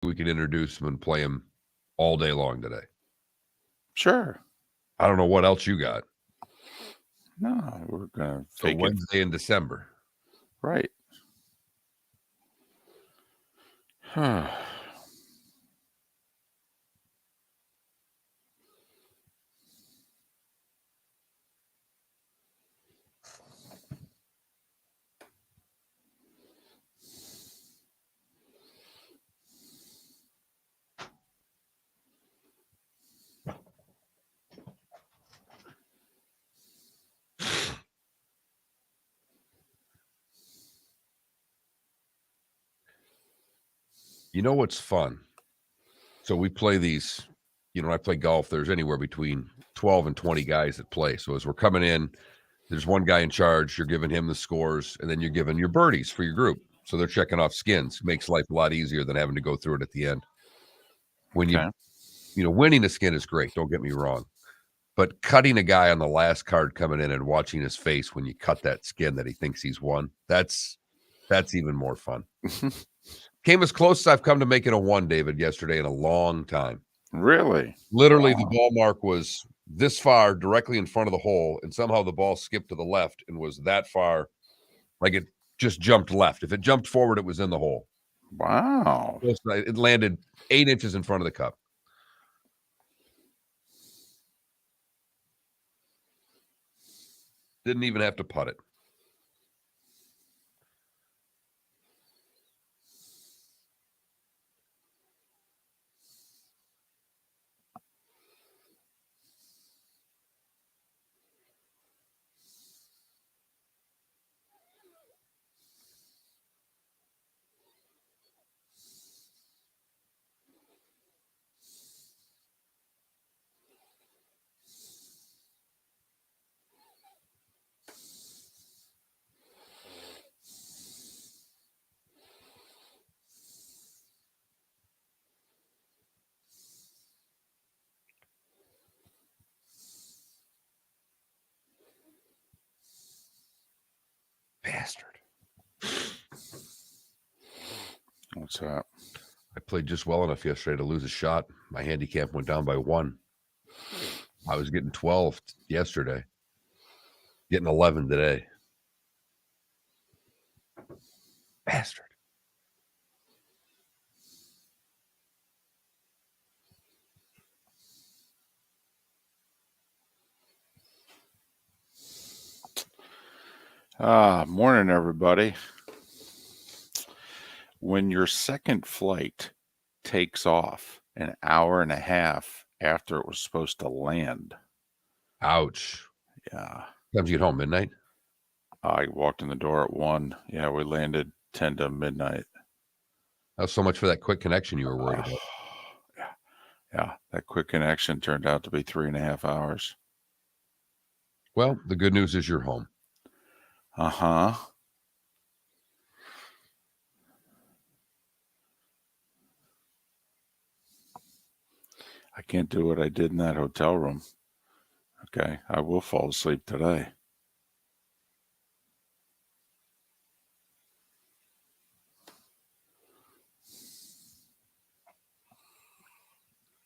we can introduce him and play him all day long today. Sure. I don't know what else you got. No, we're going to So Wednesday in December. Right. Huh. You know what's fun? So we play these, I play golf. There's anywhere between 12 and 20 guys that play. So as we're coming in, there's one guy in charge. You're giving him the scores, and then you're giving your birdies for your group. So they're checking off skins. Makes life a lot easier than having to go through it at the end. When winning a skin is great. Don't get me wrong. But cutting a guy on the last card coming in and watching his face when you cut that skin that he thinks he's won, that's even more fun. Came as close as I've come to making a 1, David, yesterday in a long time. Really? Literally, the ball mark was this far directly in front of the hole, and somehow the ball skipped to the left and was that far, like it just jumped left. If it jumped forward, it was in the hole. Wow. It landed 8 inches in front of the cup. Didn't even have to putt it. Bastard. What's that? I played just well enough yesterday to lose a shot. My handicap went down by 1. I was getting 12 yesterday. Getting 11 today. Bastard. Morning, everybody. When your second flight takes off an hour and a half after it was supposed to land. Ouch. Yeah. Time you get home, midnight? I walked in the door at 1. Yeah, we landed 10 to midnight. That was so much for that quick connection you were worried about. Yeah, that quick connection turned out to be 3.5 hours. Well, the good news is you're home. Uh-huh. I can't do what I did in that hotel room. Okay, I will fall asleep today.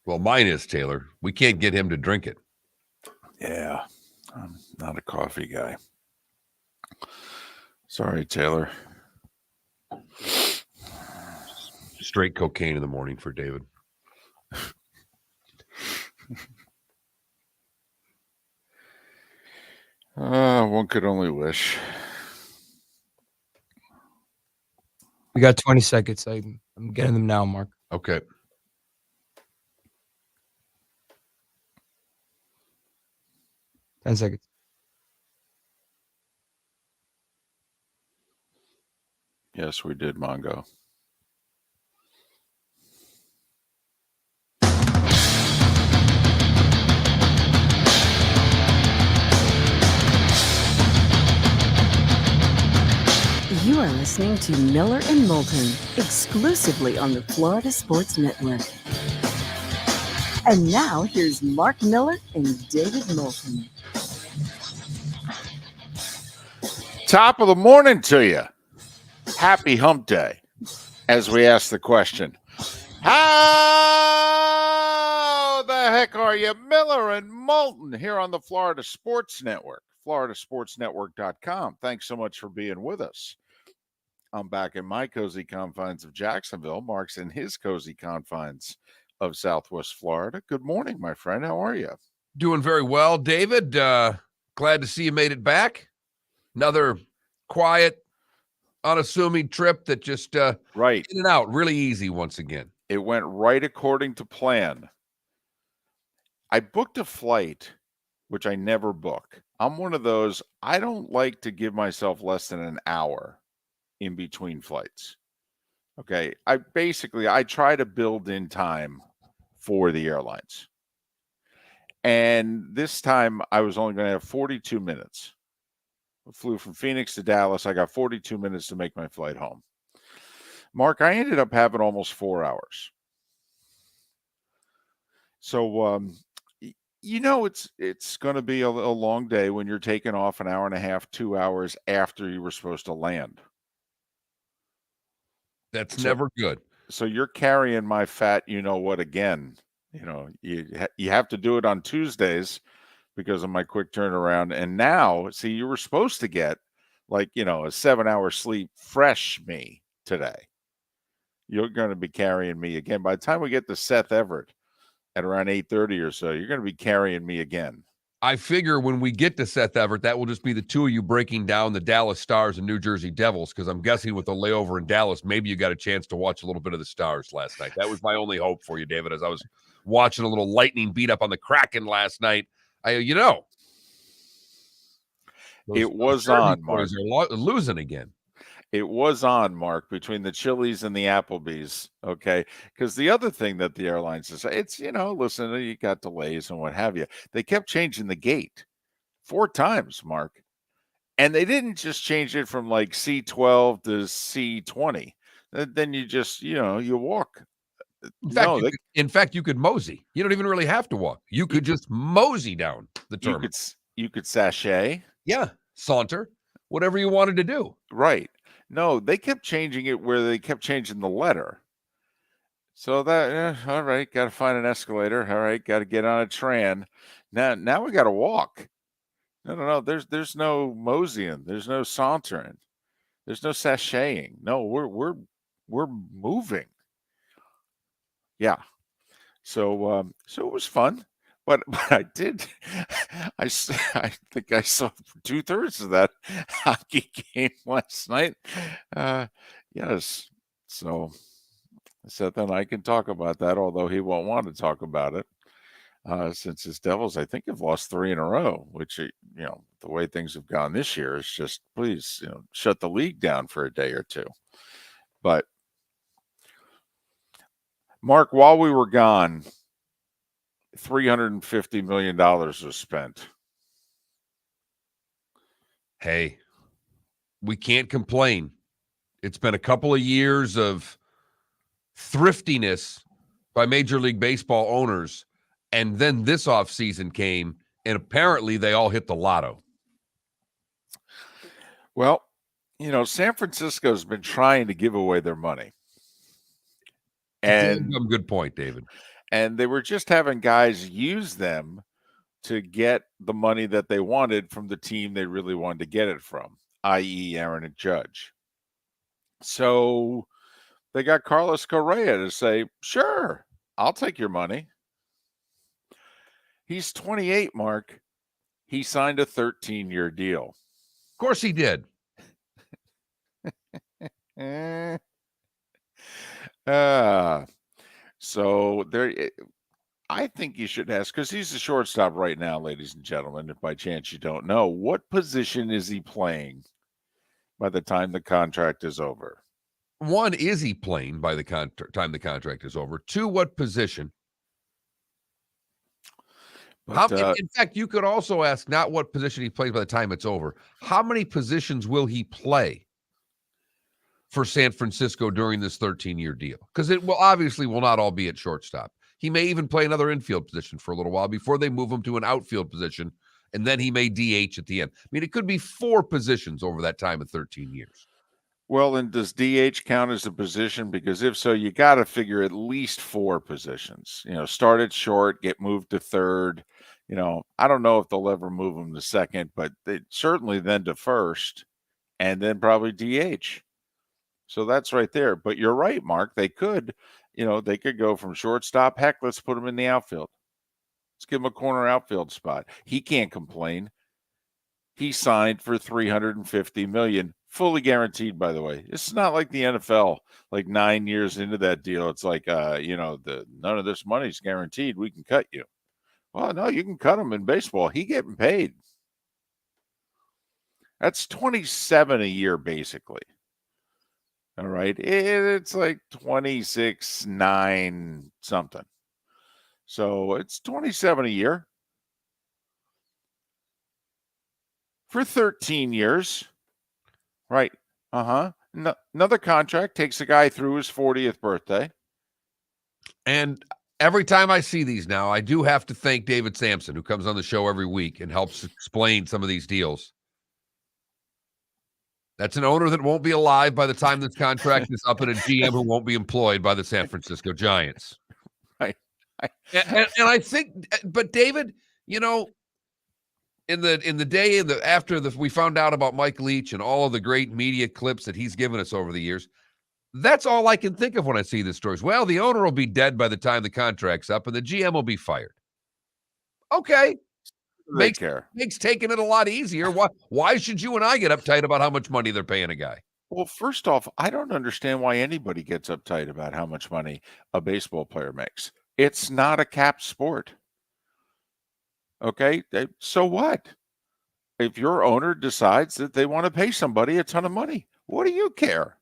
Well, mine is, Taylor. We can't get him to drink it. Yeah, I'm not a coffee guy. Sorry, Taylor. Straight cocaine in the morning for David. One could only wish. We got 20 seconds. I'm getting them now, Mark. Okay. Ten seconds. Yes, we did, Mongo. You are listening to Miller and Moulton, exclusively on the Florida Sports Network. And now, here's Mark Miller and David Moulton. Top of the morning to you. Happy hump day. As we ask the question, How the heck are you? Miller and Moulton here on the Florida Sports Network, floridasportsnetwork.com. Thanks so much for being with us. I'm back in my cozy confines of Jacksonville. Mark's in his cozy confines of Southwest Florida. Good morning, my friend. How are you? Doing very well, David. Glad to see you made it back. Another quiet, unassuming trip that just Right. in and out, really easy once again. It went right according to plan. I booked a flight, which I never book. I'm one of those, I don't like to give myself less than an hour in between flights. Okay. I try to build in time for the airlines. And this time I was only going to have 42 minutes. I flew from Phoenix to Dallas. I got 42 minutes to make my flight home. Mark, I ended up having almost 4 hours. So, it's going to be a long day when you're taking off an hour and a half, 2 hours after you were supposed to land. That's never good. So you're carrying my fat, again. You have to do it on Tuesdays because of my quick turnaround. And now, see, you were supposed to get a 7-hour sleep fresh me today. You're going to be carrying me again. By the time we get to Seth Everett at around 8:30 or so, you're going to be carrying me again. I figure when we get to Seth Everett, that will just be the two of you breaking down the Dallas Stars and New Jersey Devils, because I'm guessing with the layover in Dallas, maybe you got a chance to watch a little bit of the Stars last night. That was my only hope for you, David, as I was watching a little Lightning beat up on the Kraken last night. It was on, Mark. They're losing again. It was on, Mark, between the Chili's and the Applebee's, okay? Because the other thing that the airlines say, it's, listen, you got delays and what have you. They kept changing the gate 4 times, Mark. And they didn't just change it from like C12 to C20. Then you just, you walk. In fact, you could mosey. You don't even really have to walk. You could just mosey down the terminal. You could sashay. Yeah, saunter, whatever you wanted to do. Right. No, they kept changing it where they kept changing the letter. So that, all right, got to find an escalator. All right, got to get on a tram. Now we got to walk. No. There's no moseying. There's no sauntering. There's no sashaying. No, we're moving. Yeah. So it was fun. But I think I saw 2/3 of that hockey game last night. Yes. So Seth and I can talk about that, although he won't want to talk about it since his Devils, I think, have lost 3 in a row, which, the way things have gone this year is just, please, shut the league down for a day or two. But, Mark, while we were gone, $350 million was spent. Hey, we can't complain. It's been a couple of years of thriftiness by Major League Baseball owners, and then this offseason came, and apparently they all hit the lotto. Well, San Francisco's been trying to give away their money. And good point, David. And they were just having guys use them to get the money that they wanted from the team they really wanted to get it from, i.e. Aaron and Judge. So they got Carlos Correa to say, sure, I'll take your money. He's 28, Mark. He signed a 13-year deal. Of course he did. So there, I think you should ask, because he's the shortstop right now, ladies and gentlemen, if by chance you don't know, what position is he playing by the time the contract is over? 1, is he playing by the time the contract is over? 2, what position? But, in fact, you could also ask not what position he plays by the time it's over. How many positions will he play for San Francisco during this 13-year deal? Because it will obviously will not all be at shortstop. He may even play another infield position for a little while before they move him to an outfield position, and then he may DH at the end. I mean, it could be 4 positions over that time of 13 years. Well, and does DH count as a position? Because if so, you got to figure at least 4 positions. Start at short, get moved to third. I don't know if they'll ever move him to second, but they certainly then to first, and then probably DH. So that's right there. But you're right, Mark. They could go from shortstop. Heck, let's put him in the outfield. Let's give him a corner outfield spot. He can't complain. He signed for $350 million, fully guaranteed, by the way. It's not like the NFL, like 9 years into that deal. It's like, none of this money's guaranteed. We can cut you. Well, no, you can cut him in baseball. He getting paid. That's 27 a year, basically. All right. It's like 26.9 something. So it's 27 a year for 13 years. Right. Another contract takes a guy through his 40th birthday. And every time I see these now, I do have to thank David Sampson, who comes on the show every week and helps explain some of these deals. That's an owner that won't be alive by the time this contract is up, and a GM who won't be employed by the San Francisco Giants. Right. And I think, but David, in the day after we found out about Mike Leach and all of the great media clips that he's given us over the years, that's all I can think of when I see this stories. Well, the owner will be dead by the time the contract's up, and the GM will be fired. Okay. Makes taking it a lot easier. Why should you and I get uptight about how much money they're paying a guy? Well, first off, I don't understand why anybody gets uptight about how much money a baseball player makes. It's not a capped sport. Okay? So what? If your owner decides that they want to pay somebody a ton of money, what do you care?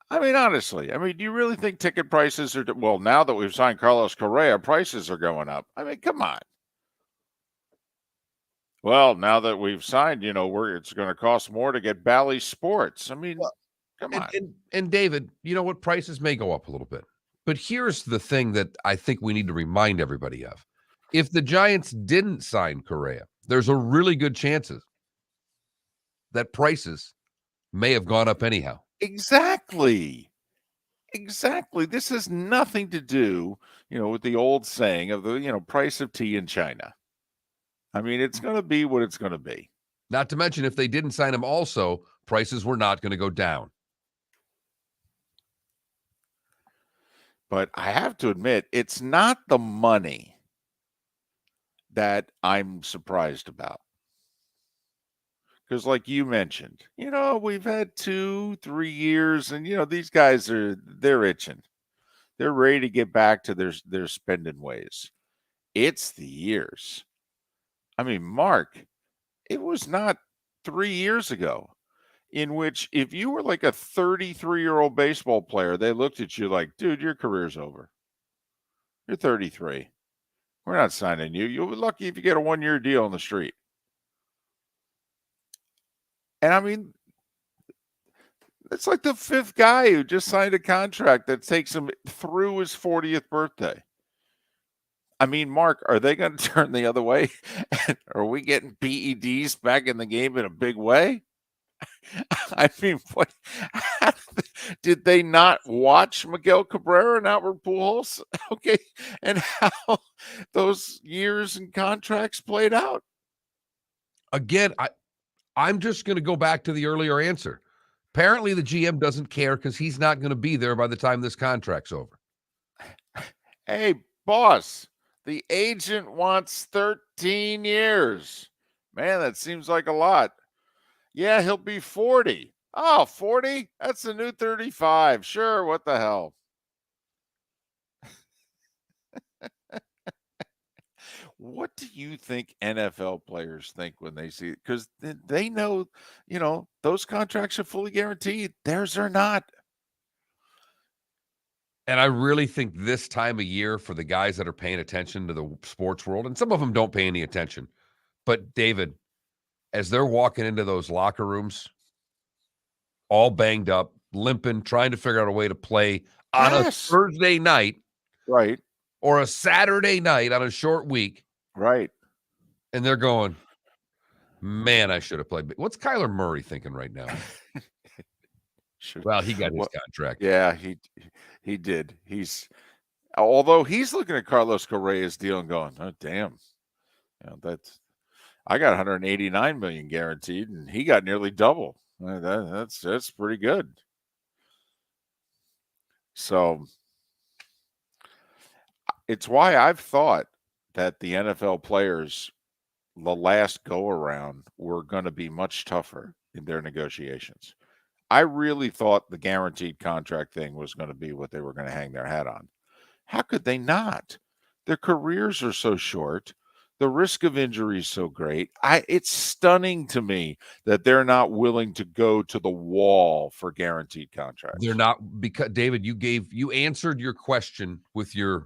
I mean, honestly, do you really think ticket prices are, well, now that we've signed Carlos Correa, prices are going up? Come on. Well, now that we've signed, it's going to cost more to get Bally Sports. Come on. And David, you know what? Prices may go up a little bit. But here's the thing that I think we need to remind everybody of. If the Giants didn't sign Correa, there's a really good chance that prices may have gone up anyhow. Exactly. This has nothing to do, with the old saying of the, price of tea in China. It's going to be what it's going to be. Not to mention, if they didn't sign him also, prices were not going to go down. But I have to admit, it's not the money that I'm surprised about. Because like you mentioned, we've had 2-3 years, and, these guys they're itching. They're ready to get back to their spending ways. It's the years. Mark, it was not 3 years ago in which if you were like a 33-year-old baseball player, they looked at you like, dude, your career's over. You're 33. We're not signing you. You'll be lucky if you get a 1-year deal on the street. And it's like the 5th guy who just signed a contract that takes him through his 40th birthday. Mark, are they going to turn the other way? Are we getting PEDs back in the game in a big way? What did they not watch Miguel Cabrera and Albert Pujols? Okay, and how those years and contracts played out? Again, I'm just going to go back to the earlier answer. Apparently, the GM doesn't care because he's not going to be there by the time this contract's over. Hey, boss. The agent wants 13 years. Man, that seems like a lot. Yeah, he'll be 40. Oh, 40? That's the new 35. Sure, what the hell? What do you think NFL players think when they see it? Because they know, those contracts are fully guaranteed. Theirs are not. And I really think this time of year for the guys that are paying attention to the sports world, and some of them don't pay any attention, but David, as they're walking into those locker rooms, all banged up, limping, trying to figure out a way to play on a Thursday night, right, or a Saturday night on a short week, right, and they're going, man, I should have played. What's Kyler Murray thinking right now? Well, he got his Well, contract. yeah, he did. Although he's looking at Carlos Correa's deal and going, oh damn, I got 189 million guaranteed, and he got nearly double. That's pretty good. So it's why I've thought that the NFL players, the last go around, were going to be much tougher in their negotiations. I really thought the guaranteed contract thing was going to be what they were going to hang their hat on. How could they not? Their careers are so short. The risk of injury is so great. It's stunning to me that they're not willing to go to the wall for guaranteed contracts. They're not, because David, you answered your question with the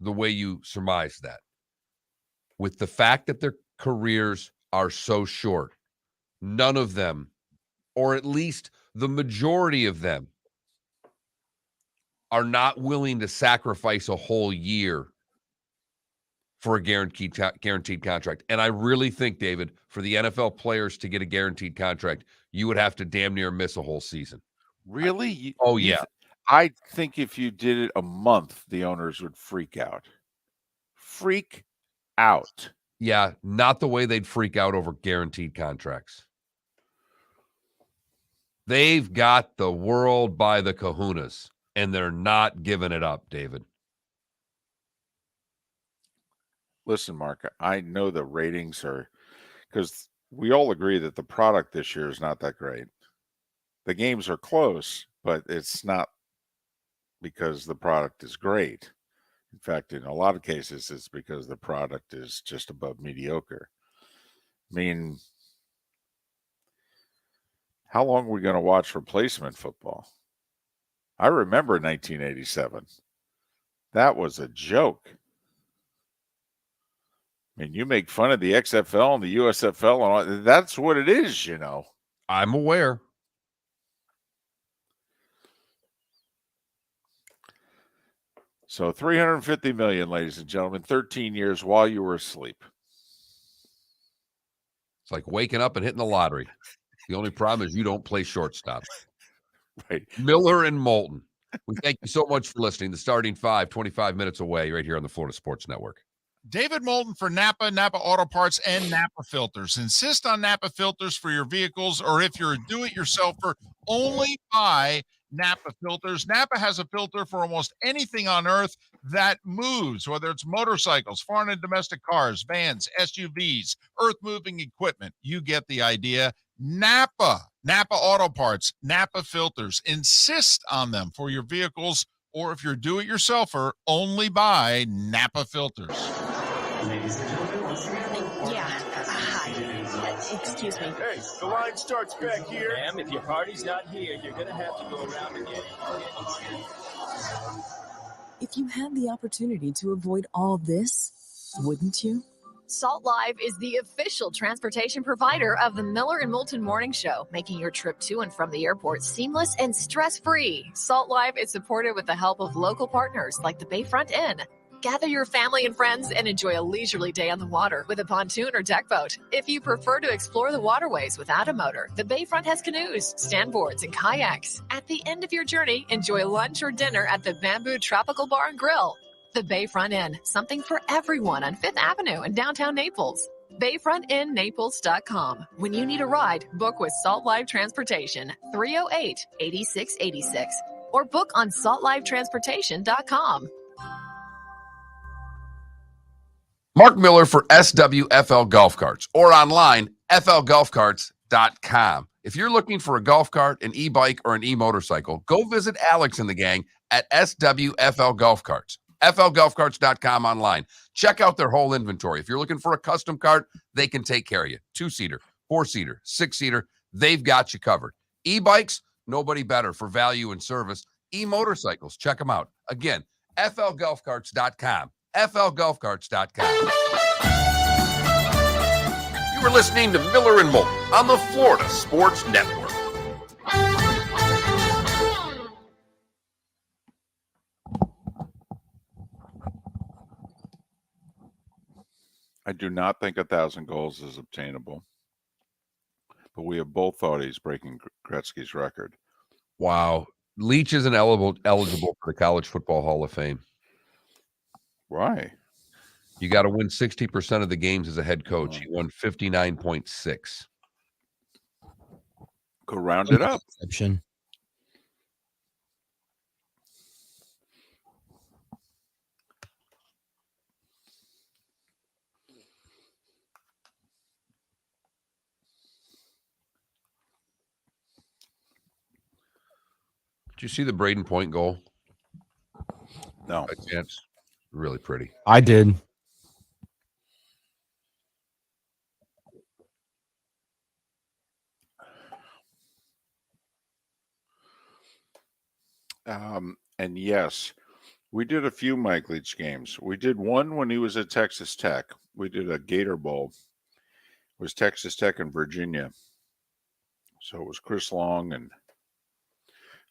way you surmised that. With the fact that their careers are so short, none of them, or at least the majority of them, are not willing to sacrifice a whole year for a guaranteed contract. And I really think, David, for the NFL players to get a guaranteed contract, you would have to damn near miss a whole season. Really? Yeah. I think if you did it a month, the owners would freak out. Freak out. Yeah, not the way they'd freak out over guaranteed contracts. They've got the world by the kahunas, and they're not giving it up, David. Listen, Mark, I know the ratings are, because we all agree that the product this year is not that great. The games are close, but it's not because the product is great. In fact, in a lot of cases, it's because the product is just above mediocre. I mean, how long are we going to watch replacement football? I remember 1987. That was a joke. I mean, you make fun of the XFL and the USFL, and all, that's what it is, you know. I'm aware. So 350 million, ladies and gentlemen, 13 years while you were asleep. It's like waking up and hitting the lottery. The only problem is you don't play shortstop. Right. Miller and Moulton. We thank you so much for listening. The starting 25 minutes away right here on the Florida Sports Network. David Moulton for Napa Auto Parts, and Napa Filters. Insist on Napa Filters for your vehicles, or if you're a do-it-yourselfer, only buy Napa Filters. Napa has a filter for almost anything on earth that moves, whether it's motorcycles, foreign and domestic cars, vans, SUVs, earth-moving equipment. You get the idea. Napa Auto Parts, Napa Filters. Insist on them for your vehicles, or if you're do-it-yourselfer, only buy Napa Filters. Ladies and gentlemen, Hi. Excuse me. Hey, the line starts back here. ma'am, if your party's not here, you're going to have to go around again. If you had the opportunity to avoid all this, wouldn't you? Salt Live is the official transportation provider of the Miller and Moulton Morning Show, making your trip to and from the airport seamless and stress-free. Salt Live is supported with the help of local partners like the Bayfront Inn. Gather your family and friends and enjoy a leisurely day on the water with a pontoon or deck boat. If you prefer to explore the waterways without a motor, the Bayfront has canoes, standboards, and kayaks. At the end of your journey, enjoy lunch or dinner at the Bamboo Tropical Bar and Grill. The Bayfront Inn, something for everyone on 5th Avenue in downtown Naples. BayfrontInNaples.com. When you need a ride, book with Salt Live Transportation, 308-8686, or book on saltlivetransportation.com. Mark Miller for SWFL Golf Carts, or online, flgolfcarts.com. If you're looking for a golf cart, an e-bike, or an e-motorcycle, go visit Alex and the gang at SWFL Golf Carts. flgolfcarts.com online. Check out their whole inventory. If you're looking for a custom cart, they can take care of you. 2-seater, 4-seater, 6-seater, they've got you covered. E-bikes, nobody better for value and service. E-motorcycles, check them out. Again, flgolfcarts.com. flgolfcarts.com. You were listening to Miller and Moulton on the Florida Sports Network. I do not think 1,000 goals is obtainable, but we have both thought he's breaking Gretzky's record. Wow. Leach isn't eligible for the College Football Hall of Fame. Why? You got to win 60% of the games as a head coach. He won 59.6. Go round it up. Exception. Did you see the Braden Point goal? No. By chance? Really pretty. I did. And yes, we did a few Mike Leach games. We did one when he was at Texas Tech. We did a Gator Bowl. It was Texas Tech and Virginia. So it was Chris Long, and it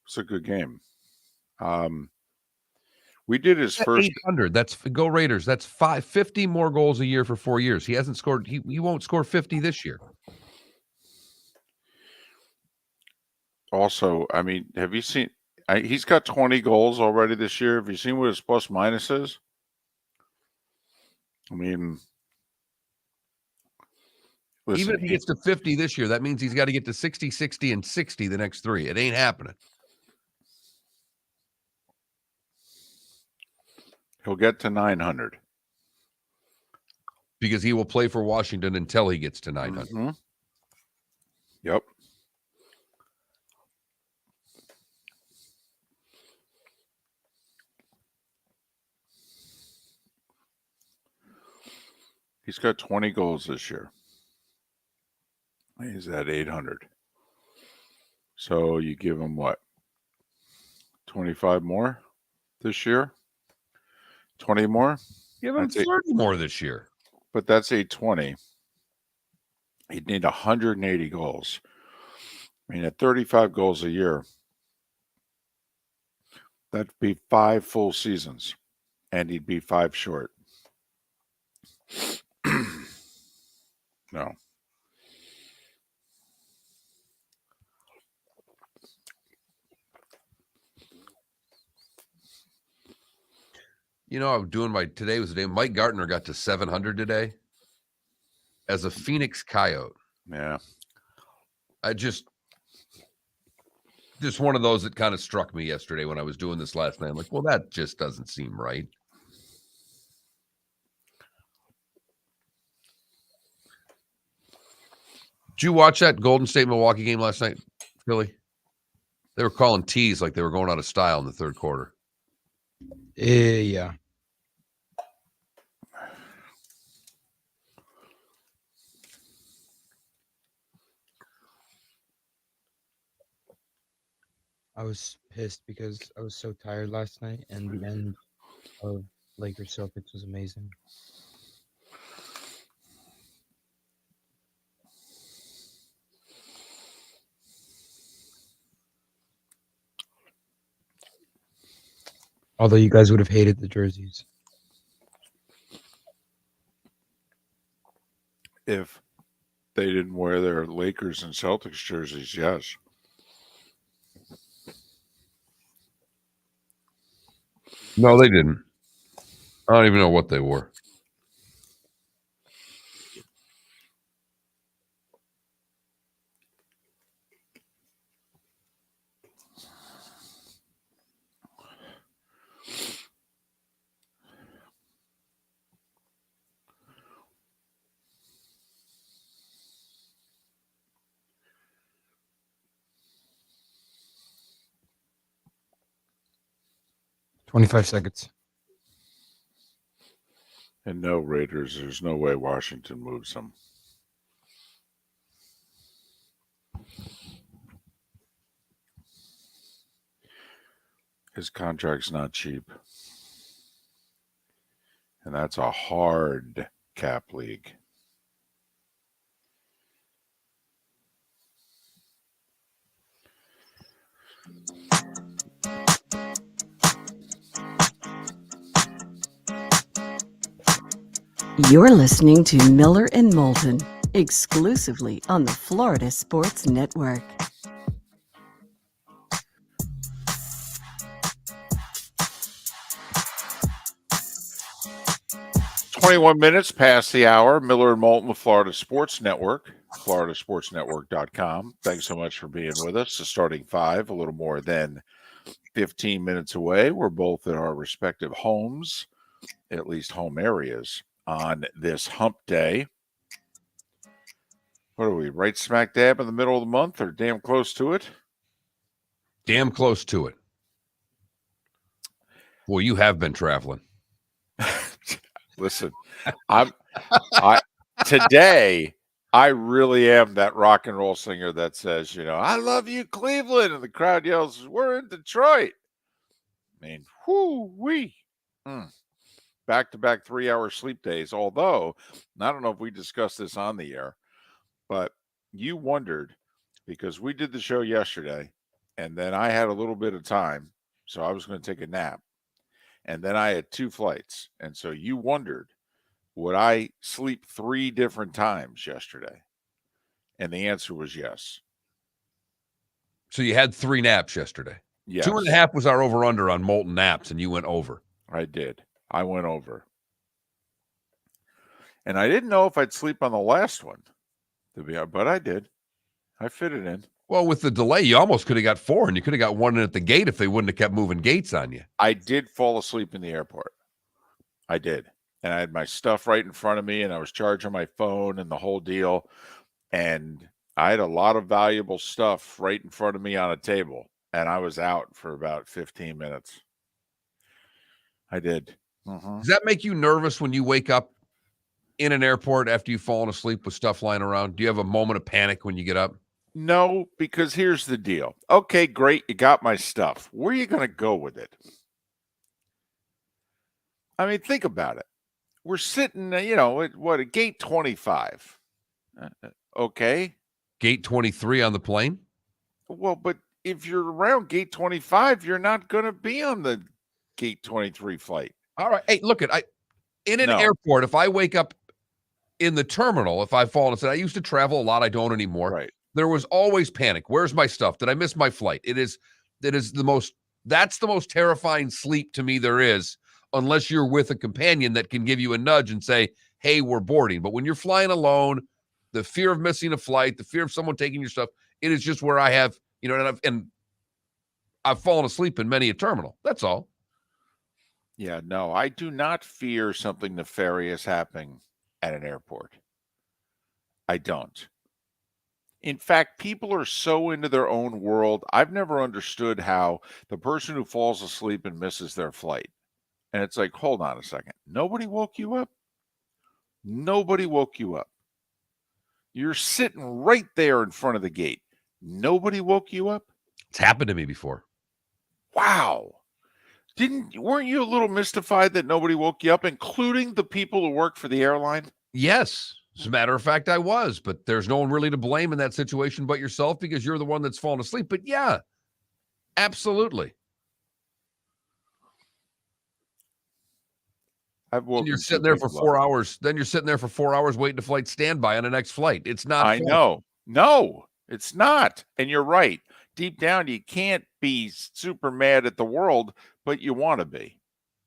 was a good game. We did his first 800. That's go Raiders. That's 50 more goals a year for 4 years. He hasn't scored. He won't score 50 this year. also. I mean, have you seen? He's got 20 goals already this year. Have you seen what his plus minus is? I mean, listen, Even if he gets to 50 this year, that means he's got to get to 60, 60, and 60 the next 3. It ain't happening. he'll get to 900. Because he will play for Washington until he gets to 900. Mhm. Yep. He's got 20 goals this year. He's at 800. So you give him what? 25 more this year? 20 more? Give him That's it. 30 more this year. But that's 820. He'd need 180 goals. I mean, at 35 goals a year, that'd be 5 full seasons, and he'd be 5 short. No. You know, I'm doing today was the day Mike Gartner got to 700 today as a Phoenix Coyote. Yeah. I just one of those that kind of struck me yesterday when I was doing this last night. I'm like, well, that just doesn't seem right. Did you watch that Golden State Milwaukee game last night, Philly? They were calling tees like they were going out of style in the third quarter. Yeah. I was pissed because I was so tired last night, and the end of Lakers Celtics was amazing. Although you guys would have hated the jerseys. If they didn't wear their Lakers and Celtics jerseys, yes. No, they didn't. I don't even know what they wore. $25 seconds. And no, Raiders, there's no way Washington moves them. His contract's not cheap. And that's a hard cap league. You're listening to Miller and Moulton, exclusively on the Florida Sports Network. 21 minutes past the hour. Miller and Moulton with Florida Sports Network, floridasportsnetwork.com. Thanks so much for being with us. The starting five, a little more than 15 minutes away. We're both at our respective homes, at least home areas, on this hump day. What are we, right smack dab in the middle of the month or damn close to it? Damn close to it. Well, you have been traveling. Listen, today I really am that rock and roll singer that says, I love you, Cleveland, and the crowd yells, we're in Detroit. I mean, whoo-wee. Back-to-back 3-hour sleep days, although, I don't know if we discussed this on the air, but you wondered, because we did the show yesterday, and then I had a little bit of time, so I was going to take a nap. And then I had 2 flights. And so you wondered, would I sleep 3 different times yesterday? And the answer was yes. So you had 3 naps yesterday. Yes. 2.5 was our over-under on Moulton naps, and you went over. I did. I went over. And I didn't know if I'd sleep on the last one, but I did. I fit it in. Well, with the delay, you almost could have got 4, and you could have got 1 in at the gate if they wouldn't have kept moving gates on you. I did fall asleep in the airport. I did. And I had my stuff right in front of me, and I was charging my phone and the whole deal. And I had a lot of valuable stuff right in front of me on a table, and I was out for about 15 minutes. I did. Does that make you nervous when you wake up in an airport after you've fallen asleep with stuff lying around? Do you have a moment of panic when you get up? No, because here's the deal. Okay, great. You got my stuff. Where are you going to go with it? I mean, think about it. We're sitting, at gate 25. Okay. Gate 23 on the plane? Well, but if you're around gate 25, you're not going to be on the gate 23 flight. All right. Hey, look, in an airport, if I wake up in the terminal, if I've fallen asleep, I used to travel a lot. I don't anymore. Right. There was always panic. Where's my stuff? Did I miss my flight? That's the most terrifying sleep to me there is, unless you're with a companion that can give you a nudge and say, hey, we're boarding. But when you're flying alone, the fear of missing a flight, the fear of someone taking your stuff, it is just where I have, and I've fallen asleep in many a terminal. That's all. Yeah, no, I do not fear something nefarious happening at an airport. I don't. In fact, people are so into their own world. I've never understood how the person who falls asleep and misses their flight, and it's like, hold on a second. Nobody woke you up? Nobody woke you up. You're sitting right there in front of the gate. Nobody woke you up? It's happened to me before. Wow. Weren't you a little mystified that nobody woke you up, including the people who work for the airline? Yes. As a matter of fact, I was, but there's no one really to blame in that situation but yourself because you're the one that's fallen asleep. But yeah, absolutely. And you're sitting there for 4 hours. Then you're sitting there for 4 hours waiting to flight standby on the next flight. It's not. I know. No, it's not. And you're right. Deep down, you can't be super mad at the world, but you want to be.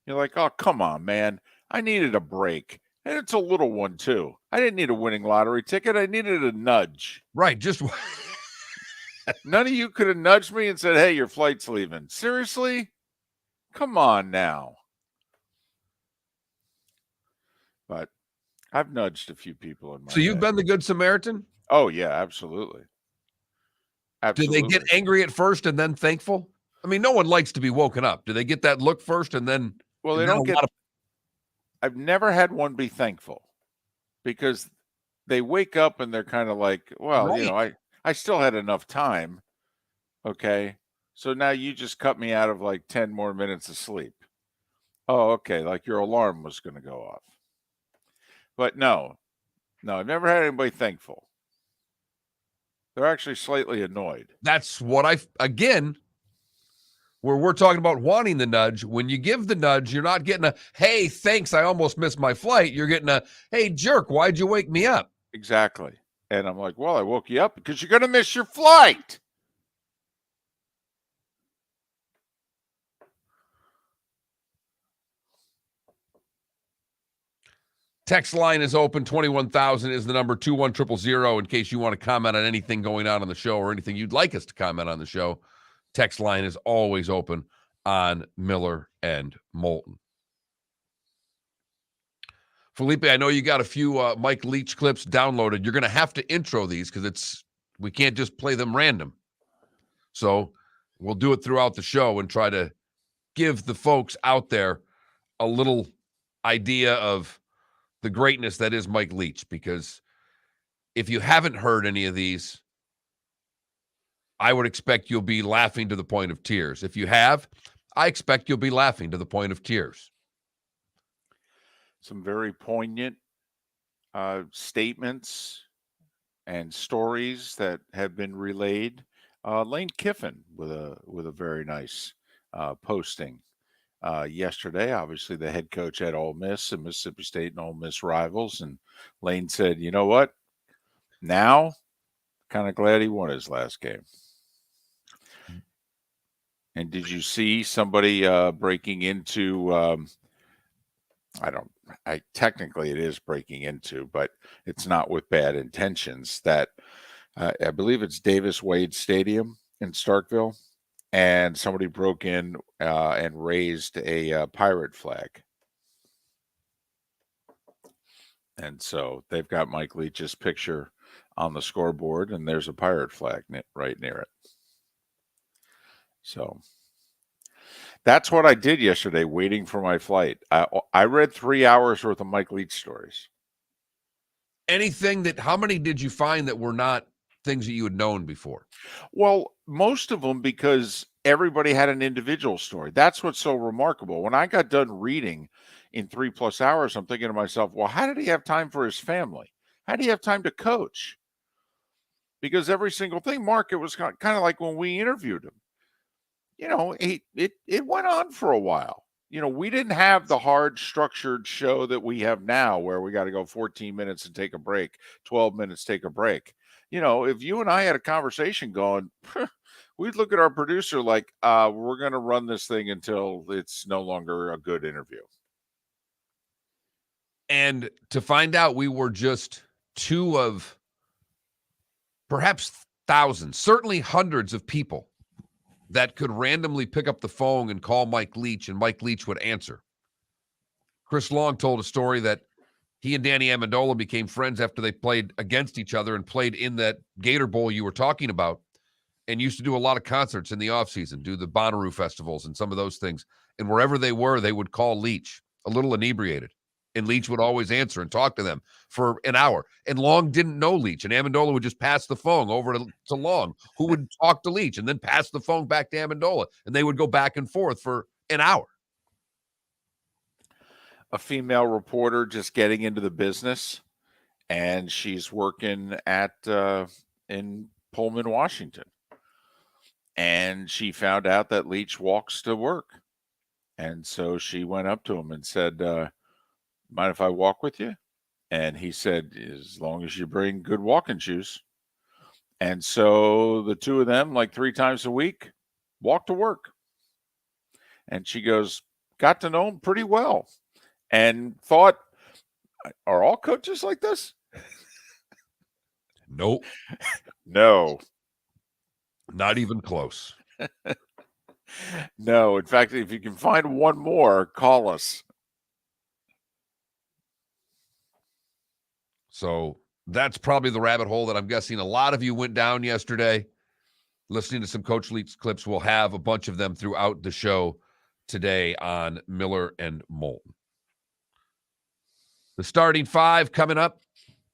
You're like, oh, come on, man. I needed a break. And it's a little one, too. I didn't need a winning lottery ticket. I needed a nudge. Right. Just none of you could have nudged me and said, hey, your flight's leaving. Seriously? Come on now. But I've nudged a few people in my So you've been the Good Samaritan? Oh, yeah, absolutely. Absolutely. Do they get angry at first and then thankful? I mean, no one likes to be woken up. Do they get that look first and then? Well, they don't get. I've never had one be thankful because they wake up and they're kind of like, well, right. I still had enough time. Okay. So now you just cut me out of like 10 more minutes of sleep. Oh, okay. Like your alarm was going to go off. But no, I've never had anybody thankful. They're actually slightly annoyed. That's what where we're talking about wanting the nudge. When you give the nudge, you're not getting a, hey, thanks, I almost missed my flight. You're getting a, hey, jerk, why'd you wake me up? Exactly. And I'm like, well, I woke you up because you're going to miss your flight. Text line is open. 21,000 is the number. 21000 in case you want to comment on anything going on the show or anything you'd like us to comment on the show. Text line is always open on Miller and Moulton. Felipe, I know you got a few Mike Leach clips downloaded. You're going to have to intro these because we can't just play them random. So we'll do it throughout the show and try to give the folks out there a little idea of the greatness that is Mike Leach, because if you haven't heard any of these, I would expect you'll be laughing to the point of tears. If you have, I expect you'll be laughing to the point of tears. Some very poignant statements and stories that have been relayed. Lane Kiffin with a very nice posting yesterday. Obviously, the head coach at Ole Miss and Mississippi State and Ole Miss rivals. And Lane said, "You know what? Now, kind of glad he won his last game." And did you see somebody breaking into? Technically it is breaking into, but it's not with bad intentions. That I believe it's Davis Wade Stadium in Starkville, and somebody broke in and raised a pirate flag. And so they've got Mike Leach's picture on the scoreboard, and there's a pirate flag right near it. So that's what I did yesterday, waiting for my flight. I read 3 hours worth of Mike Leach stories. How many did you find that were not things that you had known before? Well, most of them, because everybody had an individual story. That's what's so remarkable. When I got done reading in 3+ hours, I'm thinking to myself, well, how did he have time for his family? How did he have time to coach? Because every single thing, Mark, it was kind of like when we interviewed him. It went on for a while. We didn't have the hard structured show that we have now where we got to go 14 minutes and take a break, 12 minutes, take a break. If you and I had a conversation going, we'd look at our producer like, we're going to run this thing until it's no longer a good interview. And to find out we were just two of perhaps thousands, certainly hundreds of people that could randomly pick up the phone and call Mike Leach, and Mike Leach would answer. Chris Long told a story that he and Danny Amendola became friends after they played against each other and played in that Gator Bowl you were talking about, and used to do a lot of concerts in the offseason, do the Bonnaroo festivals and some of those things. And wherever they were, they would call Leach, a little inebriated. And Leach would always answer and talk to them for an hour. And Long didn't know Leach. And Amendola would just pass the phone over to Long, who would talk to Leach and then pass the phone back to Amendola. And they would go back and forth for an hour. A female reporter just getting into the business, and she's working in Pullman, Washington. And she found out that Leach walks to work. And so she went up to him and said, mind if I walk with you? And he said, as long as you bring good walking shoes. And so the two of them, like 3 times a week, walk to work. And she goes, got to know him pretty well and thought, are all coaches like this? Nope. No. Not even close. No. In fact, if you can find one more, call us. So that's probably the rabbit hole that I'm guessing a lot of you went down yesterday. Listening to some Coach Leach clips. We'll have a bunch of them throughout the show today on Miller and Moulton. The starting 5 coming up.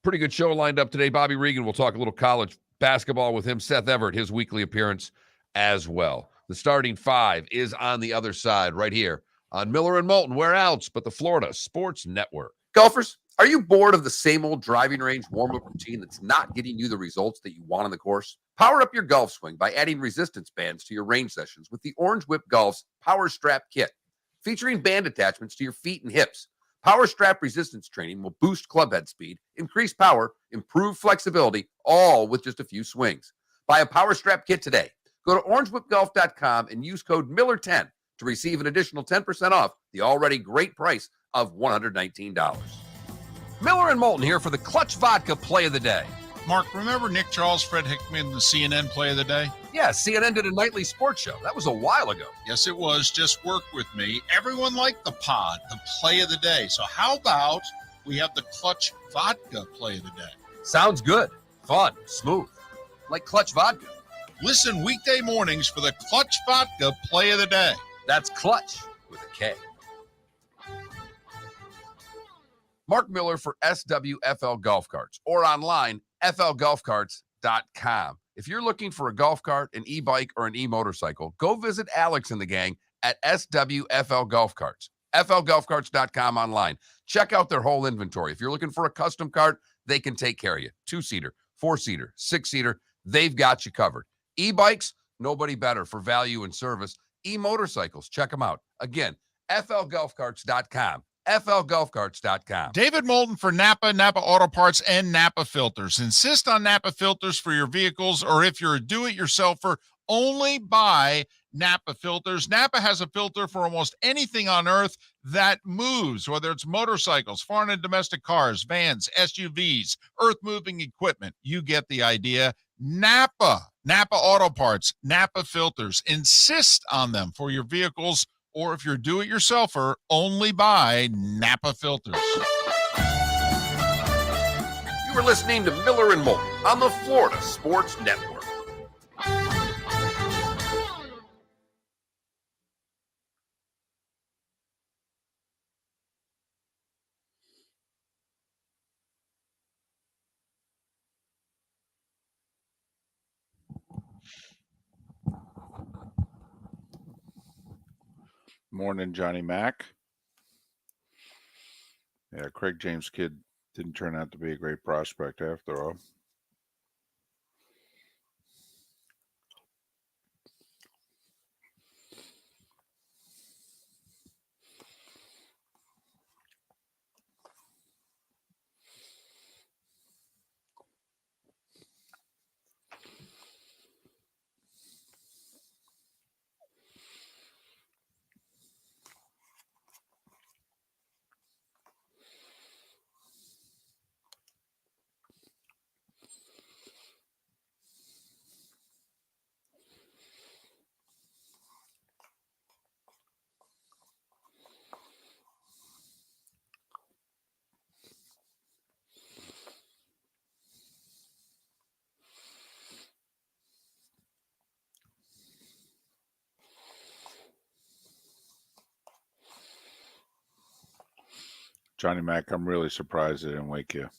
Pretty good show lined up today. Bobby Reagan will talk a little college basketball with him. Seth Everett, his weekly appearance as well. The starting 5 is on the other side right here on Miller and Moulton. Where else but the Florida Sports Network? Golfers, are you bored of the same old driving range warm-up routine that's not getting you the results that you want on the course? Power up your golf swing by adding resistance bands to your range sessions with the Orange Whip Golf's Power Strap Kit. Featuring band attachments to your feet and hips, Power Strap resistance training will boost club head speed, increase power, improve flexibility, all with just a few swings. Buy a Power Strap Kit today. Go to orangewhipgolf.com and use code Miller10 to receive an additional 10% off the already great price of $119. Miller and Moulton here for the Clutch Vodka Play of the Day. Mark, remember Nick Charles, Fred Hickman, the CNN Play of the Day? Yeah, CNN did a nightly sports show. That was a while ago. Yes, it was. Just work with me. Everyone liked the pod, the Play of the Day. So how about we have the Clutch Vodka Play of the Day? Sounds good. Fun. Smooth. Like Clutch Vodka. Listen weekday mornings for the Clutch Vodka Play of the Day. That's Clutch with a K. Mark Miller for SWFL Golf Carts or online, flgolfcarts.com. If you're looking for a golf cart, an e-bike, or an e-motorcycle, go visit Alex and the gang at SWFL Golf Carts. flgolfcarts.com online. Check out their whole inventory. If you're looking for a custom cart, they can take care of you. 2-seater, 4-seater, 6-seater, they've got you covered. E-bikes, nobody better for value and service. E-motorcycles, check them out. Again, flgolfcarts.com. flgolfcarts.com. David Moulton for Napa, Napa Auto Parts, and Napa Filters. Insist on Napa filters for your vehicles, or if you're a do-it-yourselfer, only buy Napa filters. Napa has a filter for almost anything on earth that moves, whether it's motorcycles, foreign and domestic cars, vans, SUVs, earth-moving equipment. You get the idea. Napa Auto Parts, Napa filters. Insist on them for your vehicles, or if you're do-it-yourselfer, only buy Napa filters. You were listening to Miller and Moulton on the Florida Sports Network. Morning, Johnny Mac. Yeah, Craig James' kid didn't turn out to be a great prospect after all. Johnny Mac, I'm really surprised I didn't wake you.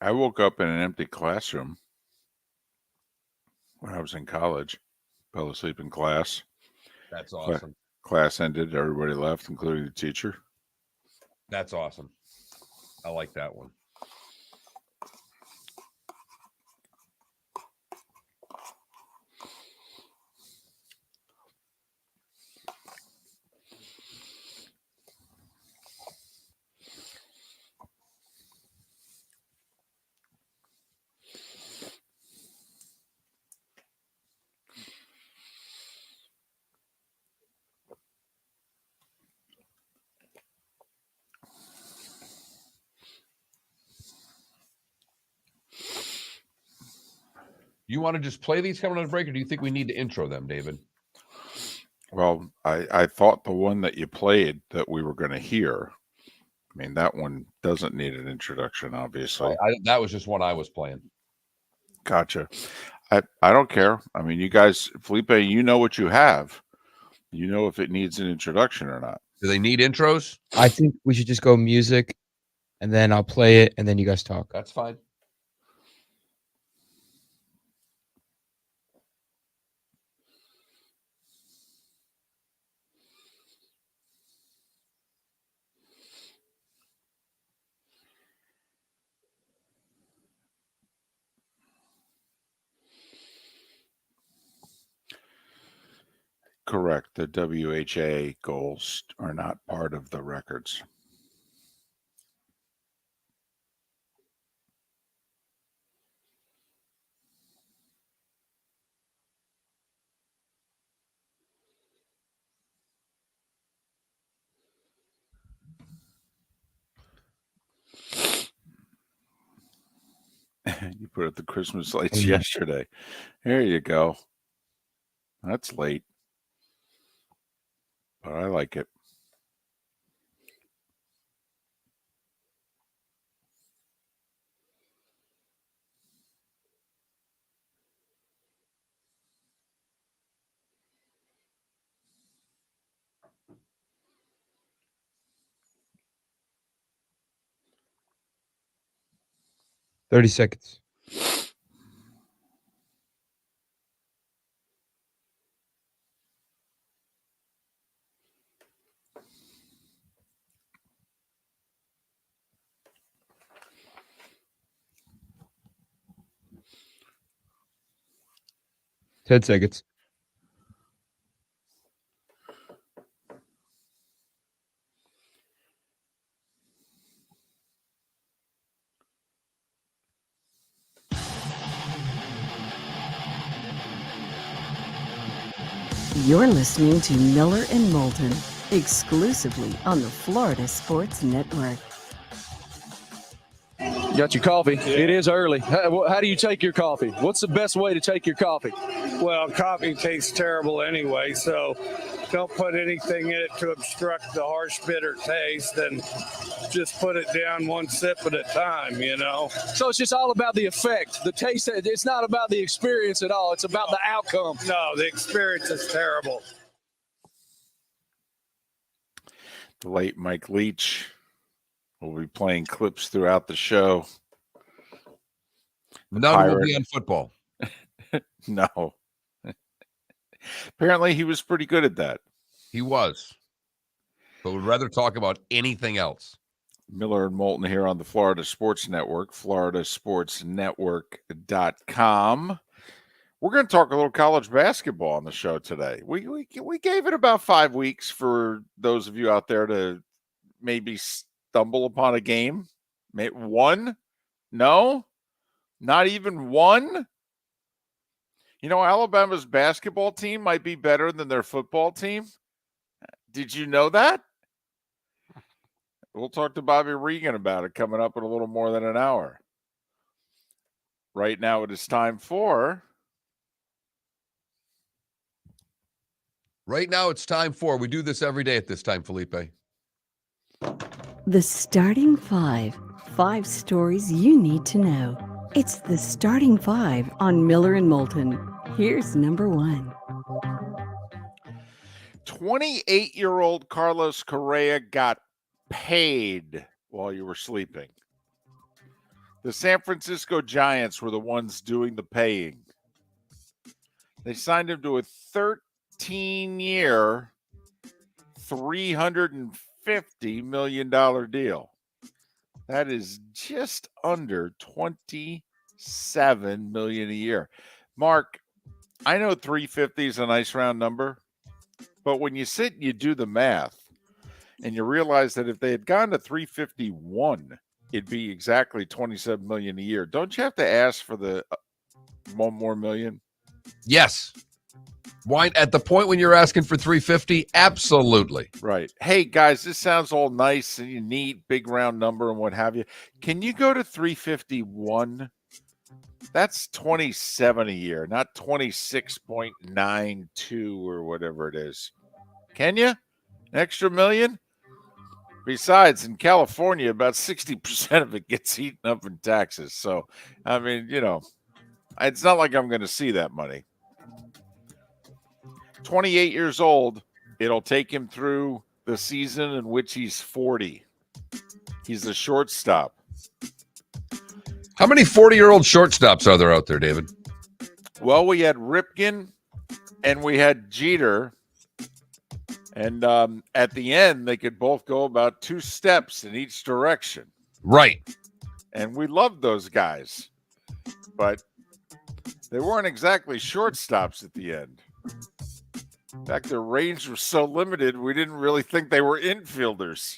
I woke up in an empty classroom when I was in college. Fell asleep in class. That's awesome. Class ended. Everybody left, including the teacher. That's awesome. I like that one. You want to just play these coming on a break, or do you think we need to intro them, David? Well, I thought the one that you played that we were going to hear, I mean, that one doesn't need an introduction, obviously. That was just one I was playing. Gotcha. I don't care. I mean, you guys, Felipe, you know what you have. You know if it needs an introduction or not. Do they need intros? I think we should just go music, and then I'll play it, and then you guys talk. That's fine. Correct. The WHA goals are not part of the records. You put up the Christmas lights yesterday. There you go. That's late, but I like it. $30 seconds. $10 seconds. You're listening to Miller and Moulton, exclusively on the Florida Sports Network. Got your coffee. It is early. How do you take your coffee? What's the best way to take your coffee? Well, coffee tastes terrible anyway, so don't put anything in it to obstruct the harsh, bitter taste, and just put it down one sip at a time, you know? So it's just all about the effect, the taste. It's not about the experience at all. It's about the outcome. No, the experience is terrible. The late Mike Leach will be playing clips throughout the show. None will be on football. No. Apparently, he was pretty good at that. He was. But would rather talk about anything else. Miller and Moulton here on the Florida Sports Network, floridasportsnetwork.com. We're going to talk a little college basketball on the show today. We gave it about 5 weeks for those of you out there to maybe stumble upon a game. One? No? Not even one? You know, Alabama's basketball team might be better than their football team. Did you know that? We'll talk to Bobby Reagan about it coming up in a little more than an hour. Right now it is time for... Right now it's time for... We do this every day at this time, Felipe. The Starting Five. 5 stories you need to know. It's the Starting Five on Miller and Moulton. Here's number 1. 28-year-old Carlos Correa got paid while you were sleeping. The San Francisco Giants were the ones doing the paying. They signed him to a 13-year, $350 million deal. That is just under $27 million a year. Mark, I know 350 is a nice round number, but when you sit and you do the math and you realize that if they had gone to 351, it'd be exactly $27 million a year. Don't you have to ask for the $1 more million? Yes. Why at the point when you're asking for 350? Absolutely. Right. Hey guys, this sounds all nice and neat, big round number and what have you. Can you go to 351? That's 27 a year, not 26.92 or whatever it is. Can you? An extra million? Besides, in California, about 60% of it gets eaten up in taxes. So, I mean, you know, it's not like I'm going to see that money. 28 years old. It'll take him through the season in which he's 40. He's a shortstop. How many 40-year-old shortstops are there out there, David? Well, we had Ripken and we had Jeter. And at the end, they could both go about 2 steps in each direction. Right. And we loved those guys. But they weren't exactly shortstops at the end. In fact, their range was so limited, we didn't really think they were infielders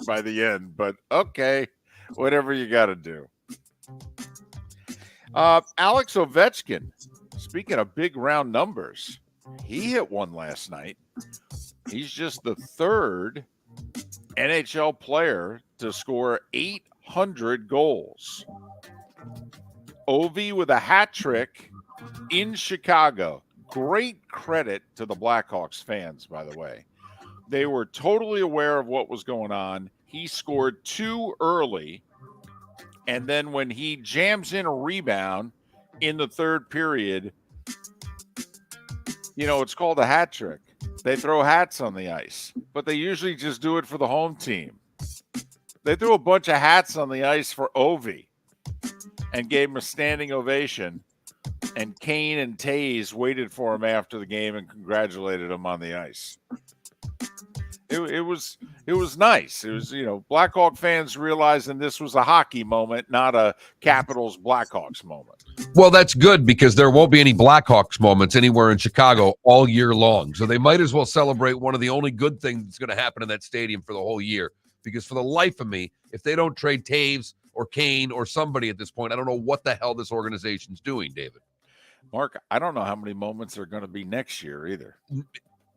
by the end. But okay, whatever you got to do. Alex Ovechkin, speaking of big round numbers, he hit one last night. He's just the third NHL player to score 800 goals. Ovi with a hat trick in Chicago. Great credit to the Blackhawks fans, by the way. They were totally aware of what was going on. He scored too early, and then when he jams in a rebound in the third period, it's called a hat trick. They throw hats on the ice, but they usually just do it for the home team. They threw a bunch of hats on the ice for Ovi and gave him a standing ovation. And Kane and Taze waited for him after the game and congratulated him on the ice. It was nice. It was, Blackhawk fans realizing this was a hockey moment, not a Capitals Blackhawks moment. Well, that's good because there won't be any Blackhawks moments anywhere in Chicago all year long. So they might as well celebrate one of the only good things that's going to happen in that stadium for the whole year. Because for the life of me, if they don't trade Taves or Kane or somebody at this point, I don't know what the hell this organization's doing, David. Mark, I don't know how many moments there are going to be next year either.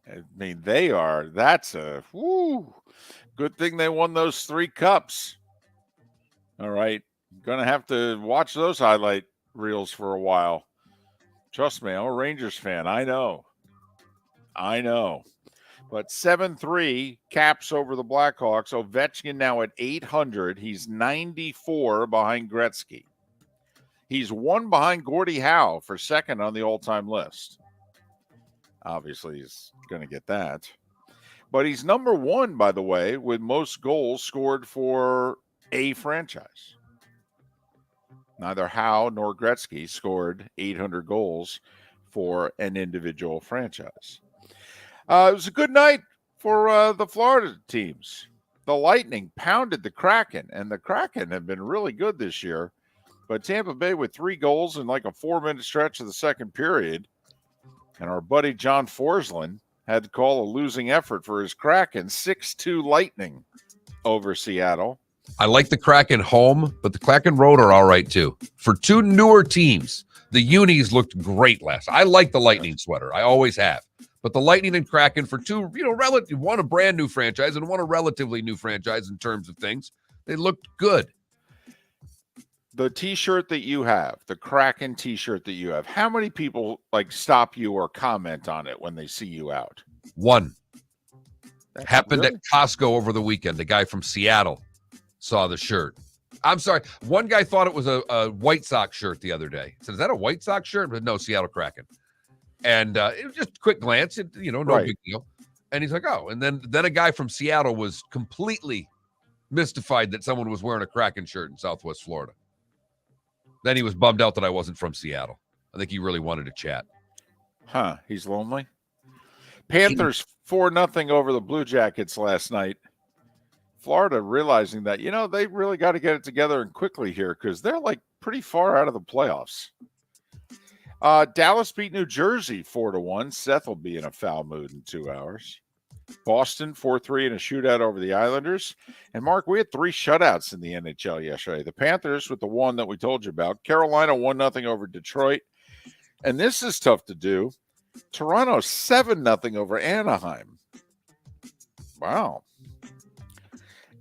I mean, that's a good thing they won those 3 cups. All right. Going to have to watch those highlight reels for a while. Trust me, I'm a Rangers fan. I know. But 7-3 Caps over the Blackhawks. Ovechkin now at 800. He's 94 behind Gretzky. He's 1 behind Gordie Howe for second on the all-time list. Obviously, he's going to get that. But he's number 1, by the way, with most goals scored for a franchise. Neither Howe nor Gretzky scored 800 goals for an individual franchise. It was a good night for the Florida teams. The Lightning pounded the Kraken, and the Kraken have been really good this year. But Tampa Bay with 3 goals in like a 4-minute stretch of the second period. And our buddy John Forsland had to call a losing effort for his Kraken. 6-2 Lightning over Seattle. I like the Kraken home, but the Kraken road are all right too. For 2 newer teams, the unis looked great last. I like the Lightning sweater. I always have. But the Lightning and Kraken for 2, one a brand new franchise and one a relatively new franchise in terms of things. They looked good. The T-shirt that you have, the Kraken T-shirt that you have, how many people stop you or comment on it when they see you out? 1. Happened really? at Costco over the weekend. The guy from Seattle saw the shirt. I'm sorry. One guy thought it was a White Sox shirt the other day. Said, "Is that a White Sox shirt?" But no, Seattle Kraken. And it was just a quick glance. No Right. big deal. And he's like, "Oh." And then a guy from Seattle was completely mystified that someone was wearing a Kraken shirt in Southwest Florida. Then he was bummed out that I wasn't from Seattle. I think he really wanted to chat. Huh, he's lonely. Panthers 4-0 over the Blue Jackets last night. Florida realizing that, they really got to get it together and quickly here because they're pretty far out of the playoffs. Dallas beat New Jersey 4-1. Seth will be in a foul mood in 2 hours. Boston 4-3 in a shootout over the Islanders. And Mark, we had 3 shutouts in the NHL yesterday. The Panthers with the one that we told you about. Carolina 1-0 over Detroit. And this is tough to do. Toronto 7-0 over Anaheim. Wow.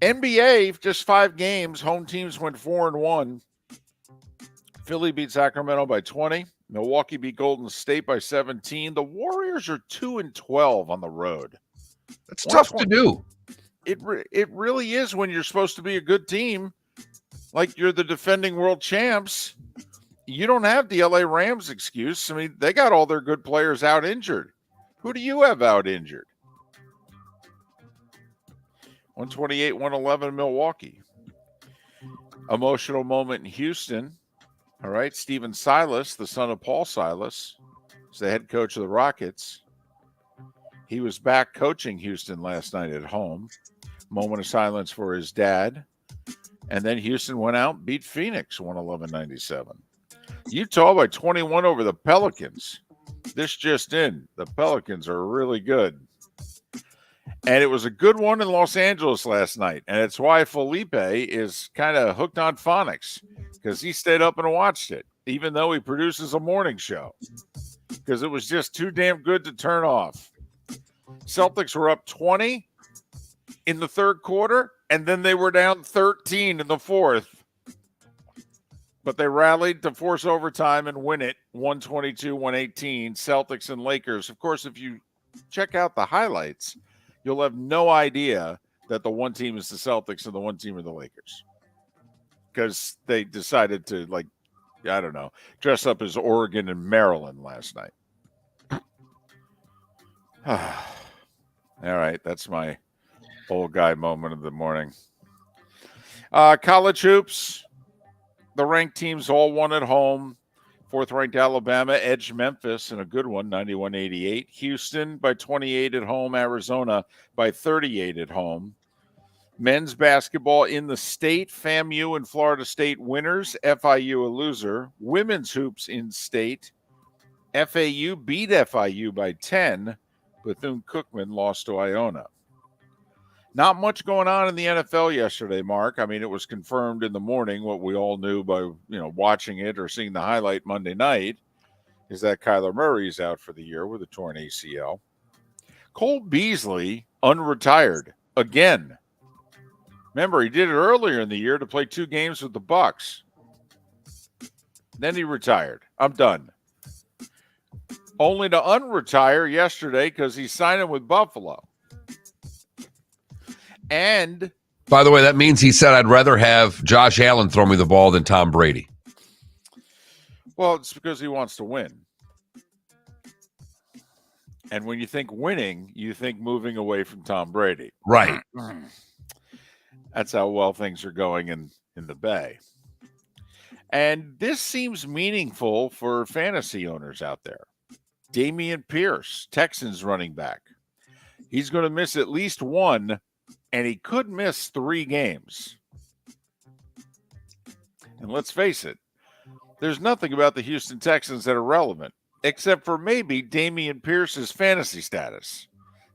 NBA, just 5 games. Home teams went 4-1. Philly beat Sacramento by 20. Milwaukee beat Golden State by 17. The Warriors are 2-12 on the road. That's tough to do. It really is when you're supposed to be a good team, like you're the defending world champs. You don't have the LA Rams excuse. I mean, they got all their good players out injured. Who do you have out injured? 128-111 Milwaukee. Emotional moment in Houston. All right, Steven Silas, the son of Paul Silas, is the head coach of the Rockets. He was back coaching Houston last night at home. Moment of silence for his dad. And then Houston went out and beat Phoenix 111-97. Utah by 21 over the Pelicans. This just in, the Pelicans are really good. And it was a good one in Los Angeles last night. And it's why Felipe is kind of hooked on phonics, because he stayed up and watched it, even though he produces a morning show, because it was just too damn good to turn off. Celtics were up 20 in the third quarter, and then they were down 13 in the fourth. But they rallied to force overtime and win it 122-118, Celtics and Lakers. Of course, if you check out the highlights, you'll have no idea that the one team is the Celtics and the one team are the Lakers, because they decided to, like, I don't know, dress up as Oregon and Maryland last night. All right, that's my old guy moment of the morning. College hoops. The ranked teams all won at home. Fourth-ranked Alabama edged Memphis in a good one, 91-88. Houston by 28 at home. Arizona by 38 at home. Men's basketball in the state, FAMU and Florida State winners, FIU a loser. Women's hoops in state, FAU beat FIU by 10. Bethune-Cookman lost to Iona. Not much going on in the NFL yesterday, Mark. I mean, it was confirmed in the morning what we all knew by, watching it or seeing the highlight Monday night, is that Kyler Murray is out for the year with a torn ACL. Cole Beasley unretired again. Remember, he did it earlier in the year to play 2 games with the Bucs. Then he retired. I'm done. Only to unretire yesterday because he's signing with Buffalo. And by the way, that means he said, I'd rather have Josh Allen throw me the ball than Tom Brady. Well, it's because he wants to win. And when you think winning, you think moving away from Tom Brady. Right. That's how well things are going in the Bay. And this seems meaningful for fantasy owners out there. Dameon Pierce, Texans running back. He's going to miss at least one, and he could miss 3 games. And let's face it, there's nothing about the Houston Texans that are relevant, except for maybe Dameon Pierce's fantasy status.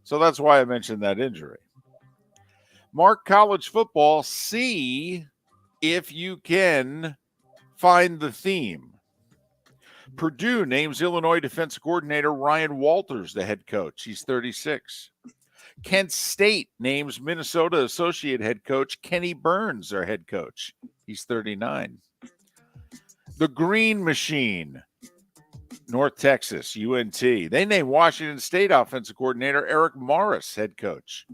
So that's why I mentioned that injury. Mark, college football, see if you can find the theme. Purdue names Illinois defensive coordinator Ryan Walters the head coach. He's 36. Kent State names Minnesota associate head coach Kenny Burns their head coach. He's 39. The Green Machine, North Texas, UNT. They named Washington State offensive coordinator Eric Morris head coach,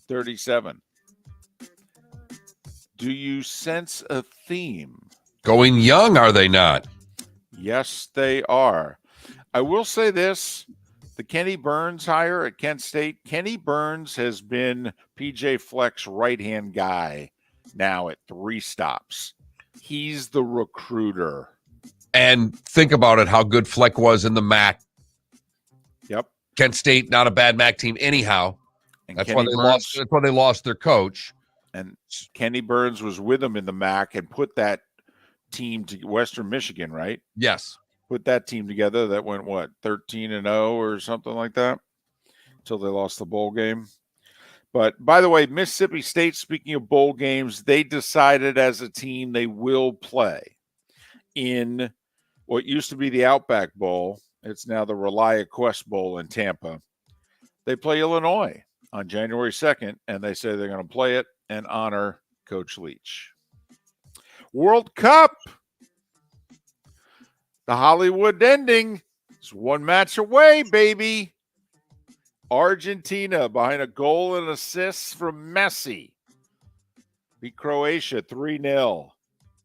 37. Do you sense a theme? Going young, are they not? Yes, they are. I will say this. The Kenny Burns hire at Kent State, Kenny Burns has been PJ Fleck's right-hand guy now at 3 stops. He's the recruiter. And think about it, how good Fleck was in the MAC. Yep. Kent State, not a bad MAC team anyhow. And That's Kenny why they Burns, lost. That's why they lost their coach. And Kenny Burns was with them in the MAC and put that team to Western Michigan, right? Yes. Put that team together that went, 13-0 or something like that, until they lost the bowl game. But, by the way, Mississippi State, speaking of bowl games, they decided as a team they will play in what used to be the Outback Bowl. It's now the Relia Quest Bowl in Tampa. They play Illinois on January 2nd, and they say they're going to play it and honor Coach Leach. World Cup. The Hollywood ending is 1 match away, baby. Argentina behind a goal and assists from Messi. Beat Croatia 3-0.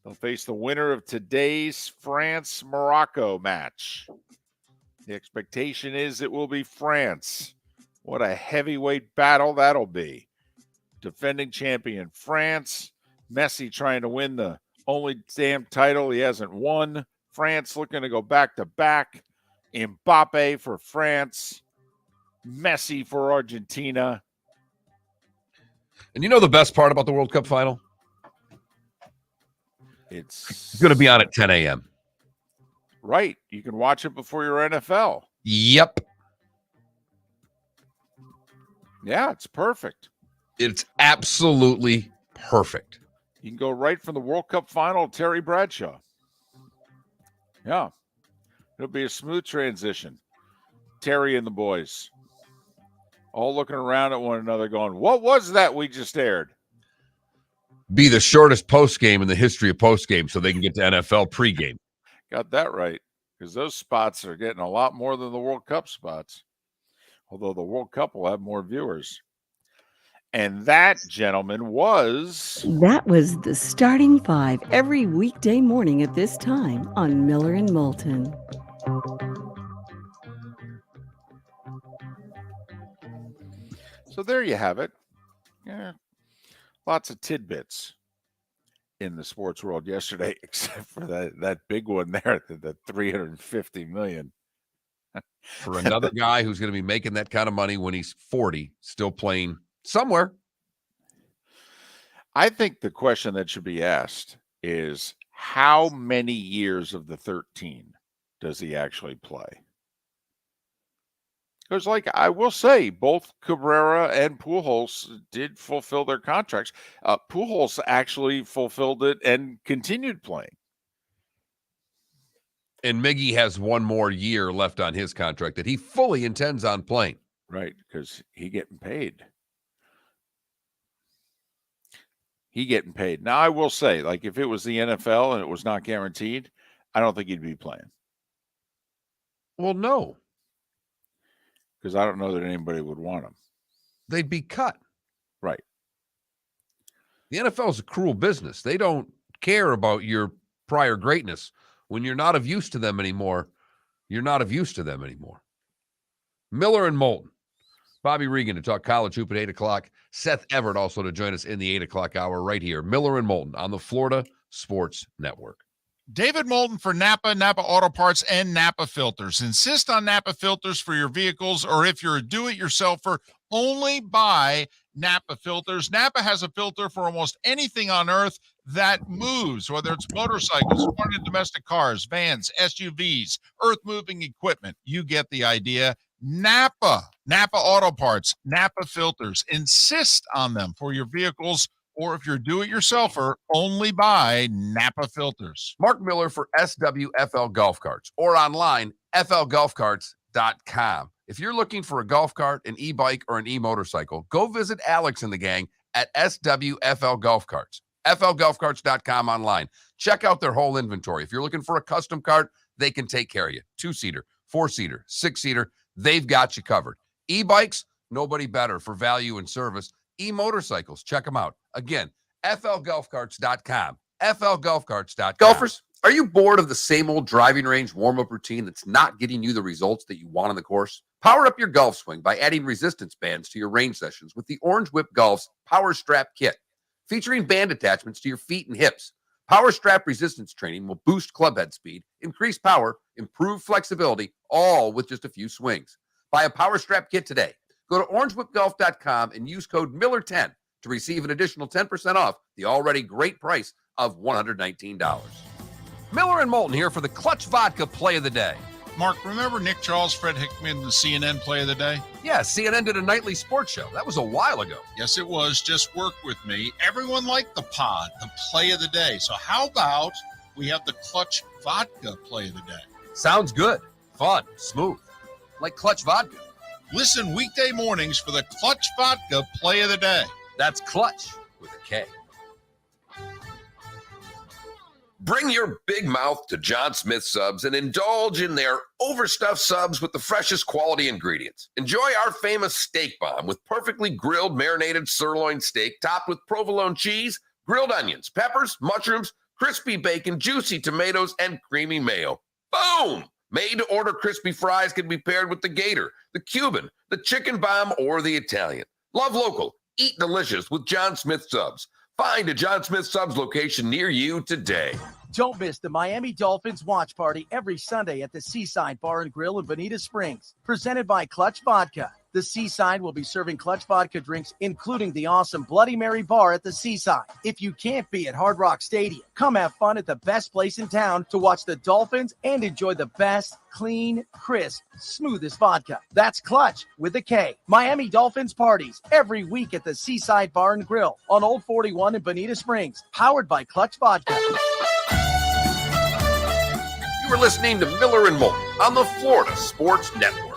They'll face the winner of today's France-Morocco match. The expectation is it will be France. What a heavyweight battle that'll be. Defending champion France. Messi trying to win the only damn title he hasn't won. France looking to go back-to-back. Mbappe for France. Messi for Argentina. And you know the best part about the World Cup final? It's going to be on at 10 a.m. Right. You can watch it before your NFL. Yep. Yeah, it's perfect. It's absolutely perfect. You can go right from the World Cup final to Terry Bradshaw. Yeah. It'll be a smooth transition. Terry and the boys all looking around at one another going, what was that we just aired? Be the shortest post game in the history of post game so they can get to NFL pregame. Got that right, because those spots are getting a lot more than the World Cup spots, although the World Cup will have more viewers. And that, gentlemen, was... That was the starting five every weekday morning at this time on Miller and Moulton. So there you have it. Yeah, lots of tidbits in the sports world yesterday, except for that big one there, the $350 million. For another guy who's going to be making that kind of money when he's 40, still playing somewhere. I think the question that should be asked is, how many years of the 13 does he actually play? Because, like, I will say, both Cabrera and Pujols did fulfill their contracts. Pujols actually fulfilled it and continued playing. And Miggy has one more year left on his contract that he fully intends on playing. Right, because he getting paid. He getting paid. Now, I will say, like, if it was the NFL and it was not guaranteed, I don't think he'd be playing. Well, no. Because I don't know that anybody would want him. They'd be cut. Right. The NFL is a cruel business. They don't care about your prior greatness. When you're not of use to them anymore, you're not of use to them anymore. Miller and Moulton. Bobby Reagan to talk college hoop at 8 o'clock. Seth Everett also to join us in the 8 o'clock hour right here. Miller and Moulton on the Florida Sports Network. David Moulton for Napa, Napa Auto Parts, and Napa Filters. Insist on Napa filters for your vehicles, or if you're a do-it-yourselfer, only buy Napa filters. Napa has a filter for almost anything on earth that moves, whether it's motorcycles, foreign and domestic cars, vans, SUVs, earth-moving equipment. You get the idea. Napa Auto Parts, Napa filters. Insist on them for your vehicles, or if you're do-it-yourselfer, only buy Napa filters. Mark Miller for SWFL Golf Carts, or online, flgolfcarts.com. If you're looking for a golf cart, an e-bike, or an e-motorcycle, go visit Alex and the gang at SWFL Golf Carts. flgolfcarts.com online. Check out their whole inventory. If you're looking for a custom cart, they can take care of you. 2-seater, 4-seater, 6-seater, they've got you covered. E-bikes, nobody better for value and service. E-motorcycles, check them out. Again, flgolfcarts.com. flgolfcarts.com. Golfers, are you bored of the same old driving range warm-up routine that's not getting you the results that you want on the course? Power up your golf swing by adding resistance bands to your range sessions with the Orange Whip Golf's Power Strap Kit. Featuring band attachments to your feet and hips, Power Strap resistance training will boost club head speed, increase power, improve flexibility, all with just a few swings. Buy a Power Strap Kit today. Go to orangewhipgolf.com and use code Miller10 to receive an additional 10% off the already great price of $119. Miller and Moulton here for the Clutch Vodka Play of the Day. Mark, remember Nick Charles, Fred Hickman, the CNN Play of the Day? Yeah, CNN did a nightly sports show. That was a while ago. Yes, it was. Just work with me. Everyone liked the pod, the Play of the Day. So how about we have the Clutch Vodka Play of the Day? Sounds good. Fun. Smooth. Like Clutch Vodka. Listen weekday mornings for the Clutch Vodka Play of the Day. That's Clutch with a K. Bring your big mouth to John Smith Subs and indulge in their overstuffed subs with the freshest quality ingredients. Enjoy our famous steak bomb with perfectly grilled marinated sirloin steak topped with provolone cheese, grilled onions, peppers, mushrooms, crispy bacon, juicy tomatoes, and creamy mayo. Boom! Made-to-order crispy fries can be paired with the Gator, the Cuban, the Chicken Bomb, or the Italian. Love local. Eat delicious with John Smith Subs. Find a John Smith Subs location near you today. Don't miss the Miami Dolphins watch party every Sunday at the Seaside Bar and Grill in Bonita Springs. Presented by Clutch Vodka. The Seaside will be serving Clutch vodka drinks, including the awesome Bloody Mary bar at the Seaside. If you can't be at Hard Rock Stadium, come have fun at the best place in town to watch the Dolphins and enjoy the best, clean, crisp, smoothest vodka. That's Clutch with a K. Miami Dolphins parties every week at the Seaside Bar and Grill on Old 41 in Bonita Springs, powered by Clutch Vodka. You were listening to Miller and Moulton on the Florida Sports Network.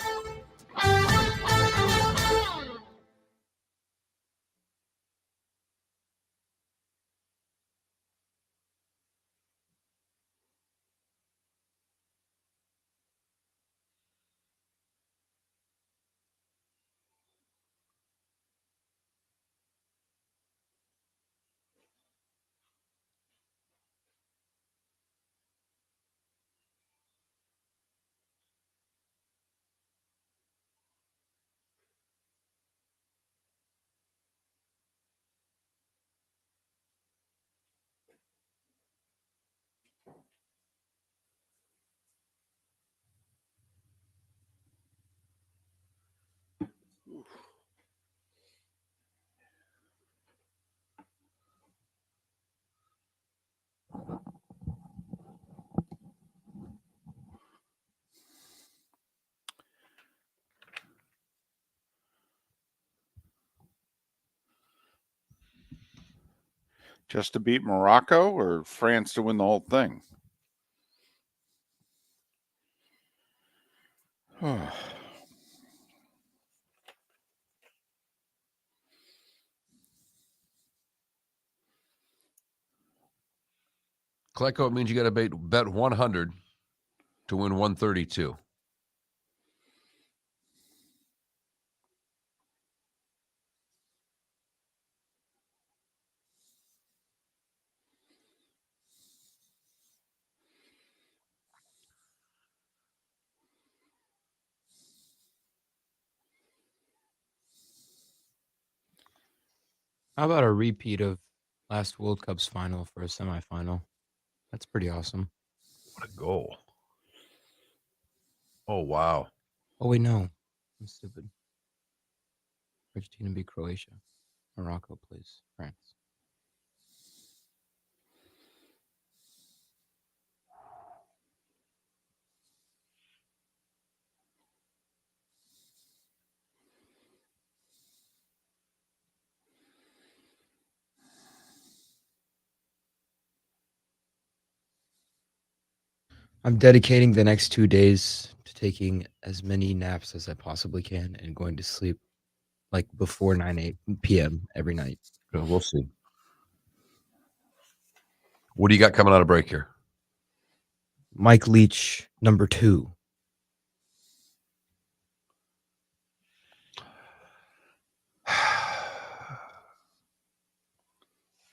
Just to beat Morocco or France to win the whole thing? Klecko, it means you got to bet 100 to win 132. How about a repeat of last World Cup's final for a semifinal? That's pretty awesome. What a goal. Oh, wow. Oh, wait, no. I'm stupid. Argentina beat Croatia. Morocco plays France. I'm dedicating the next 2 days to taking as many naps as I possibly can and going to sleep like before 8 p.m. every night. We'll see. What do you got coming out of break here? Mike Leach, number 2.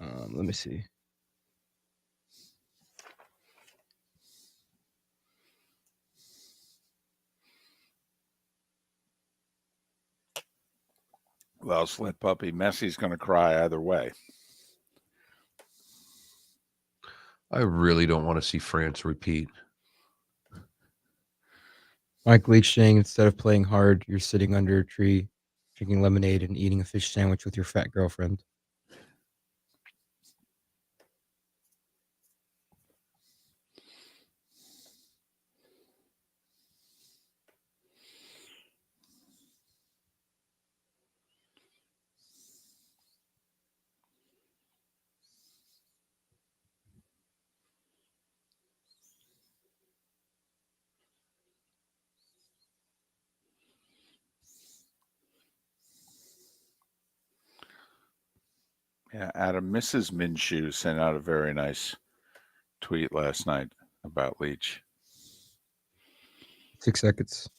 Let me see. Well, Slit Puppy, Messi's going to cry either way. I really don't want to see France repeat. Mike Leach saying instead of playing hard, you're sitting under a tree, drinking lemonade and eating a fish sandwich with your fat girlfriend. Yeah, Adam, Mrs. Minshew sent out a very nice tweet last night about Leach. 6 seconds.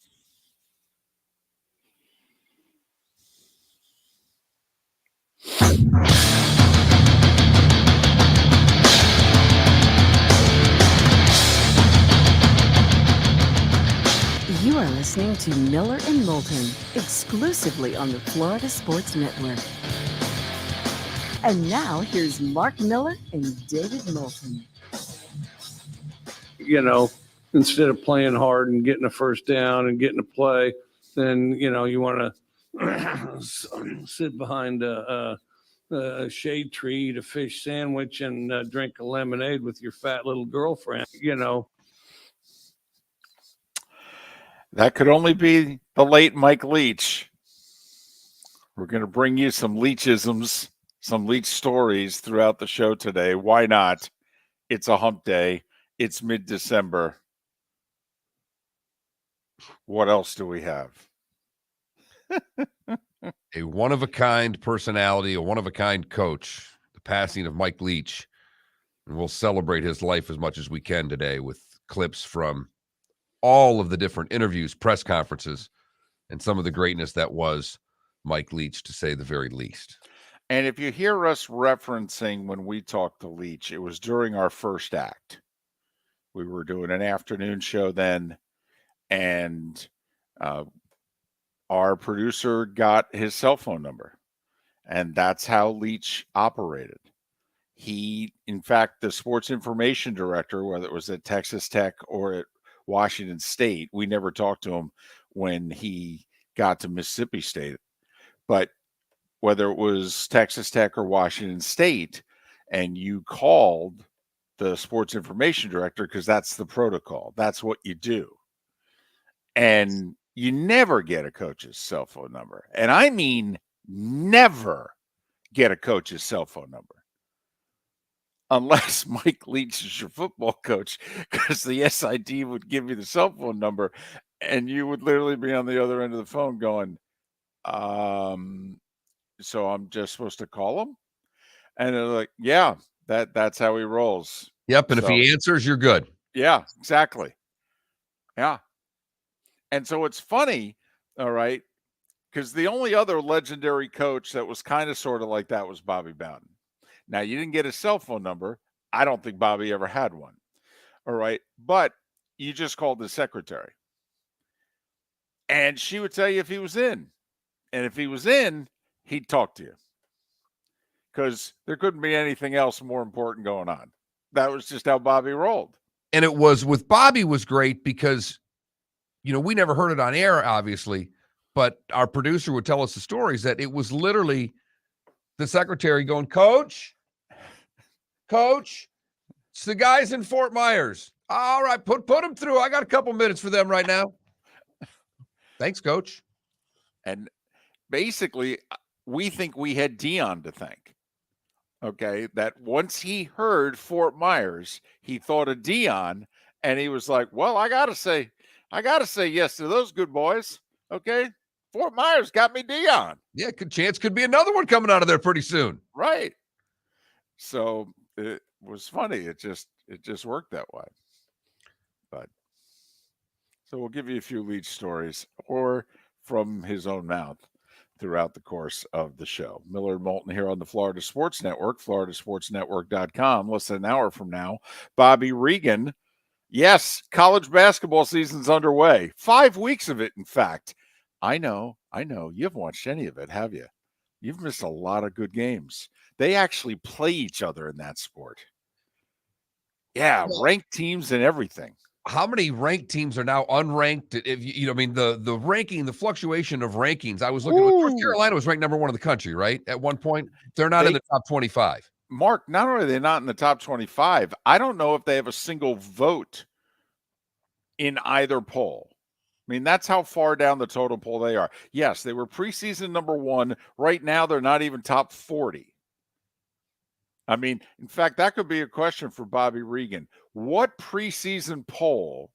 You are listening to Miller and Moulton, exclusively on the Florida Sports Network. And now here's Mark Miller and David Moulton. You know, instead of playing hard and getting a first down and getting a play, then, you know, you want to sit behind a shade tree, eat a fish sandwich, and drink a lemonade with your fat little girlfriend, you know. That could only be the late Mike Leach. We're going to bring you some Leachisms, some Leach stories throughout the show today. Why not? It's a hump day. It's mid-December. What else do we have? A one-of-a-kind personality, a one-of-a-kind coach, the passing of Mike Leach. And we'll celebrate his life as much as we can today with clips from all of the different interviews, press conferences, and some of the greatness that was Mike Leach, to say the very least. And if you hear us referencing when we talked to Leach, it was during our first act. We were doing an afternoon show then, and our producer got his cell phone number, and that's how Leach operated. He, in fact, the sports information director, whether it was at Texas Tech or at Washington State, we never talked to him when he got to Mississippi State. But whether it was Texas Tech or Washington State, and you called the sports information director, because that's the protocol. That's what you do. And you never get a coach's cell phone number. And I mean never get a coach's cell phone number. Unless Mike Leach is your football coach, because the SID would give you the cell phone number, and you would literally be on the other end of the phone going, so I'm just supposed to call him? And they're like, yeah, that's how he rolls. Yep, and if he answers, you're good. Yeah, exactly. Yeah. And so it's funny, all right, because the only other legendary coach that was kind of sort of like that was Bobby Bowden. Now, you didn't get his cell phone number. I don't think Bobby ever had one. All right. But you just called the secretary. And she would tell you if he was in. And if he was in, he'd talk to you. Because there couldn't be anything else more important going on. That was just how Bobby rolled. And it was with Bobby was great because, you know, we never heard it on air, obviously, but our producer would tell us the stories that it was literally the secretary going, Coach, it's the guys in Fort Myers. All right, put them through. I got a couple minutes for them right now. Thanks, Coach. And basically, we think we had Dion to thank. Okay, that once he heard Fort Myers, he thought of Dion, and he was like, well, I gotta say yes to those good boys. Okay. Fort Myers got me Dion. Yeah, could be another one coming out of there pretty soon. Right. So it was funny. It just worked that way. But so we'll give you a few Leach stories or from his own mouth throughout the course of the show. Miller and Moulton here on the Florida Sports Network, floridasportsnetwork.com. Less than an hour from now, Bobby Reagan. Yes, college basketball season's underway. 5 weeks of it, in fact. I know. You haven't watched any of it, have you? You've missed a lot of good games. They actually play each other in that sport. Yeah, ranked teams and everything. How many ranked teams are now unranked? If you know, I mean, the ranking, the fluctuation of rankings. I was looking. North Carolina was ranked number 1 in the country, right? At one point, they're not in the top 25. Mark, not only are they not in the top 25, I don't know if they have a single vote in either poll. I mean, that's how far down the total poll they are. Yes, they were preseason number 1. Right now, they're not even top 40. I mean, in fact, that could be a question for Bobby Reagan. What preseason poll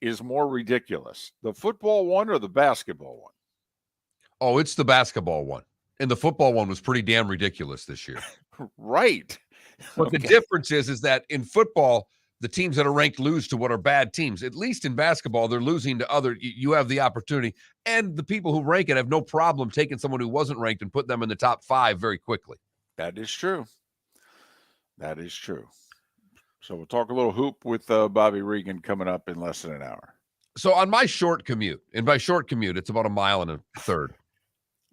is more ridiculous, the football one or the basketball one? Oh, it's the basketball one. And the football one was pretty damn ridiculous this year. Right. But the difference is that in football, the teams that are ranked lose to what are bad teams. At least in basketball, they're losing to other. You have the opportunity. And the people who rank it have no problem taking someone who wasn't ranked and put them in the top 5 very quickly. That is true. That is true. So we'll talk a little hoop with Bobby Reagan coming up in less than an hour. So on my short commute, and by short commute, it's about 1.5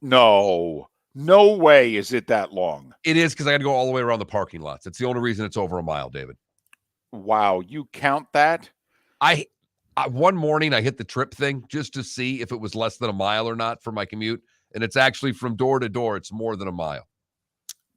miles. No way is it that long. It is because I got to go all the way around the parking lots. It's the only reason it's over 1 mile, David. Wow, you count that? I one morning I hit the trip thing just to see if it was less than 1 mile or not for my commute, and it's actually from door to door, it's more than a mile.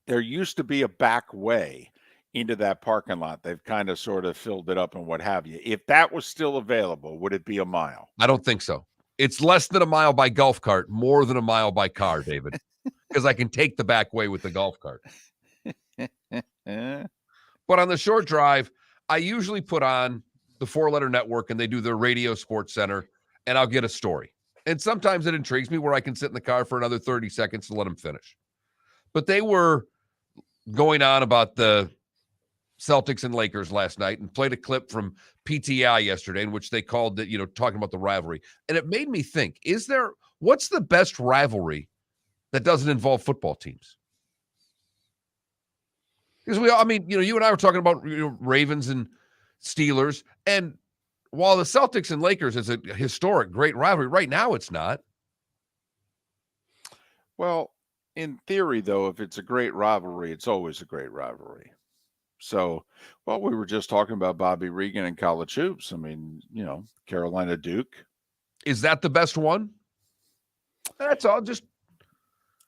There used to be a back way into that parking lot. They've kind of sort of filled it up and what have you. If that was still available, would it be a mile? I don't think so. It's less than a mile by golf cart, more than a mile by car, David, because I can take the back way with the golf cart. But on the short drive, I usually put on the 4-letter network and they do their radio sports center, and I'll get a story. And sometimes it intrigues me where I can sit in the car for another 30 seconds to let them finish. But they were going on about the Celtics and Lakers last night and played a clip from PTI yesterday in which they called it, talking about the rivalry. And it made me think, what's the best rivalry that doesn't involve football teams? Because you and I were talking about Ravens and Steelers, and while the Celtics and Lakers is a historic, great rivalry, right now it's not. Well, in theory, though, if it's a great rivalry, it's always a great rivalry. So, we were just talking about Bobby Reagan and college hoops. I mean, Carolina Duke. Is that the best one? That's all. Just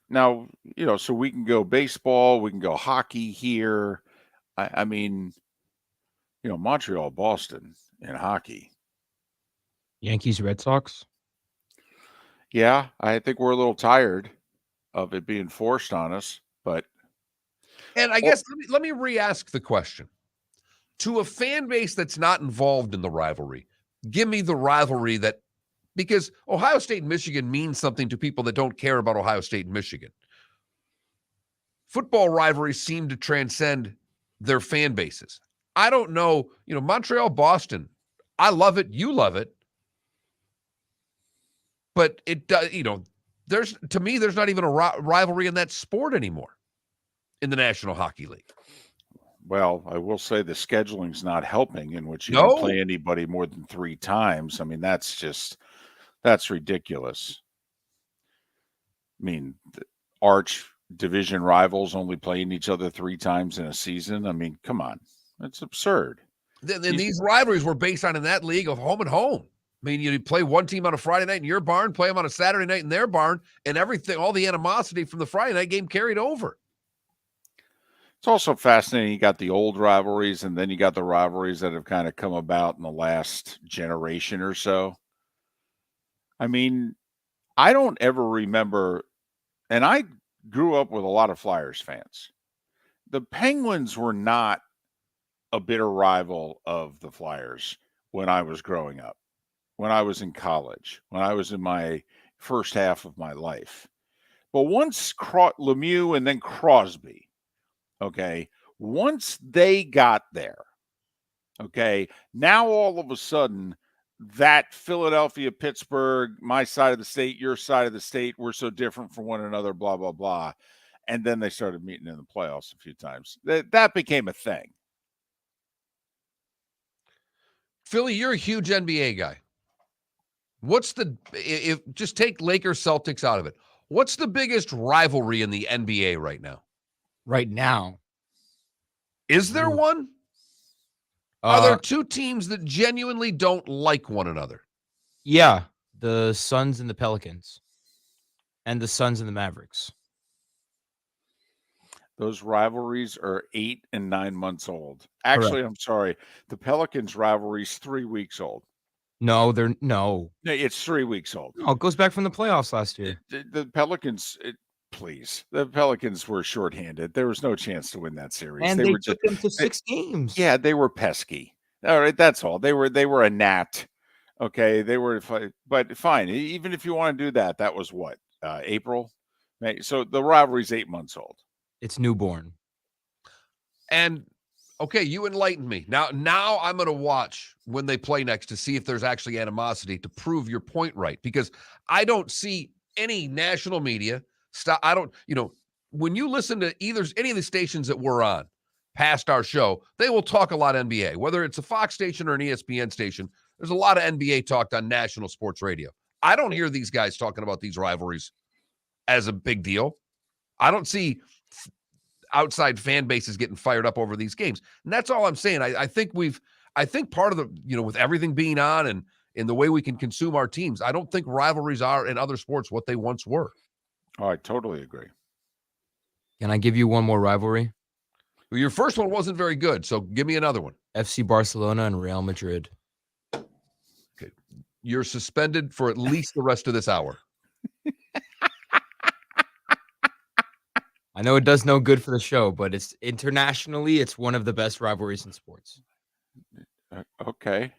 now, so we can go baseball, we can go hockey here. I mean, Montreal, Boston in hockey. Yankees, Red Sox. Yeah, I think we're a little tired of it being forced on us, but. And I guess let me re-ask the question. To a fan base that's not involved in the rivalry, give me the rivalry because Ohio State and Michigan means something to people that don't care about Ohio State and Michigan. Football rivalries seem to transcend their fan bases. I don't know, Montreal, Boston, I love it. You love it. But it does, there's not even a rivalry in that sport anymore in the National Hockey League. Well, I will say the scheduling's not helping, in which you don't play anybody more than 3 times. I mean, that's ridiculous. I mean, arch division rivals only playing each other 3 times in a season. I mean, come on. That's absurd. Then these rivalries were based on in that league of home and home. I mean, you play one team on a Friday night in your barn, play them on a Saturday night in their barn, and everything, all the animosity from the Friday night game carried over. It's also fascinating. You got the old rivalries, and then you got the rivalries that have kind of come about in the last generation or so. I mean, I don't ever remember, and I grew up with a lot of Flyers fans. The Penguins were not a bitter rival of the Flyers when I was growing up, when I was in college, when I was in my first half of my life. But once Lemieux and then Crosby, okay, once they got there, okay, now all of a sudden that Philadelphia, Pittsburgh, my side of the state, your side of the state, we're so different from one another, blah, blah, blah. And then they started meeting in the playoffs a few times. That became a thing. Philly, you're a huge NBA guy. If just take Lakers Celtics out of it, what's the biggest rivalry in the NBA right now? Right now. Is there one? Are there 2 teams that genuinely don't like one another? Yeah, the Suns and the Pelicans. And the Suns and the Mavericks. Those rivalries are 8 and 9 months old. Actually, correct. I'm sorry. The Pelicans rivalry's 3 weeks old. No, it's 3 weeks old. No, it goes back from the playoffs last year. The Pelicans, please. The Pelicans were shorthanded. There was no chance to win that series. And they took them to 6 games. Yeah, they were pesky. All right, that's all. They were a gnat. Okay, but fine. Even if you want to do that, that was what? April? May. So the rivalry's 8 months old. It's newborn. And okay, you enlightened me. Now I'm going to watch when they play next to see if there's actually animosity to prove your point right, because I don't see any national media I don't, when you listen to any of the stations that we're on past our show, they will talk a lot NBA, whether it's a Fox station or an ESPN station. There's a lot of NBA talked on national sports radio. I don't hear these guys talking about these rivalries as a big deal. I don't see outside fan bases getting fired up over these games. And that's all I'm saying. I think part of the, with everything being on and in the way we can consume our teams, I don't think rivalries are in other sports what they once were. Oh, I totally agree. Can I give you one more rivalry? Well, your first one wasn't very good, so give me another one. FC Barcelona and Real Madrid. Okay. You're suspended for at least the rest of this hour. I know it does no good for the show, but it's internationally, it's one of the best rivalries in sports. Okay.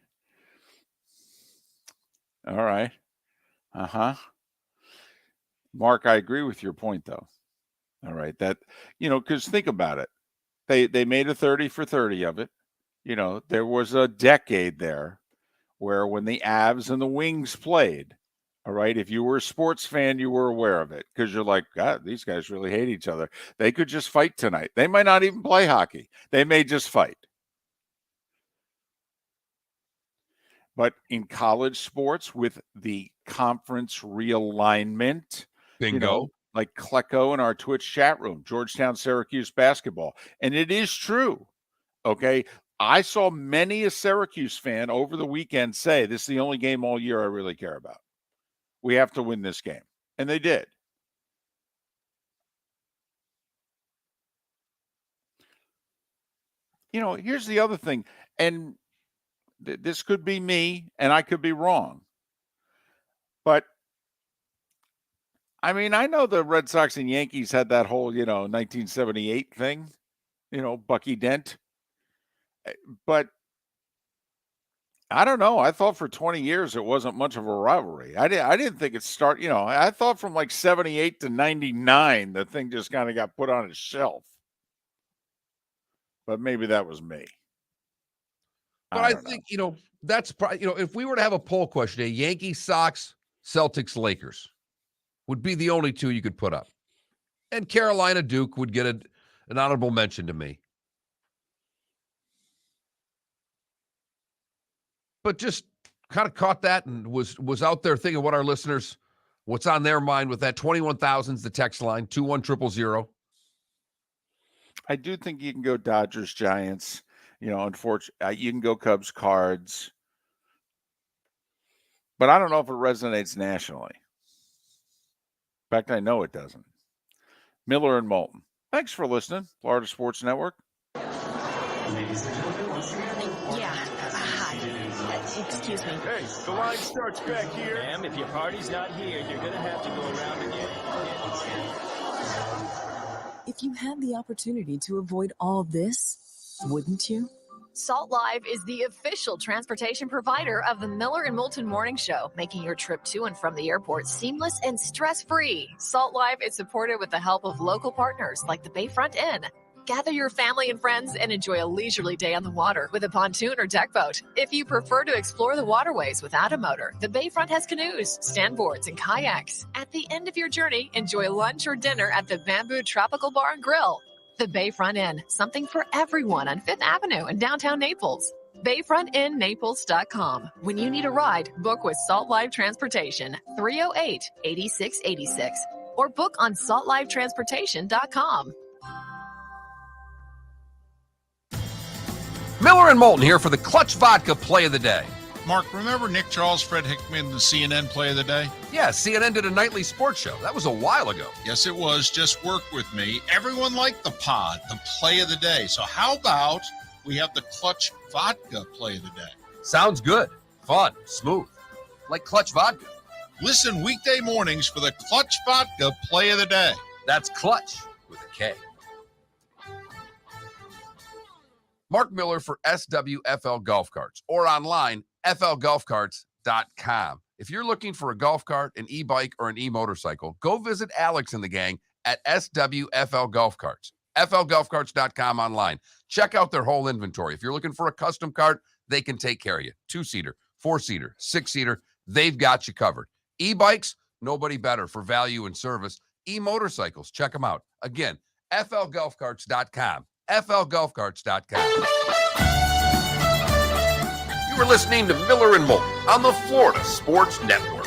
All right. Mark, I agree with your point, though. All right. That, because think about it. They made a 30 for 30 of it. There was a decade there where when the Avs and the Wings played, all right, if you were a sports fan, you were aware of it because you're like, God, these guys really hate each other. They could just fight tonight. They might not even play hockey. They may just fight. But in college sports with the conference realignment, Bingo. like Klecko in our Twitch chat room, Georgetown, Syracuse basketball. And it is true. Okay. I saw many a Syracuse fan over the weekend say, this is the only game all year I really care about. We have to win this game. And they did. Here's the other thing. And this could be me, and I could be wrong. But, I mean, I know the Red Sox and Yankees had that whole, 1978 thing, Bucky Dent. But I don't know. I thought for 20 years it wasn't much of a rivalry. I didn't think it started, I thought from like 78 to 99, the thing just kind of got put on a shelf. But maybe that was me. But I think, that's probably, if we were to have a poll question, a Yankees, Sox, Celtics, Lakers would be the only two you could put up. And Carolina, Duke would get an honorable mention to me. But just kind of caught that and was out there thinking what our listeners, what's on their mind with that 21,000's the text line, 21000. I do think you can go Dodgers, Giants. Unfortunately, you can go Cubs, Cards. But I don't know if it resonates nationally. In fact, I know it doesn't. Miller and Moulton. Thanks for listening, Florida Sports Network. Ladies and gentlemen, once again. Yeah. Hi. Excuse me. Hey, the line starts back here. Ma'am, if your party's not here, you're going to have to go around again. If you had the opportunity to avoid all this, wouldn't you? Salt Live is the official transportation provider of the Miller and Moulton Morning Show, making your trip to and from the airport seamless and stress-free. Salt Live is supported with the help of local partners like the Bayfront Inn. Gather your family and friends and enjoy a leisurely day on the water with a pontoon or deck boat. If you prefer to explore the waterways without a motor, the Bayfront has canoes, standboards, and kayaks. At the end of your journey, enjoy lunch or dinner at the Bamboo Tropical Bar and Grill. The Bayfront Inn, something for everyone on 5th Avenue in downtown Naples. BayfrontInNaples.com. When you need a ride, book with Salt Live Transportation, 308-8686, or book on saltlivetransportation.com. Miller and Moulton here for the Clutch Vodka Play of the Day. Mark, remember Nick Charles, Fred Hickman, the CNN Play of the Day? Yeah, CNN did a nightly sports show. That was a while ago. Yes, it was. Just work with me. Everyone liked the pod, the Play of the Day. So how about we have the Clutch Vodka Play of the Day? Sounds good. Fun. Smooth. Like Clutch Vodka. Listen weekday mornings for the Clutch Vodka Play of the Day. That's Clutch with a K. Mark Miller for SWFL Golf Carts or online, flgolfcarts.com. If you're looking for a golf cart, an e-bike, or an e-motorcycle, go visit Alex and the gang at SWFL Golf Carts. flgolfcarts.com online. Check out their whole inventory. If you're looking for a custom cart, they can take care of you. 2-seater, 4-seater, 6-seater, they've got you covered. E-bikes, nobody better for value and service. E-motorcycles, check them out. Again, flgolfcarts.com. flgolfcarts.com. You were listening to Miller and Moulton on the Florida Sports Network.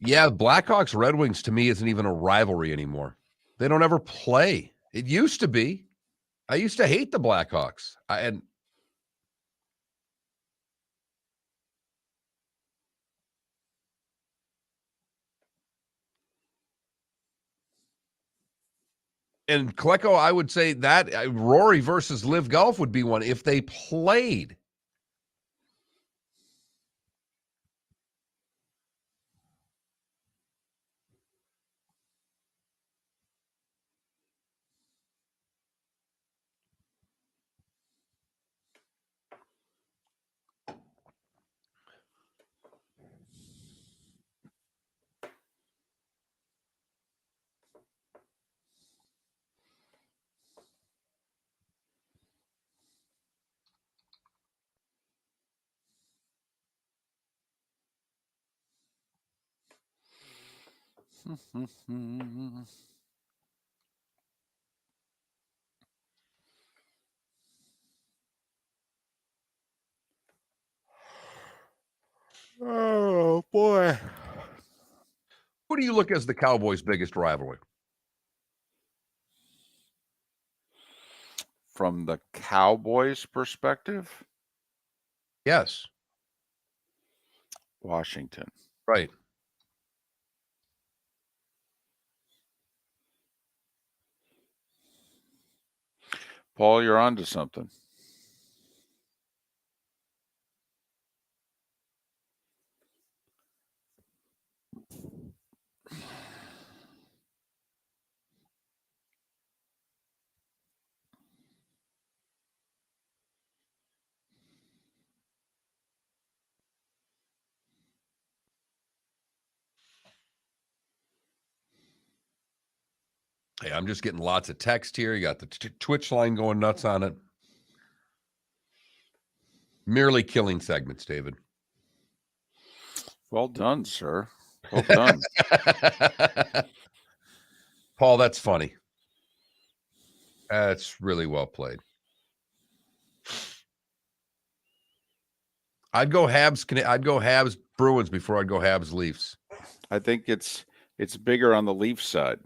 Yeah, Blackhawks Red Wings to me isn't even a rivalry anymore. They don't ever play. It used to be. I used to hate the Blackhawks. And Klecko, I would say that Rory versus Live Golf would be one if they played. Oh, boy. Who do you look as the Cowboys' biggest rivalry? From the Cowboys' perspective? Yes. Washington. Right. Paul, you're onto something. Hey, I'm just getting lots of text here. You got the Twitch line going nuts on it. Merely killing segments, David. Well done, sir. Well done. Paul, that's funny. That's really well played. I'd go Habs Bruins before I'd go Habs Leafs. I think it's bigger on the Leafs side.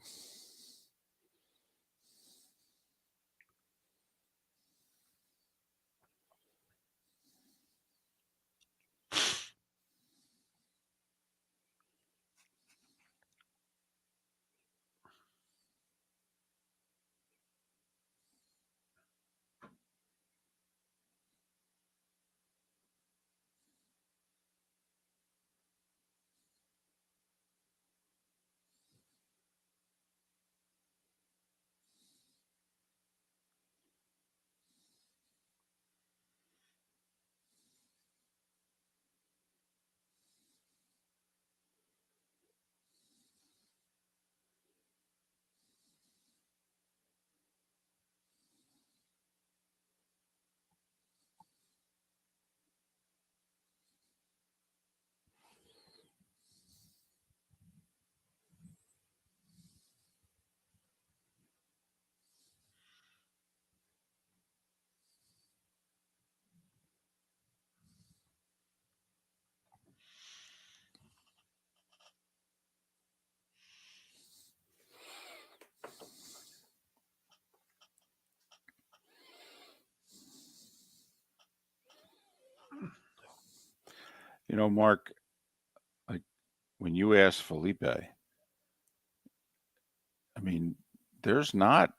You know, Mark, like when you asked Felipe, I mean, there's not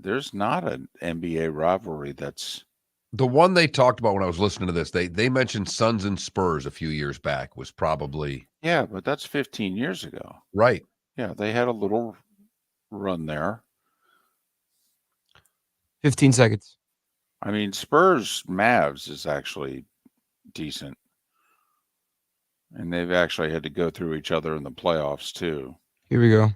an NBA rivalry that's the one they talked about when I was listening to this. They mentioned Suns and Spurs a few years back was probably but that's 15 years ago. Right. Yeah, they had a little run there. 15 seconds. I mean, Spurs Mavs is actually decent. And they've actually had to go through each other in the playoffs too. Here we go.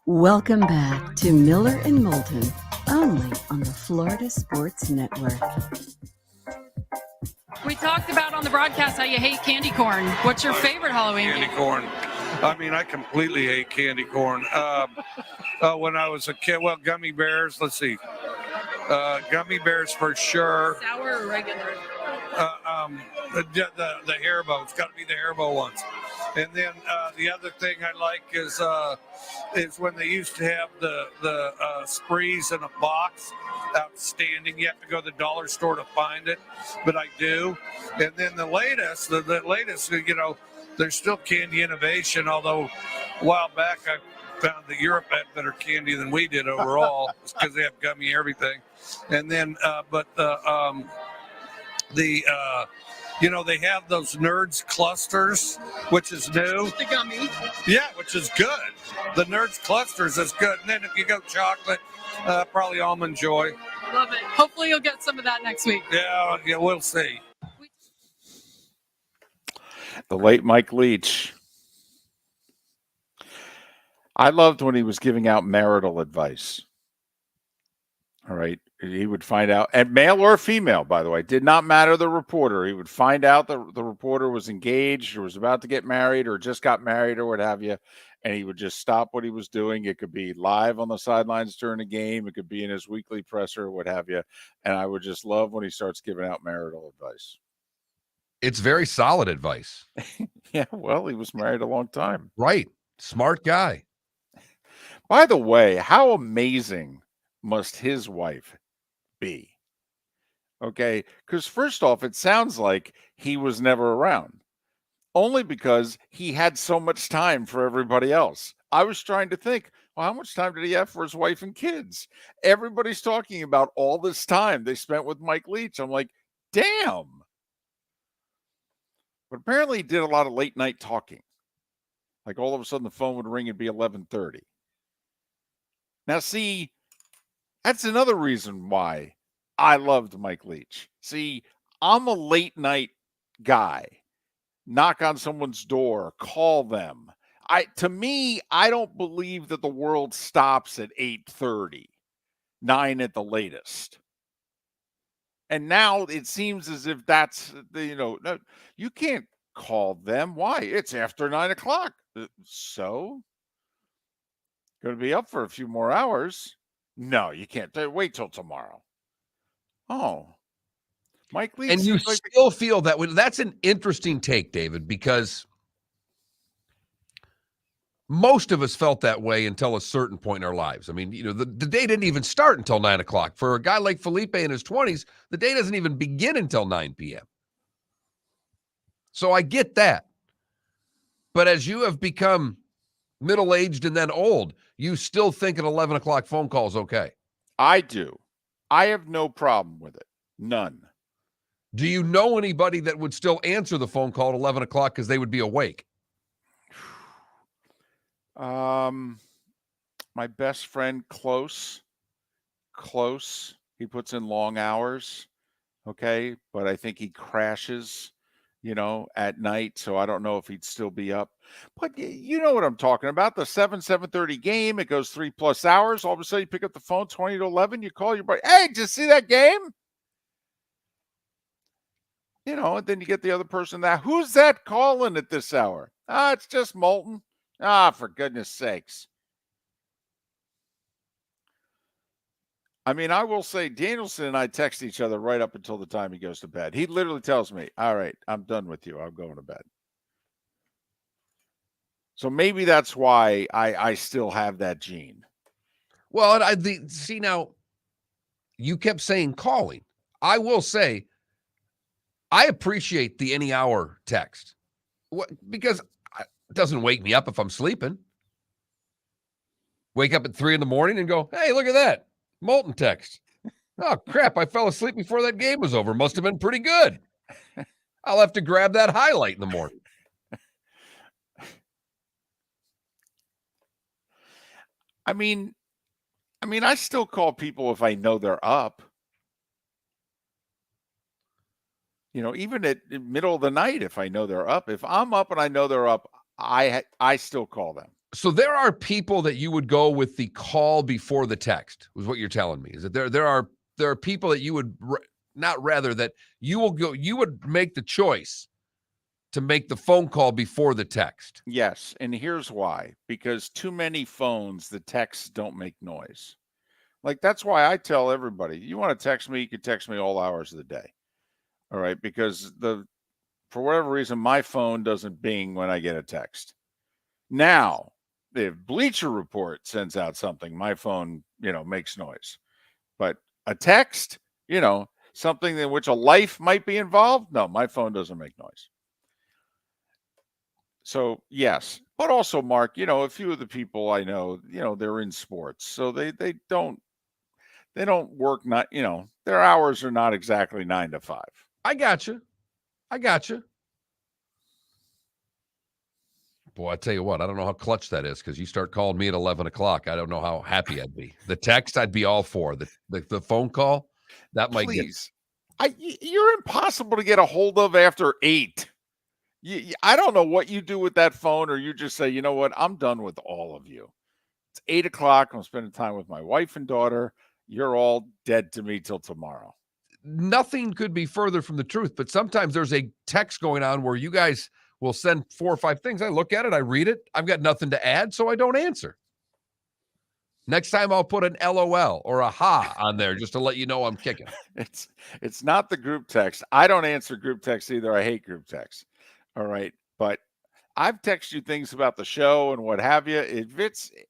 Welcome back to Miller and Moulton, only on the Florida Sports Network. We talked about on the broadcast how you hate candy corn. What's your favorite Halloween? Candy corn. I mean, I completely hate candy corn. When I was a kid, well, gummy bears. Let's see, gummy bears for sure. Sour or regular? The Haribo. It's got to be the Haribo ones. And then the other thing I like is when they used to have the sprees in a box. Outstanding. You have to go to the dollar store to find it, but I do. And then the latest, you know, there's still candy innovation. Although a while back I found that Europe had better candy than we did overall because they have gummy everything. And then, you know, they have those Nerds clusters, which is new. The gummy. Yeah, which is good. The Nerds clusters is good. And then if you go chocolate, probably Almond Joy. Love it. Hopefully you'll get some of that next week. Yeah, we'll see. The late Mike Leach. I loved when he was giving out marital advice. All right. He would find out, and male or female, by the way, did not matter the reporter. He would find out that the reporter was engaged or was about to get married or just got married or what have you. And he would just stop what he was doing. It could be live on the sidelines during a game. It could be in his weekly presser or what have you. And I would just love when he starts giving out marital advice. It's very solid advice. Yeah, well, he was married a long time. Right. Smart guy. By the way, how amazing must his wife be? Okay, because first off, it sounds like he was never around. Only because he had so much time for everybody else. I was trying to think, well, how much time did he have for his wife and kids? Everybody's talking about all this time they spent with Mike Leach. I'm like, damn. But apparently he did a lot of late night talking. Like all of a sudden the phone would ring and be 11:30. Now, see, that's another reason why I loved Mike Leach. See, I'm a late night guy. Knock on someone's door, call them. To me, I don't believe that the world stops at 8:30, 9 at the latest. And now it seems as if that's, no, you can't call them. Why? It's after 9 o'clock. So? Going to be up for a few more hours? No, you can't. Wait till tomorrow. Oh. Mike Leach. And you still feel that way. That's an interesting take, David, because most of us felt that way until a certain point in our lives. I mean, the day didn't even start until 9 o'clock. For a guy like Felipe in his 20s, the day doesn't even begin until 9 p.m. So I get that. But as you have become middle-aged and then old, you still think an 11 o'clock phone call is okay. I do. I have no problem with it. None. Do you know anybody that would still answer the phone call at 11 o'clock because they would be awake? My best friend, close. He puts in long hours. Okay. But I think he crashes, at night. So I don't know if he'd still be up. But you know what I'm talking about. The 7:30 game. It goes 3+ hours. All of a sudden you pick up the phone, 20 to 11. You call your buddy. Hey, did you see that game? And then you get the other person that, who's that calling at this hour? It's just Moulton. For goodness sakes. I mean, I will say Danielson and I text each other right up until the time he goes to bed. He literally tells me, all right, I'm done with you. I'm going to bed. So maybe that's why I still have that gene. Well, see now, you kept saying calling. I will say, I appreciate the any hour text because it doesn't wake me up if I'm sleeping. Wake up at 3 a.m. and go, hey, look at that. Moulton text. Oh, crap. I fell asleep before that game was over. Must have been pretty good. I'll have to grab that highlight in the morning. I mean, I still call people if I know they're up. Even at the middle of the night, if I know they're up. If I'm up and I know they're up, I still call them. So there are people that you would go with the call before the text, was what you're telling me. Is that there are people that you would not rather that you will go, you would make the choice to make the phone call before the text. Yes, and here's why. Because too many phones, the texts don't make noise. Like, that's why I tell everybody, you want to text me, you can text me all hours of the day. All right, because for whatever reason, my phone doesn't bing when I get a text. Now, if Bleacher Report sends out something, my phone, makes noise. But a text, something in which a life might be involved, no, my phone doesn't make noise. So, yes. But also, Mark, a few of the people I know, they're in sports. So they don't work, their hours are not exactly 9 to 5. I got you. Boy, I tell you what, I don't know how clutch that is, because you start calling me at 11 o'clock. I don't know how happy I'd be. The text, I'd be all for. The phone call, that might Please. You're impossible to get a hold of after 8. I don't know what you do with that phone, or you just say, you know what, I'm done with all of you. It's 8 o'clock. I'm spending time with my wife and daughter. You're all dead to me till tomorrow. Nothing could be further from the truth, but sometimes there's a text going on where you guys will send 4 or 5 things. I look at it, I read it. I've got nothing to add, so I don't answer. Next time I'll put an LOL or a ha on there just to let you know I'm kicking. It's not the group text. I don't answer group text either. I hate group text. All right. But I've texted you things about the show and what have you.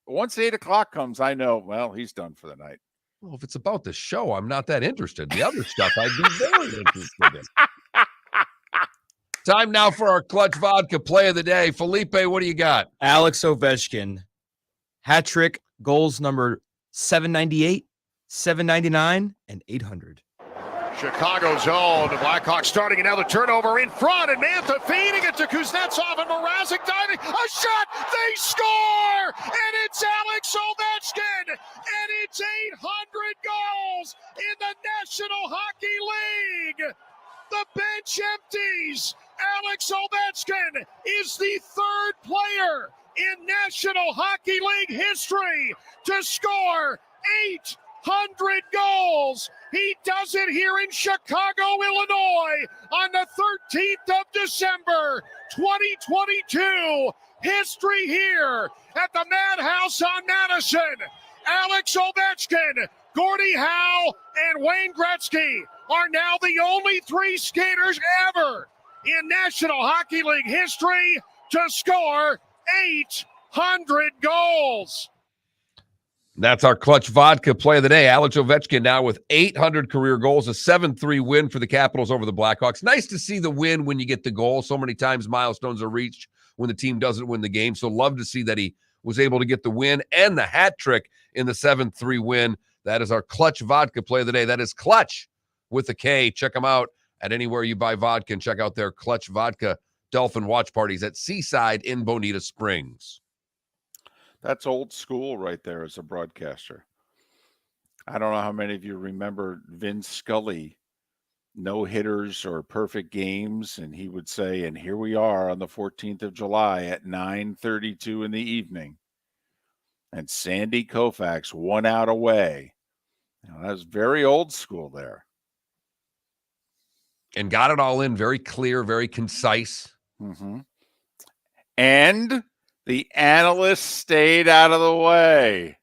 Once 8 o'clock comes, I know, well, he's done for the night. Well, if it's about the show, I'm not that interested. The other stuff I'd be very interested in. Time now for our Clutch Vodka play of the day. Felipe, what do you got? Alex Ovechkin. Hat trick, goals number 798, 799, and 800. Chicago's own. The Blackhawks starting another turnover in front, and Mantha feeding it to Kuznetsov, and Mrazek diving. A shot! They score! And it's Alex Ovechkin! And it's 800 goals in the National Hockey League! The bench empties! Alex Ovechkin is the third player in National Hockey League history to score 800 goals. He does it here in Chicago, Illinois on the 13th of December, 2022. History here at the Madhouse on Madison. Alex Ovechkin, Gordie Howe, and Wayne Gretzky are now the only 3 skaters ever in National Hockey League history to score 800 goals. That's our Clutch Vodka play of the day. Alex Ovechkin now with 800 career goals, a 7-3 win for the Capitals over the Blackhawks. Nice to see the win when you get the goal. So many times milestones are reached when the team doesn't win the game. So love to see that he was able to get the win and the hat trick in the 7-3 win. That is our Clutch Vodka play of the day. That is Clutch with a K. Check them out at anywhere you buy vodka, and check out their Clutch Vodka Dolphin watch parties at Seaside in Bonita Springs. That's old school right there as a broadcaster. I don't know how many of you remember Vin Scully, no hitters or perfect games, and he would say, and here we are on the 14th of July at 9:32 in the evening. And Sandy Koufax 1 out away. That was very old school there. And got it all in very clear, very concise. Mm-hmm. And the analysts stayed out of the way.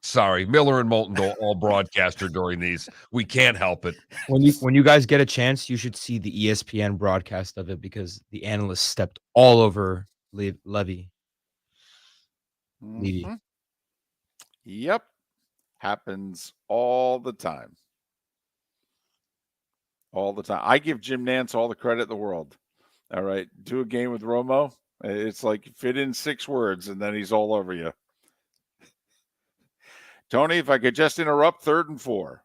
Sorry, Miller and Moulton don't all broadcaster during these. We can't help it. When you guys get a chance, you should see the ESPN broadcast of it, because the analysts stepped all over Levy. Mm-hmm. Yep. Happens all the time. All the time. I give Jim Nantz all the credit in the world. All right. Do a game with Romo. It's like fit in 6 words and then he's all over you. Tony, if I could just interrupt, 3rd and 4.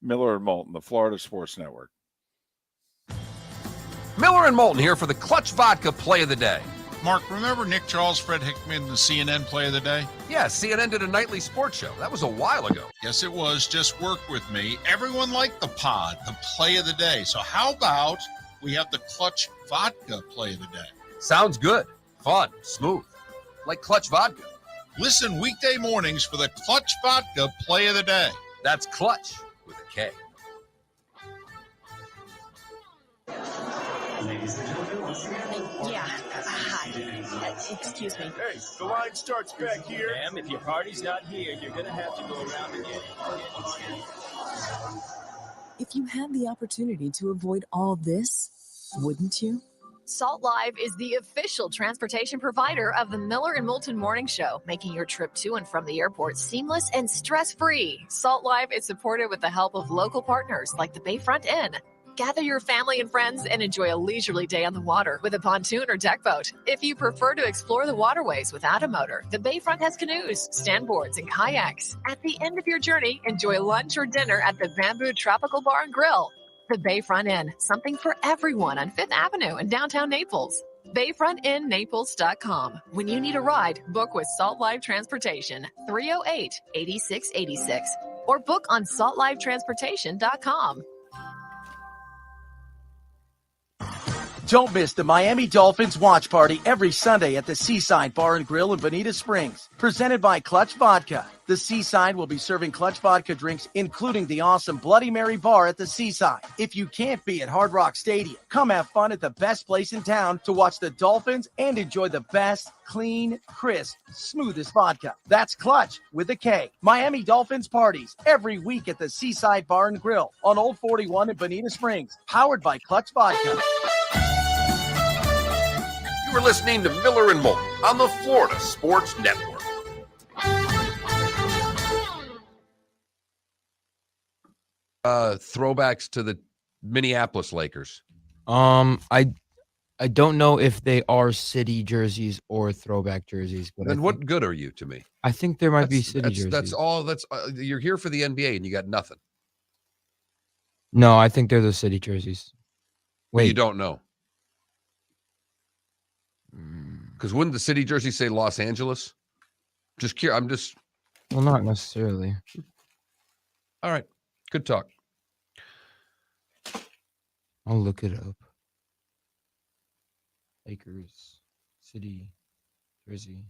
Miller and Moulton, the Florida Sports Network. Miller and Moulton here for the Clutch Vodka play of the day. Mark, remember Nick Charles, Fred Hickman, the CNN play of the day? Yeah, CNN did a nightly sports show. That was a while ago. Yes, it was. Just work with me. Everyone liked the pod, the play of the day. So how about we have the Clutch Vodka play of the day? Sounds good. Fun. Smooth. Like Clutch Vodka. Listen weekday mornings for the Clutch Vodka play of the day. That's Clutch with a K. Yeah. Hi. Excuse me. Hey, the line starts back here. Ma'am, if your party's not here, you're gonna have to go around and get it. If you had the opportunity to avoid all this, wouldn't you? Salt Live is the official transportation provider of the Miller and Moulton Morning Show, making your trip to and from the airport seamless and stress-free. Salt Live is supported with the help of local partners like the Bayfront Inn. Gather your family and friends and enjoy a leisurely day on the water with a pontoon or deck boat. If you prefer to explore the waterways without a motor, the Bayfront has canoes, standboards, and kayaks. At the end of your journey, enjoy lunch or dinner at the Bamboo Tropical Bar and Grill. The Bayfront Inn, something for everyone on 5th Avenue in downtown Naples. BayfrontInNaples.com. When you need a ride, book with Salt Live Transportation, 308-8686, or book on saltlivetransportation.com. Don't miss the Miami Dolphins watch party every Sunday at the Seaside Bar and Grill in Bonita Springs. Presented by Clutch Vodka. The Seaside will be serving Clutch Vodka drinks, including the awesome Bloody Mary bar at the Seaside. If you can't be at Hard Rock Stadium, come have fun at the best place in town to watch the Dolphins and enjoy the best, clean, crisp, smoothest vodka. That's Clutch with a K. Miami Dolphins parties every week at the Seaside Bar and Grill on Old 41 in Bonita Springs. Powered by Clutch Vodka. You are listening to Miller and Moulton on the Florida Sports Network. Throwbacks to the Minneapolis Lakers. I don't know if they are city jerseys or throwback jerseys, but Then what good are you to me? I think there might be city jerseys. That's all. You're here for the NBA and you got nothing. No, I think they're the city jerseys. Wait, You don't know. Because wouldn't the city jersey say Los Angeles? Just curious. I'm just. Well, not necessarily. All right. Good talk. I'll look it up. Lakers, city, jersey.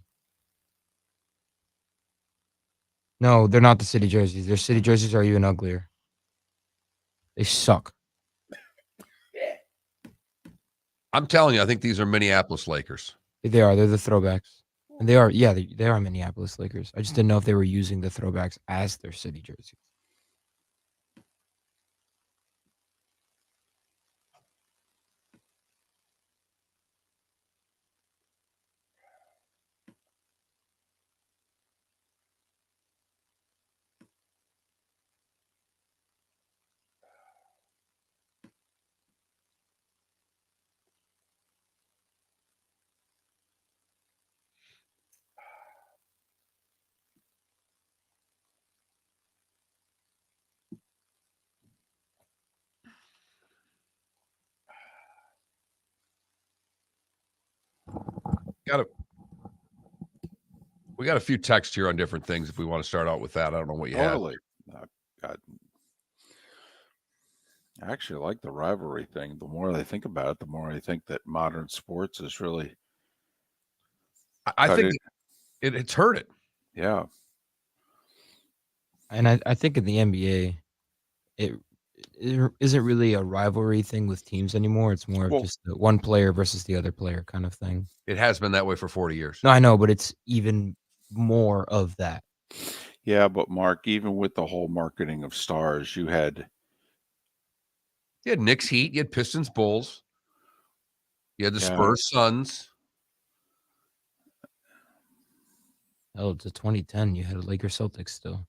No, they're not the city jerseys. Their city jerseys are even uglier. They suck. I'm telling you, I think these are Minneapolis Lakers. They are. They're the throwbacks. And they are. Yeah, they are Minneapolis Lakers. I just didn't know if they were using the throwbacks as their city jerseys. We got a few texts here on different things. If we want to start out with that, I don't know what you have. Totally. I actually like the rivalry thing. The more I think about it, the more I think that modern sports is really. I think it's hurt it. Yeah. And I think in the NBA, it isn't really a rivalry thing with teams anymore. It's more of just the one player versus the other player kind of thing. It has been that way for 40 years. No, I know, but it's even more of that. Yeah, but Mark, even with the whole marketing of stars, you had Knicks Heat, you had Pistons Bulls, you had the Yeah. Spurs Suns. Oh, to 2010, you had a Lakers Celtics still.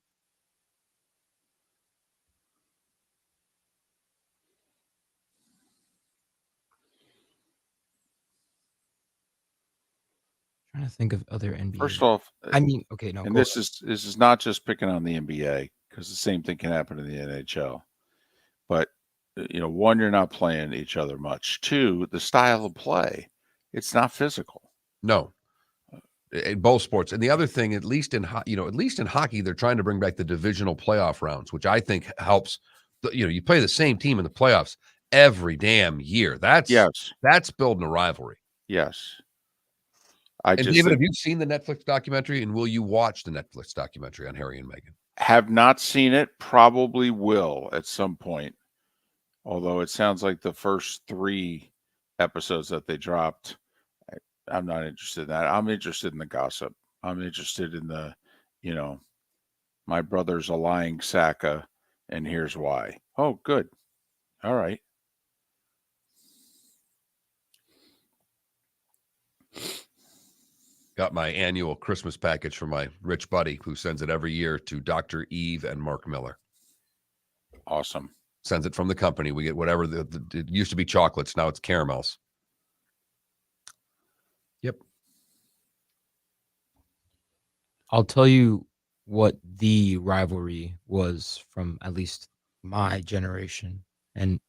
Trying to think of other NBA. First off, I mean, okay, no. and this is not just picking on the NBA because the same thing can happen in the NHL. But one, you're not playing each other much. Two, the style of play, it's not physical. No, in both sports. And the other thing, at least in hockey, they're trying to bring back the divisional playoff rounds, which I think helps. You play the same team in the playoffs every damn year. That's building a rivalry. Yes. David, have you seen the Netflix documentary, and will you watch the Netflix documentary on Harry and Meghan? Have not seen it. Probably will at some point. Although it sounds like the first 3 episodes that they dropped. I'm not interested in that. I'm interested in the gossip. I'm interested in the, my brother's a lying Saka, and here's why. Oh, good. All right. Got my annual Christmas package from my rich buddy who sends it every year to Dr. Eve and Mark Miller. Awesome. Sends it from the company. We get whatever it used to be chocolates. Now it's caramels. Yep. I'll tell you what the rivalry was from at least my generation, and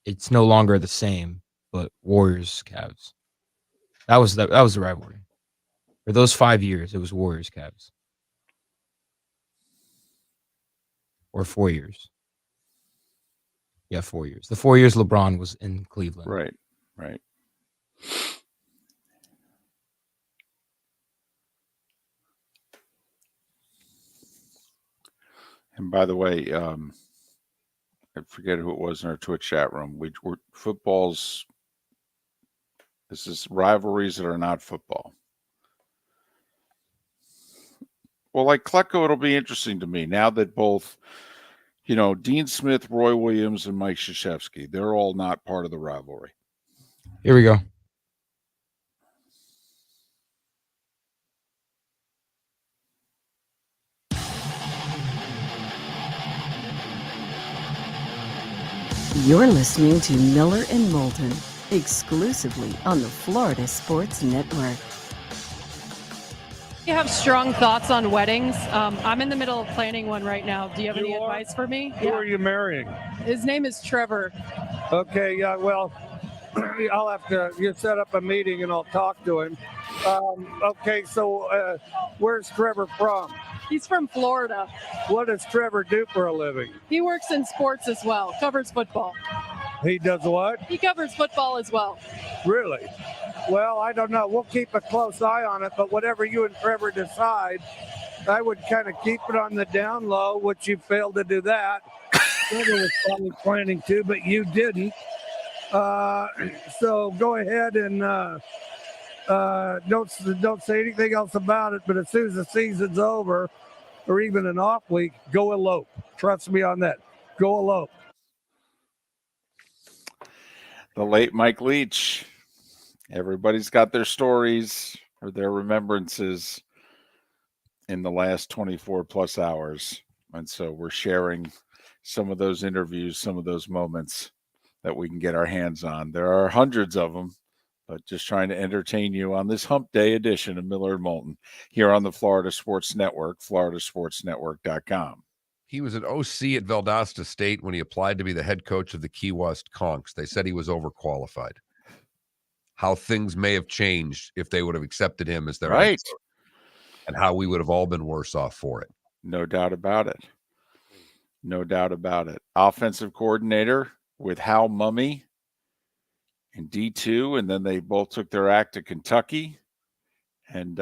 it's no longer the same. But Warriors Cavs, that was the rivalry. For those 5 years, it was Warriors Cavs, or 4 years. Yeah, 4 years. The 4 years LeBron was in Cleveland. Right. Right. And by the way, I forget who it was in our Twitch chat room. This is rivalries that are not football. Well, like Klecko, it'll be interesting to me now that both, Dean Smith, Roy Williams, and Mike Krzyzewski, they're all not part of the rivalry. Here we go. You're listening to Miller and Moulton, exclusively on the Florida Sports Network. You have strong thoughts on weddings. I'm in the middle of planning one right now. Do you have any advice for me? Who are you marrying? His name is Trevor. Okay, yeah, well, I'll have to set up a meeting and I'll talk to him. Okay, so where's Trevor from? He's from Florida. What does Trevor do for a living? He works in sports as well, covers football. He does what? He covers football as well. Really? Well, I don't know. We'll keep a close eye on it, but whatever you and Trevor decide, I would kind of keep it on the down low, which you failed to do that. Trevor was probably planning to, but you didn't. So go ahead and don't say anything else about it. But as soon as the season's over, or even an off week, go elope. Trust me on that. Go elope. The late Mike Leach. Everybody's got their stories or their remembrances in the last 24 plus hours. And so we're sharing some of those interviews, some of those moments that we can get our hands on. There are hundreds of them, but just trying to entertain you on this hump day edition of Miller and Moulton here on the Florida Sports Network, floridasportsnetwork.com. He was an OC at Valdosta State when he applied to be the head coach of the Key West Conks. They said he was overqualified. How things may have changed if they would have accepted him as their head right, coach, and how we would have all been worse off for it. No doubt about it. No doubt about it. Offensive coordinator with Hal Mummy in D2, and then they both took their act to Kentucky. And,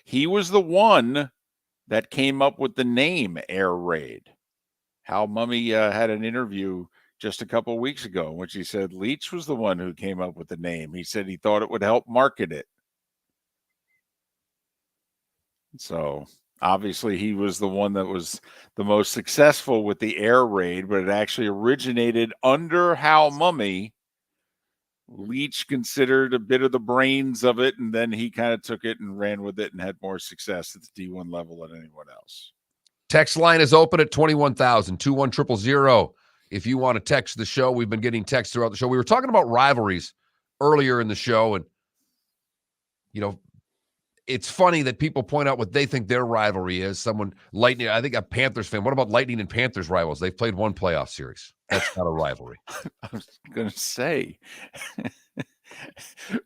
he was the one that came up with the name Air Raid. Hal Mummy had an interview just a couple of weeks ago in which he said Leach was the one who came up with the name. He said he thought it would help market it. So obviously he was the one that was the most successful with the Air Raid, but it actually originated under Hal Mummy. Leach considered a bit of the brains of it, and then he kind of took it and ran with it and had more success at the D1 level than anyone else. Text line is open at 21,000, 21-000. If you want to text the show, we've been getting texts throughout the show. We were talking about rivalries earlier in the show, and, it's funny that people point out what they think their rivalry is. Lightning, I think a Panthers fan. What about Lightning and Panthers rivals? They've played one playoff series. That's not a rivalry. I was going to say,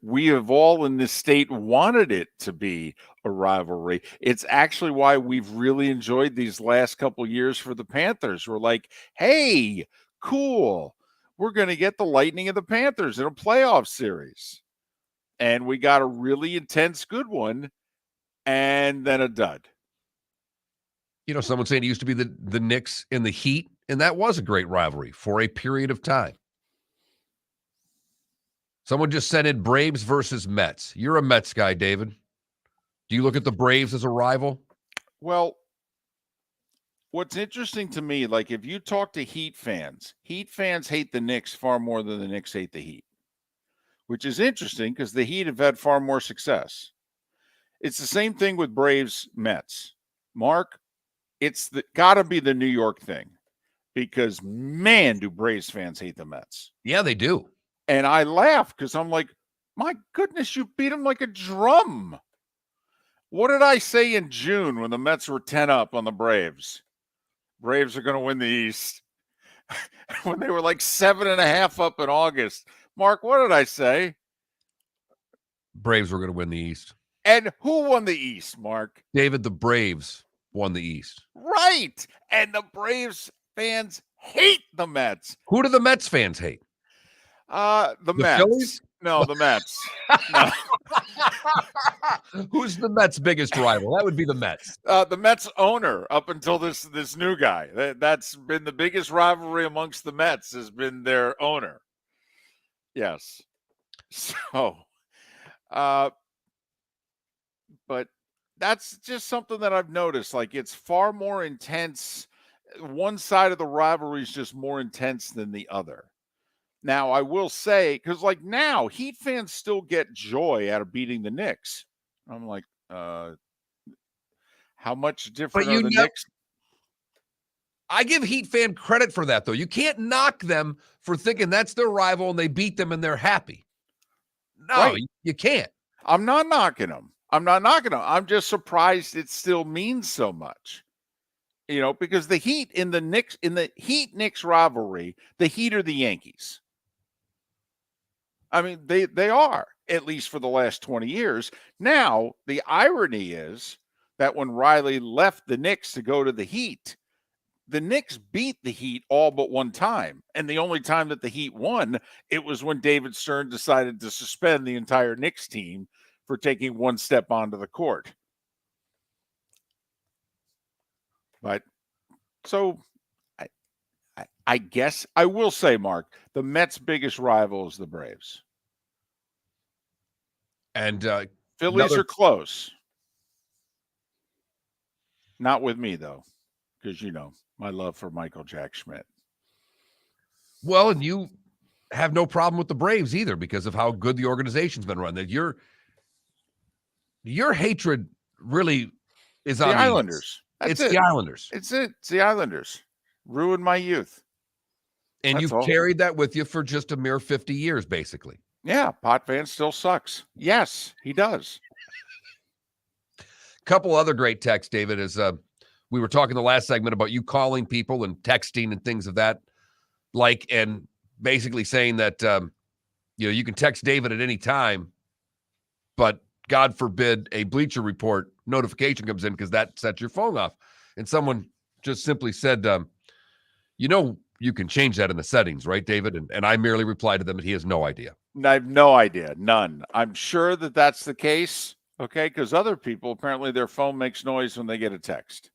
we have all in this state wanted it to be a rivalry. It's actually why we've really enjoyed these last couple years for the Panthers. We're like, hey, cool. We're going to get the Lightning and the Panthers in a playoff series. And we got a really intense good one, and then a dud. Someone saying it used to be the Knicks and the Heat, and that was a great rivalry for a period of time. Someone just sent in Braves versus Mets. You're a Mets guy, David. Do you look at the Braves as a rival? Well, what's interesting to me, like if you talk to Heat fans hate the Knicks far more than the Knicks hate the Heat, which is interesting because the Heat have had far more success. It's the same thing with Braves Mets. Mark, it's got to be the New York thing because, man, do Braves fans hate the Mets. Yeah, they do. And I laugh because I'm like, my goodness, you beat them like a drum. What did I say in June when the Mets were 10 up on the Braves? Braves are going to win the East. When they were like 7.5 up in August. Mark, what did I say? Braves were going to win the East. And who won the East, Mark? David, the Braves won the East. Right. And the Braves fans hate the Mets. Who do the Mets fans hate? The Mets. Phillies? No, the Mets. No. Who's the Mets' biggest rival? That would be the Mets. The Mets owner up until this new guy. That's been the biggest rivalry amongst the Mets has been their owner. Yes. So, but that's just something that I've noticed. Like it's far more intense. One side of the rivalry is just more intense than the other. Now, I will say, because like now, Heat fans still get joy out of beating the Knicks. I'm like, how much different are the Knicks? I give Heat fan credit for that, though. You can't knock them for thinking that's their rival and they beat them and they're happy. No, Right. you can't. I'm not knocking them. I'm just surprised it still means so much. You know, because the Heat in the Heat-Knicks rivalry, the Heat are the Yankees. I mean, they are, at least for the last 20 years. Now, the irony is that when Riley left the Knicks to go to the Heat, the Knicks beat the Heat all but one time. And the only time that the Heat won, it was when David Stern decided to suspend the entire Knicks team for taking one step onto the court. But so I guess I will say, Mark, the Mets' biggest rival is the Braves. And Phillies are close. Not with me, though, because, you know, my love for Michael Jack Schmidt. Well, and you have no problem with the Braves either because of how good the organization's been run. That your hatred really is on the Islanders. It's the Islanders. It's the Islanders. Ruined my youth. And you've carried that with you for just a mere 50 years, basically. Yeah, Potvin still sucks. Yes, he does. Couple other great texts, David, is we were talking the last segment about you calling people and texting and things of that like, and basically saying that, you can text David at any time, but God forbid a Bleacher Report notification comes in because that sets your phone off. And someone just simply said, you can change that in the settings, right, David? And I merely replied to them that he has no idea. I have no idea. None. I'm sure that that's the case, okay? Because other people, apparently their phone makes noise when they get a text.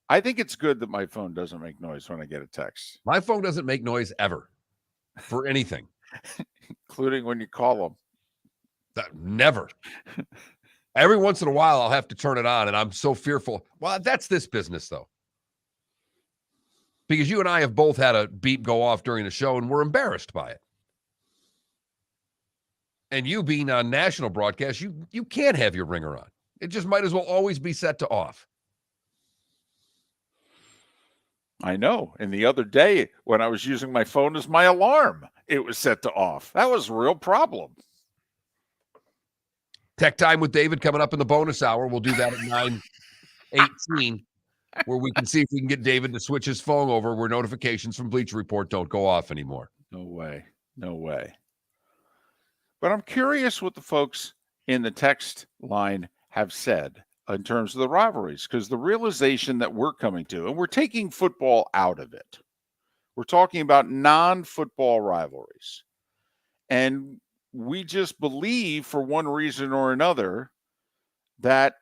I think it's good that my phone doesn't make noise when I get a text. My phone doesn't make noise ever for anything. Including when you call them. Never. Every once in a while, I'll have to turn it on, and I'm so fearful. Well, that's this business, though. Because you and I have both had a beep go off during the show, and we're embarrassed by it. And you being on national broadcast, you can't have your ringer on. It just might as well always be set to off. I know. And the other day, when I was using my phone as my alarm, it was set to off. That was a real problem. Tech Time with David coming up in the bonus hour. We'll do that at 9:18, where we can see if we can get David to switch his phone over where notifications from Bleacher Report don't go off anymore. No way. No way. But I'm curious what the folks in the text line have said in terms of the rivalries, because the realization that we're coming to, and we're taking football out of it. We're talking about non-football rivalries. And we just believe, for one reason or another, that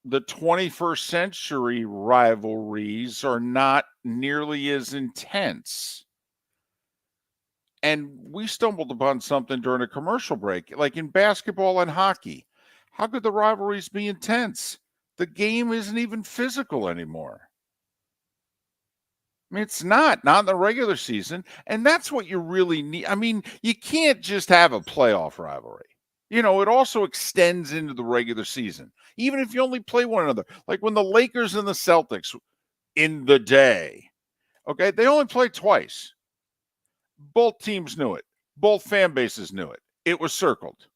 the 21st century rivalries are not nearly as intense. And we stumbled upon something during a commercial break, like in basketball and hockey. How could the rivalries be intense? The game isn't even physical anymore. I mean, it's not in the regular season. And that's what you really need. I mean, you can't just have a playoff rivalry. It also extends into the regular season, even if you only play one another. Like when the Lakers and the Celtics in the day, okay, they only played twice. Both teams knew it. Both fan bases knew it. It was circled.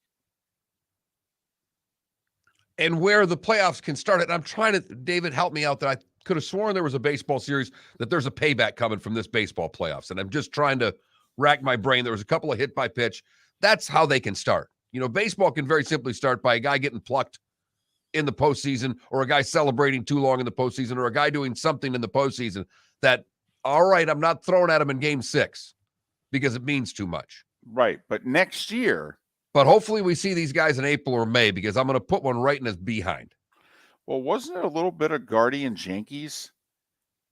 And where the playoffs can start it, I'm trying to, David, help me out, that I could have sworn there was a baseball series that there's a payback coming from this baseball playoffs. And I'm just trying to rack my brain. There was a couple of hit by pitch. That's how they can start. Baseball can very simply start by a guy getting plucked in the postseason, or a guy celebrating too long in the postseason, or a guy doing something in the postseason that, all right, I'm not throwing at him in game 6 because it means too much. Right. But next year. But hopefully we see these guys in April or May, because I'm going to put one right in his behind. Well, wasn't it a little bit of Guardians Yankees?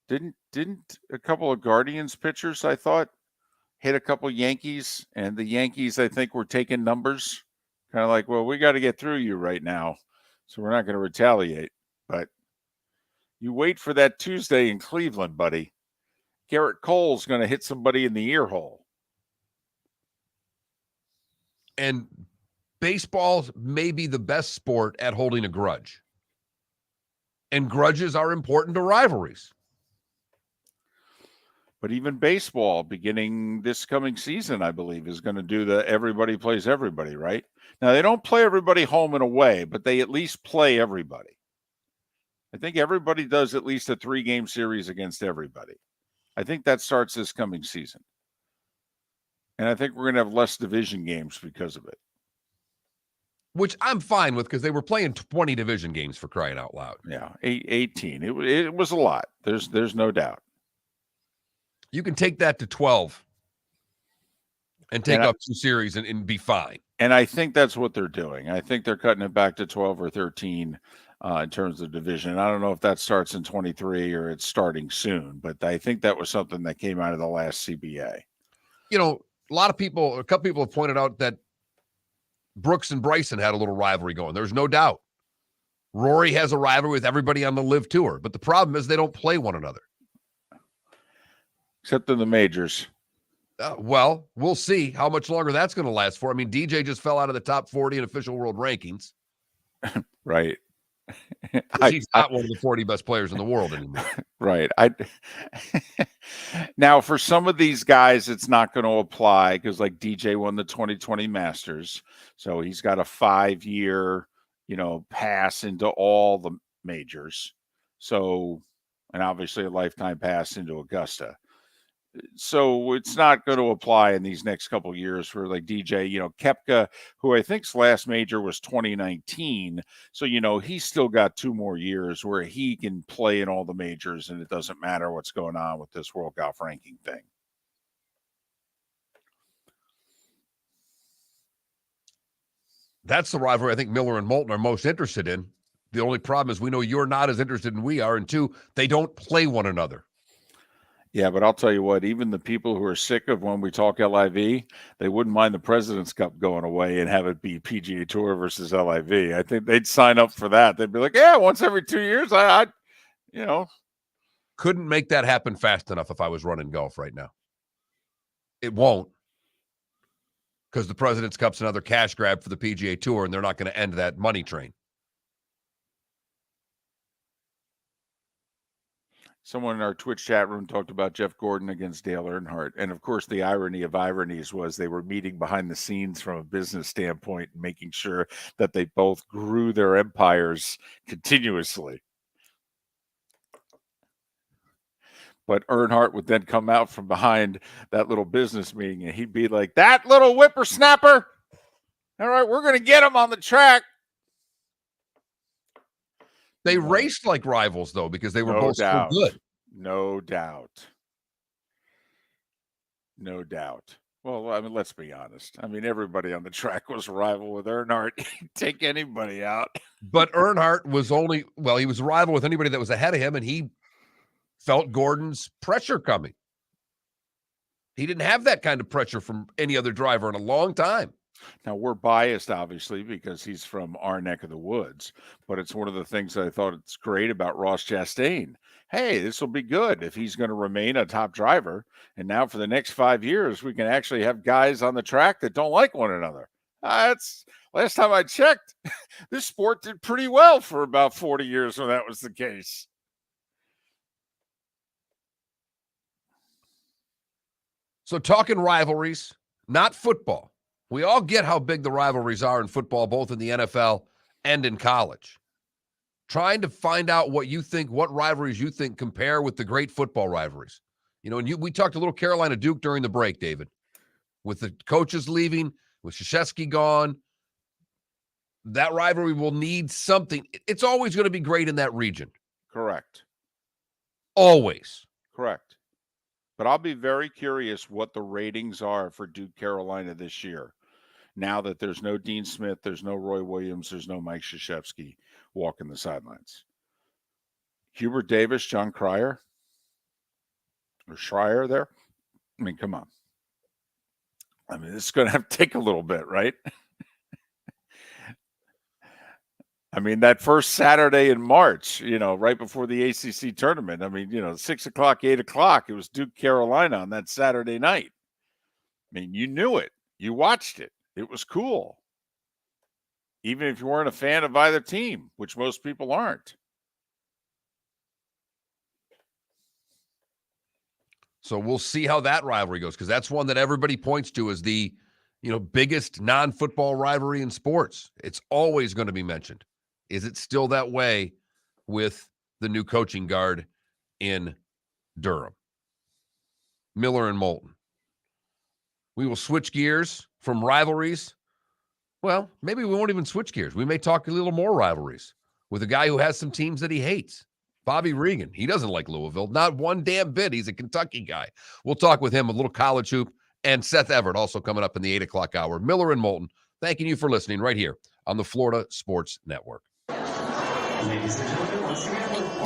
Didn't a couple of Guardians pitchers, I thought, hit a couple Yankees, and the Yankees, I think, were taking numbers, kind of like, well, we got to get through you right now, so we're not going to retaliate. But you wait for that Tuesday in Cleveland, buddy. Garrett Cole's going to hit somebody in the ear hole. And baseball may be the best sport at holding a grudge. And grudges are important to rivalries. But even baseball, beginning this coming season, I believe, is going to do the everybody plays everybody, right? Now, they don't play everybody home and away, but they at least play everybody. I think everybody does at least a 3-game series against everybody. I think that starts this coming season. And I think we're going to have less division games because of it. Which I'm fine with, because they were playing 20 division games, for crying out loud. Yeah, 18. It was a lot. There's no doubt. You can take that to 12 and take up 2 series and be fine. And I think that's what they're doing. I think they're cutting it back to 12 or 13 in terms of division. I don't know if that starts in 23 or it's starting soon, but I think that was something that came out of the last CBA. A couple people have pointed out that Brooks and Bryson had a little rivalry going. There's no doubt. Rory has a rivalry with everybody on the Live Tour, but the problem is they don't play one another. Except in the majors. Well, we'll see how much longer that's going to last for. I mean, DJ just fell out of the top 40 in official world rankings. Right. He's not one of the 40 best players in the world anymore. Right. Now, for some of these guys, it's not going to apply, because like DJ won the 2020 Masters. So he's got a 5-year, pass into all the majors. So, and obviously a lifetime pass into Augusta. So it's not going to apply in these next couple of years for like DJ, Koepka, who I think's last major was 2019. So, he's still got 2 more years where he can play in all the majors, and it doesn't matter what's going on with this World Golf Ranking thing. That's the rivalry I think Miller and Moulton are most interested in. The only problem is we know you're not as interested in we are, and 2, they don't play one another. Yeah, but I'll tell you what, even the people who are sick of when we talk LIV, they wouldn't mind the President's Cup going away and have it be PGA Tour versus LIV. I think they'd sign up for that. They'd be like, yeah, once every 2 years, I couldn't make that happen fast enough if I was running golf right now. It won't, because the President's Cup's another cash grab for the PGA Tour, and they're not going to end that money train. Someone in our Twitch chat room talked about Jeff Gordon against Dale Earnhardt. And of course, the irony of ironies was they were meeting behind the scenes from a business standpoint, making sure that they both grew their empires continuously. But Earnhardt would then come out from behind that little business meeting, and he'd be like, that little whippersnapper. All right, we're going to get him on the track. They raced like rivals, though, because they were both so good. No doubt. No doubt. Well, I mean, let's be honest. I mean, everybody on the track was a rival with Earnhardt. Take anybody out. But Earnhardt was he was a rival with anybody that was ahead of him, and he felt Gordon's pressure coming. He didn't have that kind of pressure from any other driver in a long time. Now, we're biased, obviously, because he's from our neck of the woods, but it's one of the things that I thought it's great about Ross Chastain. Hey, this will be good if he's going to remain a top driver. And now for the next 5 years, we can actually have guys on the track that don't like one another. That's last time I checked, this sport did pretty well for about 40 years when that was the case. So talking rivalries, not football. We all get how big the rivalries are in football, both in the NFL and in college. Trying to find out what rivalries you think compare with the great football rivalries. And we talked a little Carolina Duke during the break, David, with the coaches leaving, with Krzyzewski gone. That rivalry will need something. It's always going to be great in that region. Correct. Always. Correct. But I'll be very curious what the ratings are for Duke Carolina this year. Now that there's no Dean Smith, there's no Roy Williams, there's no Mike Krzyzewski walking the sidelines. Hubert Davis, John Cryer, or Schreier there. I mean, come on. I mean, this is going to have to take a little bit, right? I mean, that first Saturday in March, right before the ACC tournament. I mean, 6 o'clock, 8 o'clock, it was Duke Carolina on that Saturday night. I mean, you knew it. You watched it. It was cool. Even if you weren't a fan of either team, which most people aren't. So we'll see how that rivalry goes, because that's one that everybody points to as the, biggest non-football rivalry in sports. It's always going to be mentioned. Is it still that way with the new coaching guard in Durham? Miller and Moulton. We will switch gears from rivalries. Well, maybe we won't even switch gears. We may talk a little more rivalries with a guy who has some teams that he hates. Bobby Reagan. He doesn't like Louisville. Not one damn bit. He's a Kentucky guy. We'll talk with him, a little college hoop, and Seth Everett also coming up in the 8 o'clock hour. Miller and Moulton, thanking you for listening right here on the Florida Sports Network.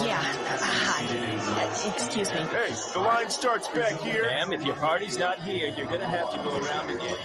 Yeah. Hi. Excuse me. Hey, the line starts back here. Ma'am, if your party's not here, you're going to have to go around again.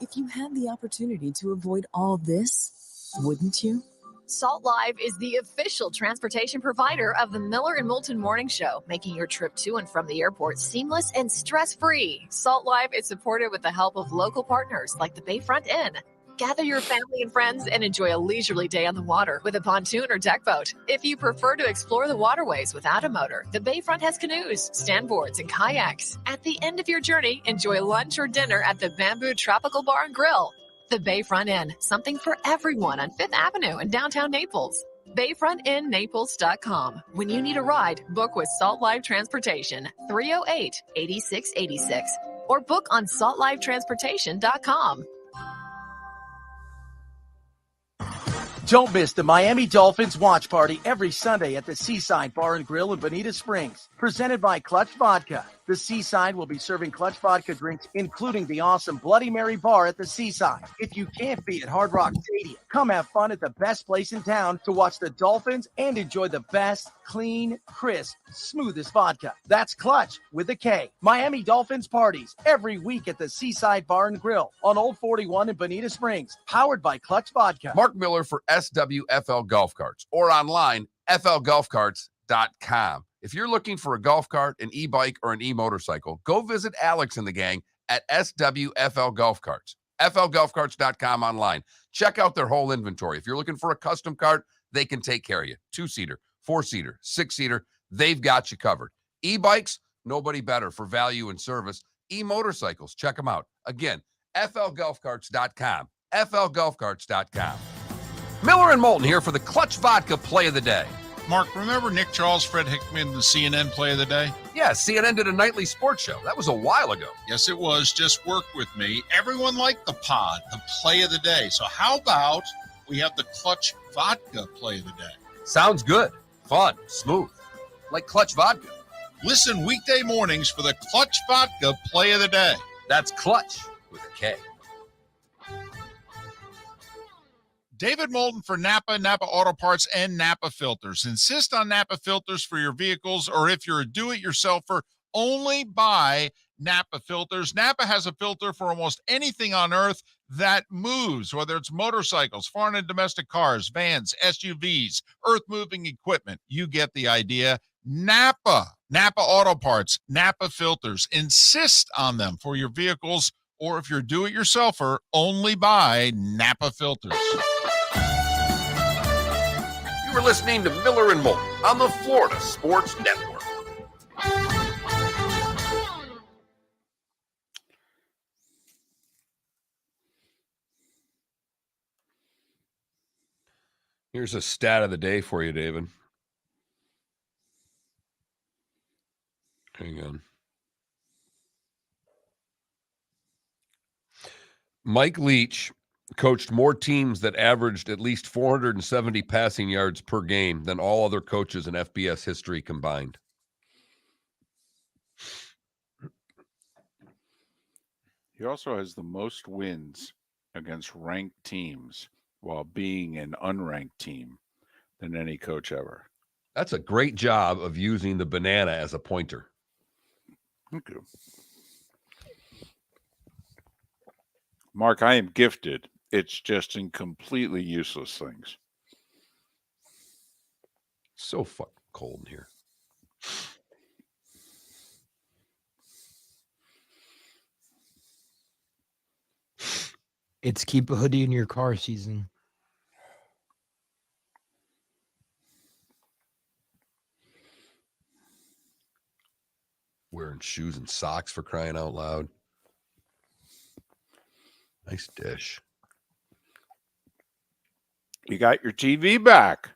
If you had the opportunity to avoid all this, wouldn't you? Salt Live is the official transportation provider of the Miller and Moulton Morning Show, making your trip to and from the airport seamless and stress-free. Salt Live is supported with the help of local partners like the Bayfront Inn. Gather your family and friends and enjoy a leisurely day on the water with a pontoon or deck boat. If you prefer to explore the waterways without a motor, the Bayfront has canoes, standboards, and kayaks. At the end of your journey, enjoy lunch or dinner at the Bamboo Tropical Bar and Grill. The Bayfront Inn, something for everyone on 5th Avenue in downtown Naples. BayfrontInNaples.com. When you need a ride, book with Salt Live Transportation, 308-8686, or book on saltlivetransportation.com. Don't miss the Miami Dolphins watch party every Sunday at the Seaside Bar and Grill in Bonita Springs, presented by Clutch Vodka. The Seaside will be serving Clutch Vodka drinks, including the awesome Bloody Mary bar at the Seaside. If you can't be at Hard Rock Stadium, come have fun at the best place in town to watch the Dolphins and enjoy the best, clean, crisp, smoothest vodka. That's Clutch with a K. Miami Dolphins parties every week at the Seaside Bar and Grill on Old 41 in Bonita Springs, powered by Clutch Vodka. Mark Miller for SWFL Golf Carts, or online, flgolfcarts.com. If you're looking for a golf cart, an e-bike, or an e-motorcycle, go visit Alex and the gang at SWFL Golf Carts. flgolfcarts.com online. Check out their whole inventory. If you're looking for a custom cart, they can take care of you. 2-seater, 4-seater, 6-seater, they've got you covered. E-bikes, nobody better for value and service. E-motorcycles, check them out. Again, flgolfcarts.com. flgolfcarts.com. Miller and Moulton here for the Clutch Vodka Play of the Day. Mark, remember Nick Charles, Fred Hickman, the CNN Play of the Day? Yeah, CNN did a nightly sports show. That was a while ago. Yes, it was. Just work with me. Everyone liked the pod, the Play of the Day. So how about we have the Clutch Vodka Play of the Day? Sounds good. Fun. Smooth. Like Clutch Vodka. Listen weekday mornings for the Clutch Vodka Play of the Day. That's Clutch with a K. David Moulton for Napa, Napa Auto Parts, and Napa Filters. Insist on Napa Filters for your vehicles, or if you're a do-it-yourselfer, only buy Napa filters. Napa has a filter for almost anything on earth that moves, whether it's motorcycles, foreign and domestic cars, vans, SUVs, earth-moving equipment. You get the idea. Napa Auto Parts, Napa filters. Insist on them for your vehicles, or if you're a do-it-yourselfer, only buy Napa filters. You were listening to Miller and Moulton on the Florida Sports Network. Here's a stat of the day for you, David. Hang on. Mike Leach coached more teams that averaged at least 470 passing yards per game than all other coaches in FBS history combined. He also has the most wins against ranked teams while being an unranked team than any coach ever. That's a great job of using the banana as a pointer. Thank you. Mark, I am gifted. It's just in completely useless things. So fucking cold in here. It's keep a hoodie in your car season. Wearing shoes and socks for crying out loud. Nice dish. You got your TV back.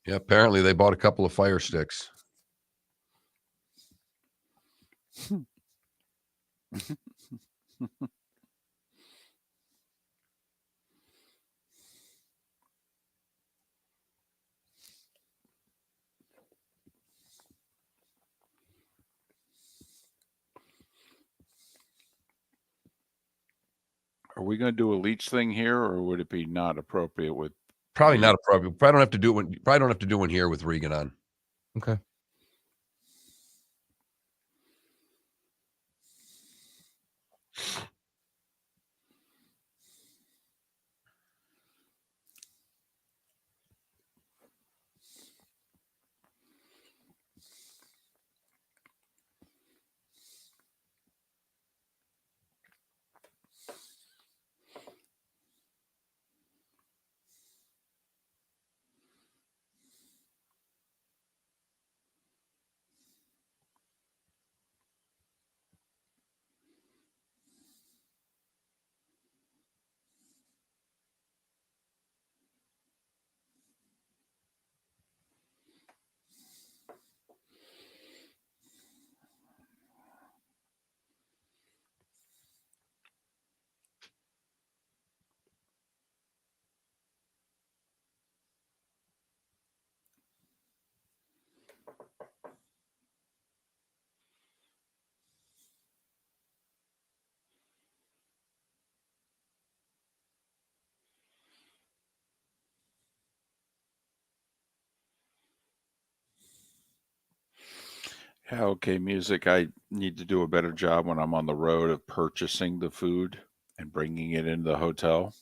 Yeah, apparently they bought a couple of Fire Sticks. Are we going to do a Leach thing here, or would it be not appropriate with? Probably not appropriate. Probably don't have to do one here with Reagan on. Okay. Yeah, okay, music. I need to do a better job when I'm on the road of purchasing the food and bringing it into the hotel.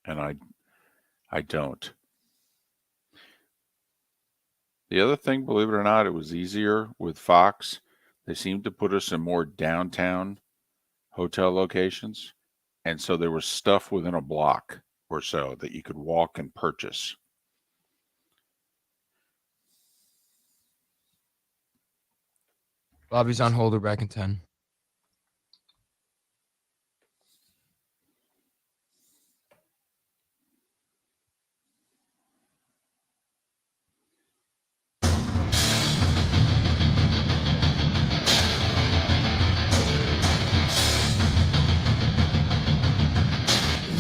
And I don't. The other thing, believe it or not, it was easier with Fox. They seemed to put us in more downtown hotel locations. And so there was stuff within a block or so that you could walk and purchase. Bobby's on hold. We're back in 10.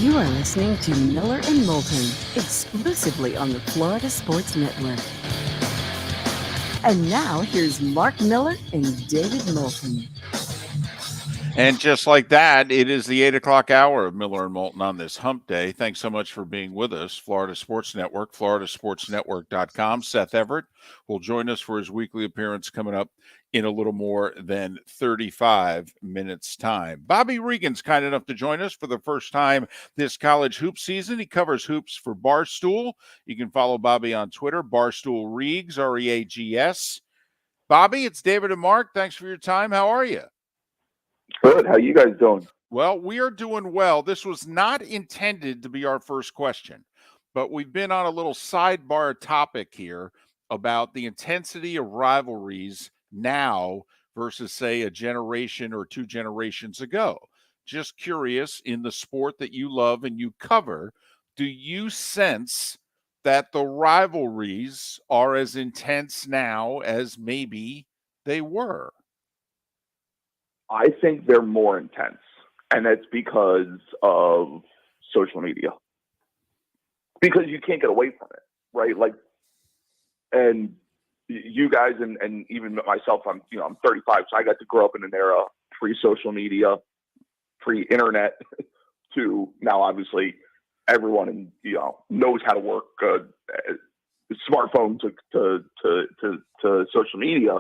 You are listening to Miller and Moulton, exclusively on the Florida Sports Network. And now here's Mark Miller and David Moulton. And just like that, it is the 8 o'clock hour of Miller and Moulton on this hump day. Thanks so much for being with us. Florida Sports Network, floridasportsnetwork.com. Seth Everett will join us for his weekly appearance coming up in a little more than 35 minutes' time. Bobby Regan's kind enough to join us for the first time this college hoop season. He covers hoops for Barstool. You can follow Bobby on Twitter, Barstool Reags, R-E-A-G-S. Bobby, it's David and Mark. Thanks for your time. How are you? Good. How you guys doing? Well, we are doing well. This was not intended to be our first question, but we've been on a little sidebar topic here about the intensity of rivalries now versus, say, a generation or 2 generations ago. Just curious, in the sport that you love and you cover, do you sense that the rivalries are as intense now as maybe they were? I think they're more intense, and that's because of social media. Because you can't get away from it, right? Like, and you guys and even myself, I'm 35, so I got to grow up in an era pre-social media, pre-internet, to now obviously everyone knows how to work a smartphone to social media.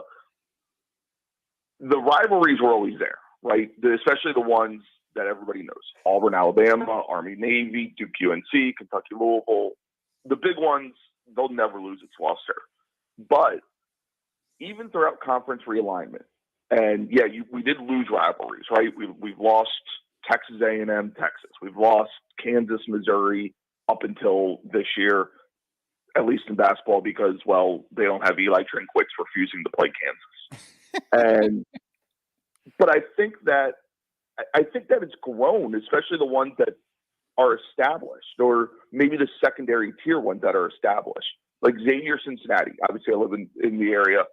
The rivalries were always there, right? Especially the ones that everybody knows. Auburn, Alabama, Army, Navy, Duke, UNC, Kentucky, Louisville. The big ones, they'll never lose its luster. But even throughout conference realignment, and yeah, we did lose rivalries, right? We've lost Texas A&M, Texas. We've lost Kansas, Missouri up until this year, at least in basketball, because, well, they don't have Eli Trinkwitz refusing to play Kansas. But I think that it's grown, especially the ones that are established, or maybe the secondary tier ones that are established, like Xavier, Cincinnati. Obviously, I live in the area.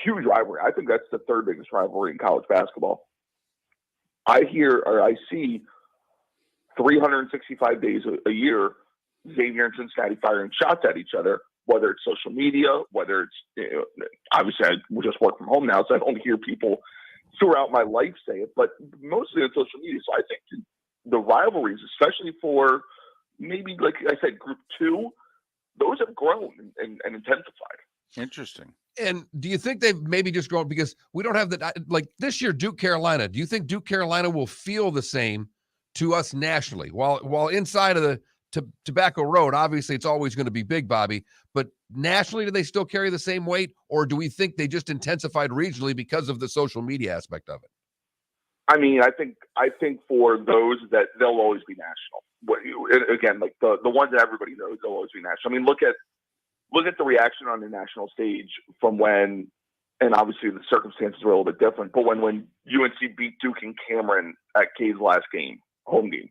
Huge rivalry. I think that's the third biggest rivalry in college basketball. I see 365 days a year, Xavier and Cincinnati firing shots at each other, whether it's social media, whether it's, obviously I just work from home now, so I don't hear people throughout my life say it, but mostly on social media. So I think the rivalries, especially for maybe, like I said, group 2, those have grown and intensified. Interesting. And do you think they've maybe just grown because we don't have that, like this year, Duke, Carolina, do you think Duke, Carolina will feel the same to us nationally? While inside of the Tobacco Road, obviously it's always going to be big, Bobby, but nationally, do they still carry the same weight, or do we think they just intensified regionally because of the social media aspect of it? I mean, I think for those that they'll always be national. Again, like the ones that everybody knows, they'll always be national. I mean, look at the reaction on the national stage from when, and obviously the circumstances were a little bit different, but when UNC beat Duke and Cameron at K's last game, home game,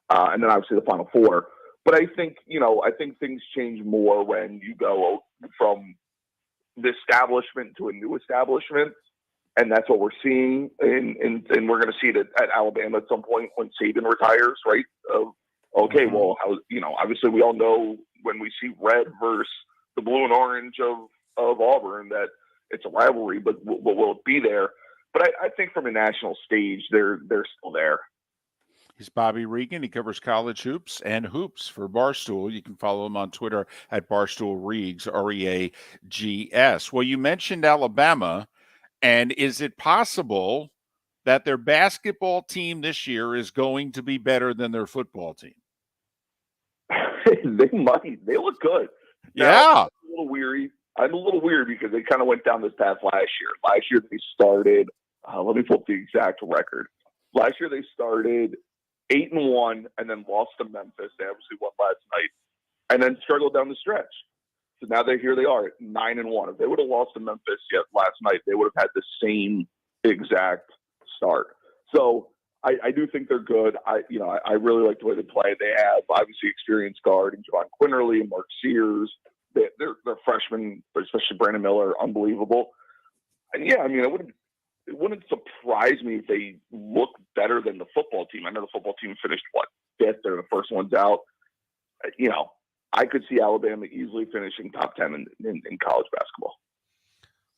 and then obviously the Final Four. But I think things change more when you go from the establishment to a new establishment. And that's what we're seeing. And we're going to see it at Alabama at some point when Saban retires, right? Okay, well, obviously we all know when we see red versus the blue and orange of Auburn that it's a rivalry, but will it be there? But I think from a national stage, they're still there. He's Bobby Regan. He covers college hoops and hoops for Barstool. You can follow him on Twitter at Barstool Reags, R-E-A-G-S. Well, you mentioned Alabama, and is it possible that their basketball team this year is going to be better than their football team? They might. They look good. Yeah. Now, I'm a little weary because they kind of went down this path last year. Last year they started, let me pull up the exact record. Last year they started 8-1 and then lost to Memphis. They obviously won last night and then struggled down the stretch. So now here they are at 9-1. If they would have lost to Memphis last night, they would have had the same exact start. So I do think they're good. I really like the way they play. They have obviously experienced guard and Javon Quinterly and Mark Sears. They're freshmen, especially Brandon Miller, unbelievable. And yeah, I mean, it wouldn't surprise me if they look better than the football team. I know the football team finished, 5th? They're the first ones out. I could see Alabama easily finishing top 10 in college basketball.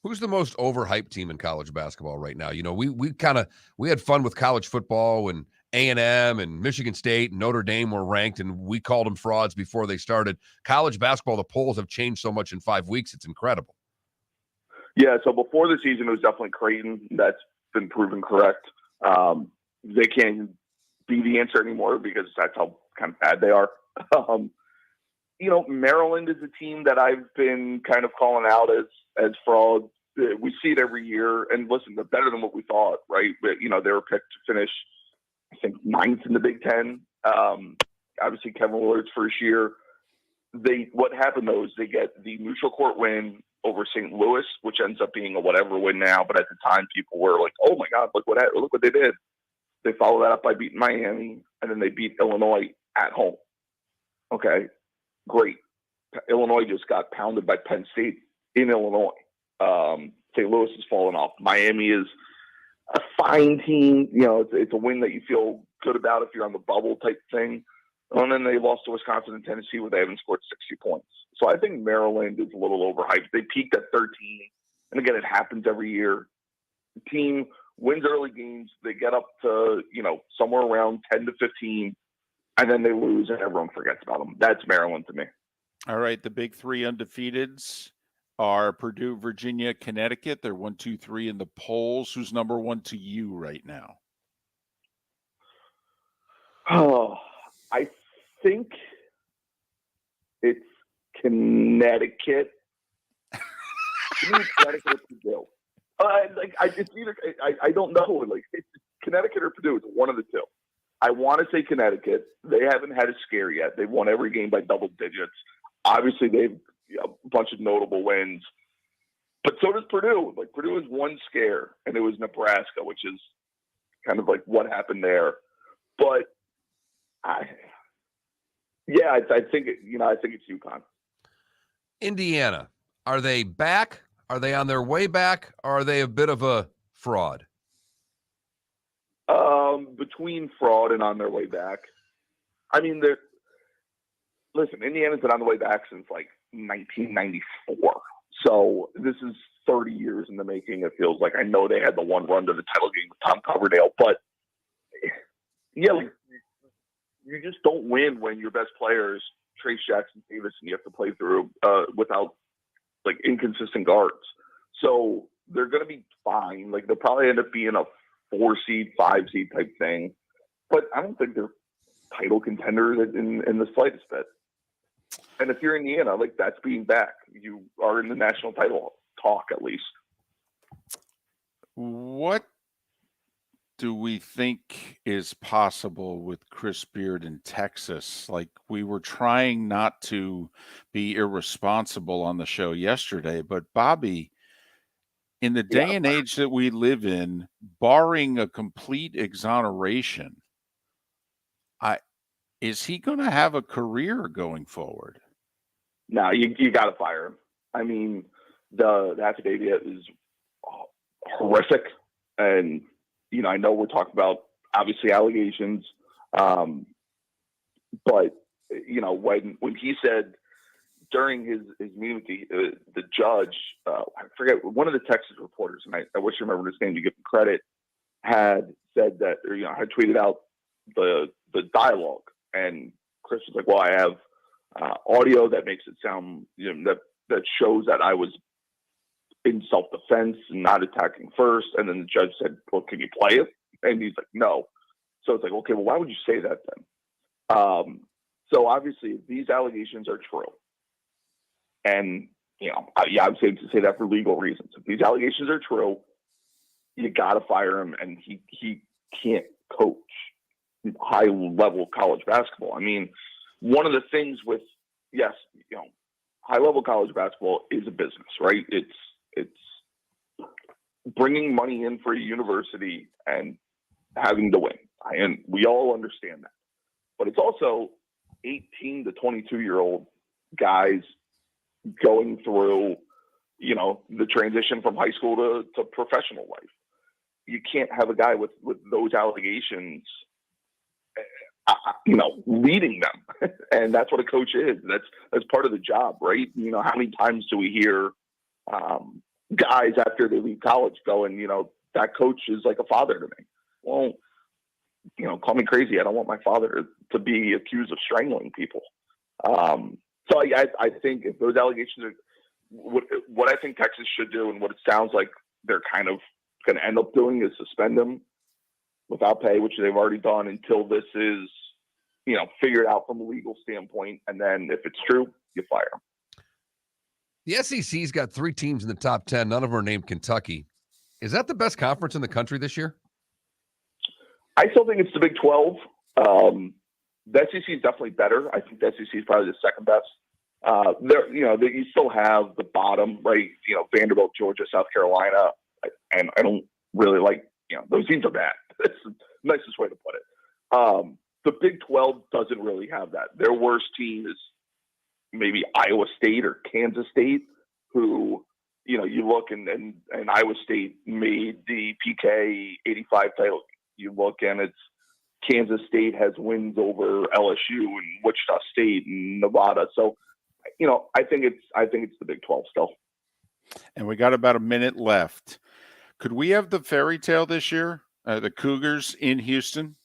Who's the most overhyped team in college basketball right now? You know, we had fun with college football when A&M and Michigan State and Notre Dame were ranked, and we called them frauds before they started. College basketball, the polls have changed so much in 5 weeks. It's incredible. Yeah, so before the season, it was definitely Creighton. That's been proven correct. They can't be the answer anymore because that's how kind of bad they are. You know, Maryland is a team that I've been kind of calling out as frauds. We see it every year, and listen, they're better than what we thought, right? But, you know, they were picked to finish, I think, 9th in the Big Ten. Obviously, Kevin Willard's first year. What happened, though, is they get the neutral court win over St. Louis, which ends up being a whatever win now. But at the time, people were like, oh, my God, look what they did. They followed that up by beating Miami, and then they beat Illinois at home. Okay, great. Illinois just got pounded by Penn State in Illinois. St. Louis has fallen off. Miami is a fine team. You know, it's a win that you feel good about if you're on the bubble type thing. And then they lost to Wisconsin and Tennessee where they haven't scored 60 points. So I think Maryland is a little overhyped. They peaked at 13. And again, it happens every year. The team wins early games. They get up to, you know, somewhere around 10 to 15, and then they lose and everyone forgets about them. That's Maryland to me. All right. The big three undefeateds are Purdue, Virginia, Connecticut. They're 1, 2, 3 in the polls. Who's number one to you right now? Oh, I think it's Connecticut. Connecticut or Purdue. It's either. I don't know. Like, it's Connecticut or Purdue. It's one of the two. I want to say Connecticut. They haven't had a scare yet. They've won every game by double digits. Obviously, they've a bunch of notable wins. But so does Purdue. Like, Purdue has one scare, and it was Nebraska, which is kind of like what happened there. But I think it's UConn. Indiana, are they back? Are they on their way back? Or are they a bit of a fraud? Between fraud and on their way back. I mean, Indiana's been on the way back since like 1994. So this is 30 years in the making. It feels like. I know they had the one run to the title game with Tom Coverdale, but yeah, like, you just don't win when your best players, Trace Jackson Davis, and you have to play through without like inconsistent guards. So they're going to be fine. Like, they'll probably end up being a 4 seed, 5 seed type thing, but I don't think they're title contenders in the slightest bit. And if you're Indiana, like, that's being back. You are in the national title talk at least. What do we think is possible with Chris Beard in Texas? Like, we were trying not to be irresponsible on the show yesterday, but Bobby, in the day and age that we live in, barring a complete exoneration, is he going to have a career going forward? No, you got to fire him. I mean, the affidavit is horrific, and you know, I know we're talking about obviously allegations, but you know, when he said during his meeting with the judge, I forget, one of the Texas reporters, and I wish I remembered his name to give him credit, had said that, or, you know, had tweeted out the dialogue, and Chris was like, "Well, I have audio that makes it sound, you know, that shows that I was in self-defense and not attacking first." And then the judge said, "Well, can you play it?" And he's like, "No." So it's like, okay, well, why would you say that then? So obviously, if these allegations are true, and you know, I would say to say that for legal reasons. If these allegations are true, you got to fire him, and he can't coach high-level college basketball. I mean, one of the things with, yes, you know, high-level college basketball is a business, right? It's bringing money in for a university and having to win, and we all understand that. But it's also 18 to 22-year-old guys going through, you know, the transition from high school to professional life. You can't have a guy with those allegations, you know, leading them. And that's what a coach is. That's part of the job, right? You know, how many times do we hear, guys after they leave college going, that coach is like a father to me. Well, call me crazy. I don't want my father to be accused of strangling people. So I think if those allegations are what I think Texas should do, and what it sounds like they're kind of going to end up doing, is suspend them without pay, which they've already done, until this is, figured out from a legal standpoint. And then if it's true, you fire them. The SEC's got 3 teams in the top 10. None of them are named Kentucky. Is that the best conference in the country this year? I still think it's the Big 12. The SEC is definitely better. I think the SEC is probably the second best. You still have the bottom, right? Vanderbilt, Georgia, South Carolina, and I don't really like, those teams are bad. That's the nicest way to put it. The Big 12 doesn't really have that. Their worst team is maybe Iowa State or Kansas State, who, you look and Iowa State made the PK 85 title. You look and it's Kansas State has wins over LSU and Wichita State and Nevada. So, I think it's the Big 12 still. And we got about a minute left. Could we have the fairy tale this year? The Cougars in Houston?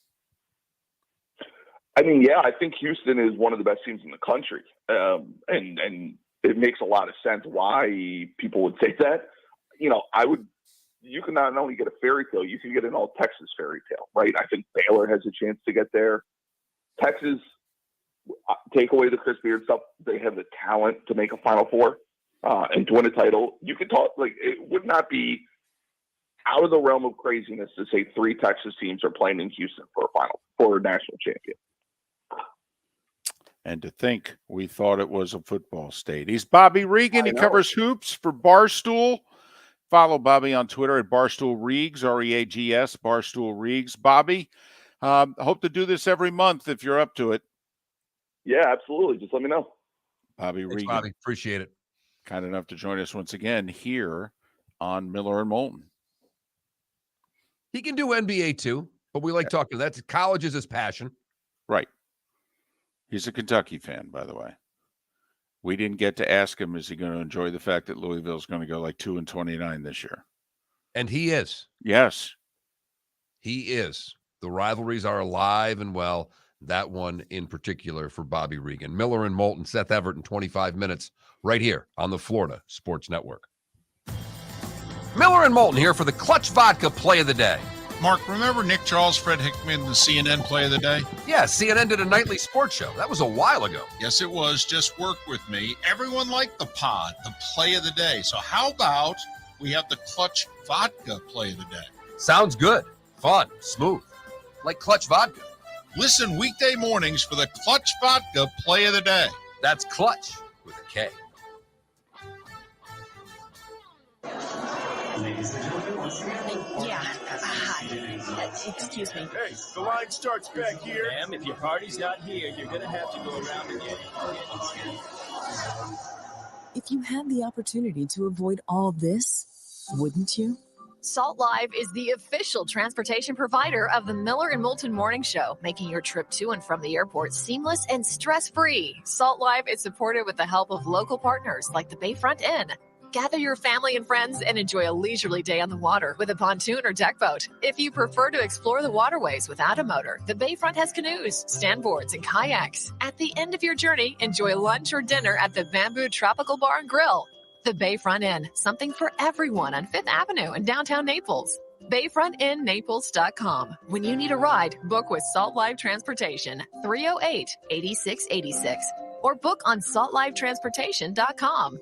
I mean, yeah, I think Houston is one of the best teams in the country. And it makes a lot of sense why people would say that. You can not only get a fairy tale, you can get an all Texas fairy tale, right? I think Baylor has a chance to get there. Texas, take away the Chris Beard stuff, they have the talent to make a Final Four and to win a title. You could talk, it would not be out of the realm of craziness to say 3 Texas teams are playing in Houston for a national champion. And to think we thought it was a football state. He's Bobby Reagan. He covers hoops for Barstool. Follow Bobby on Twitter at Barstool Reags, R-E-A-G-S, Barstool Reags. Bobby, hope to do this every month if you're up to it. Yeah, absolutely. Just let me know. Bobby Thanks, Reagan. Bobby. Appreciate it. Kind enough to join us once again here on Miller and Moulton. He can do NBA too, but we like talking. That's college is his passion. Right. He's a Kentucky fan, by the way. We didn't get to ask him, is he going to enjoy the fact that Louisville's going to go like 2-29 this year? And he is. Yes. He is. The rivalries are alive and well. That one in particular for Bobby Reagan. Miller and Moulton, Seth Everett in 25 minutes right here on the Florida Sports Network. Miller and Moulton here for the Clutch Vodka Play of the Day. Mark, remember Nick Charles, Fred Hickman, the CNN Play of the Day? Yeah, CNN did a nightly sports show. That was a while ago. Yes, it was. Just work with me. Everyone liked the pod, the Play of the Day. So how about we have the Clutch Vodka Play of the Day? Sounds good. Fun. Smooth. Like Clutch Vodka. Listen weekday mornings for the Clutch Vodka Play of the Day. That's Clutch with a K. Yeah. Hi. Excuse me. Hey, the line starts back here. Ma'am, if your party's not here, you're going to have to go around again. If you had the opportunity to avoid all this, wouldn't you? Salt Live is the official transportation provider of the Miller and Moulton Morning Show, making your trip to and from the airport seamless and stress-free. Salt Live is supported with the help of local partners like the Bayfront Inn. Gather your family and friends and enjoy a leisurely day on the water with a pontoon or deck boat. If you prefer to explore the waterways without a motor, the Bayfront has canoes, standboards, and kayaks. At the end of your journey, enjoy lunch or dinner at the Bamboo Tropical Bar and Grill. The Bayfront Inn, something for everyone on 5th Avenue in downtown Naples. BayfrontInNaples.com. When you need a ride, book with Salt Live Transportation, 308-8686, or book on saltlivetransportation.com.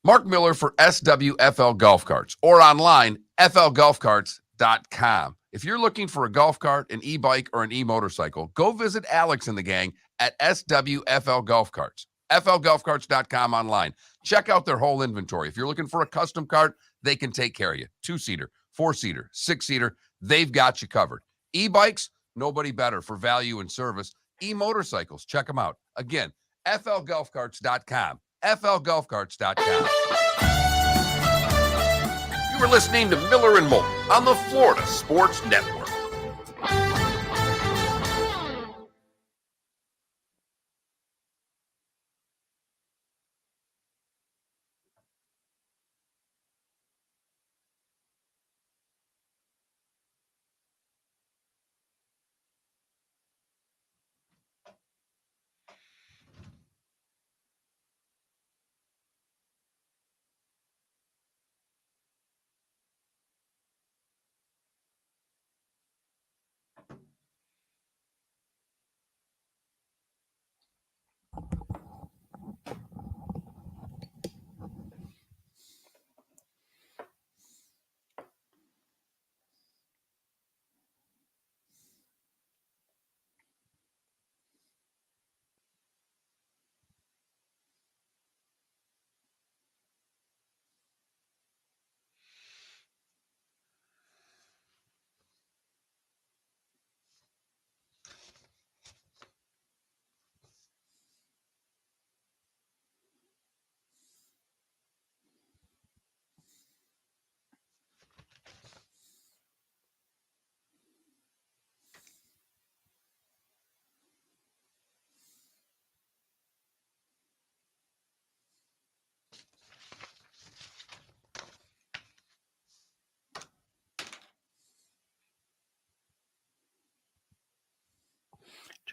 Mark Miller for SWFL Golf Carts or online, flgolfcarts.com. If you're looking for a golf cart, an e-bike, or an e-motorcycle, go visit Alex and the gang at SWFL Golf Carts. flgolfcarts.com online. Check out their whole inventory. If you're looking for a custom cart, they can take care of you. 2-seater, 4-seater, 6-seater, they've got you covered. E-bikes, nobody better for value and service. E-motorcycles, check them out. Again, flgolfcarts.com. flgolfcarts.com. You were listening to Miller and Moulton on the Florida Sports Network.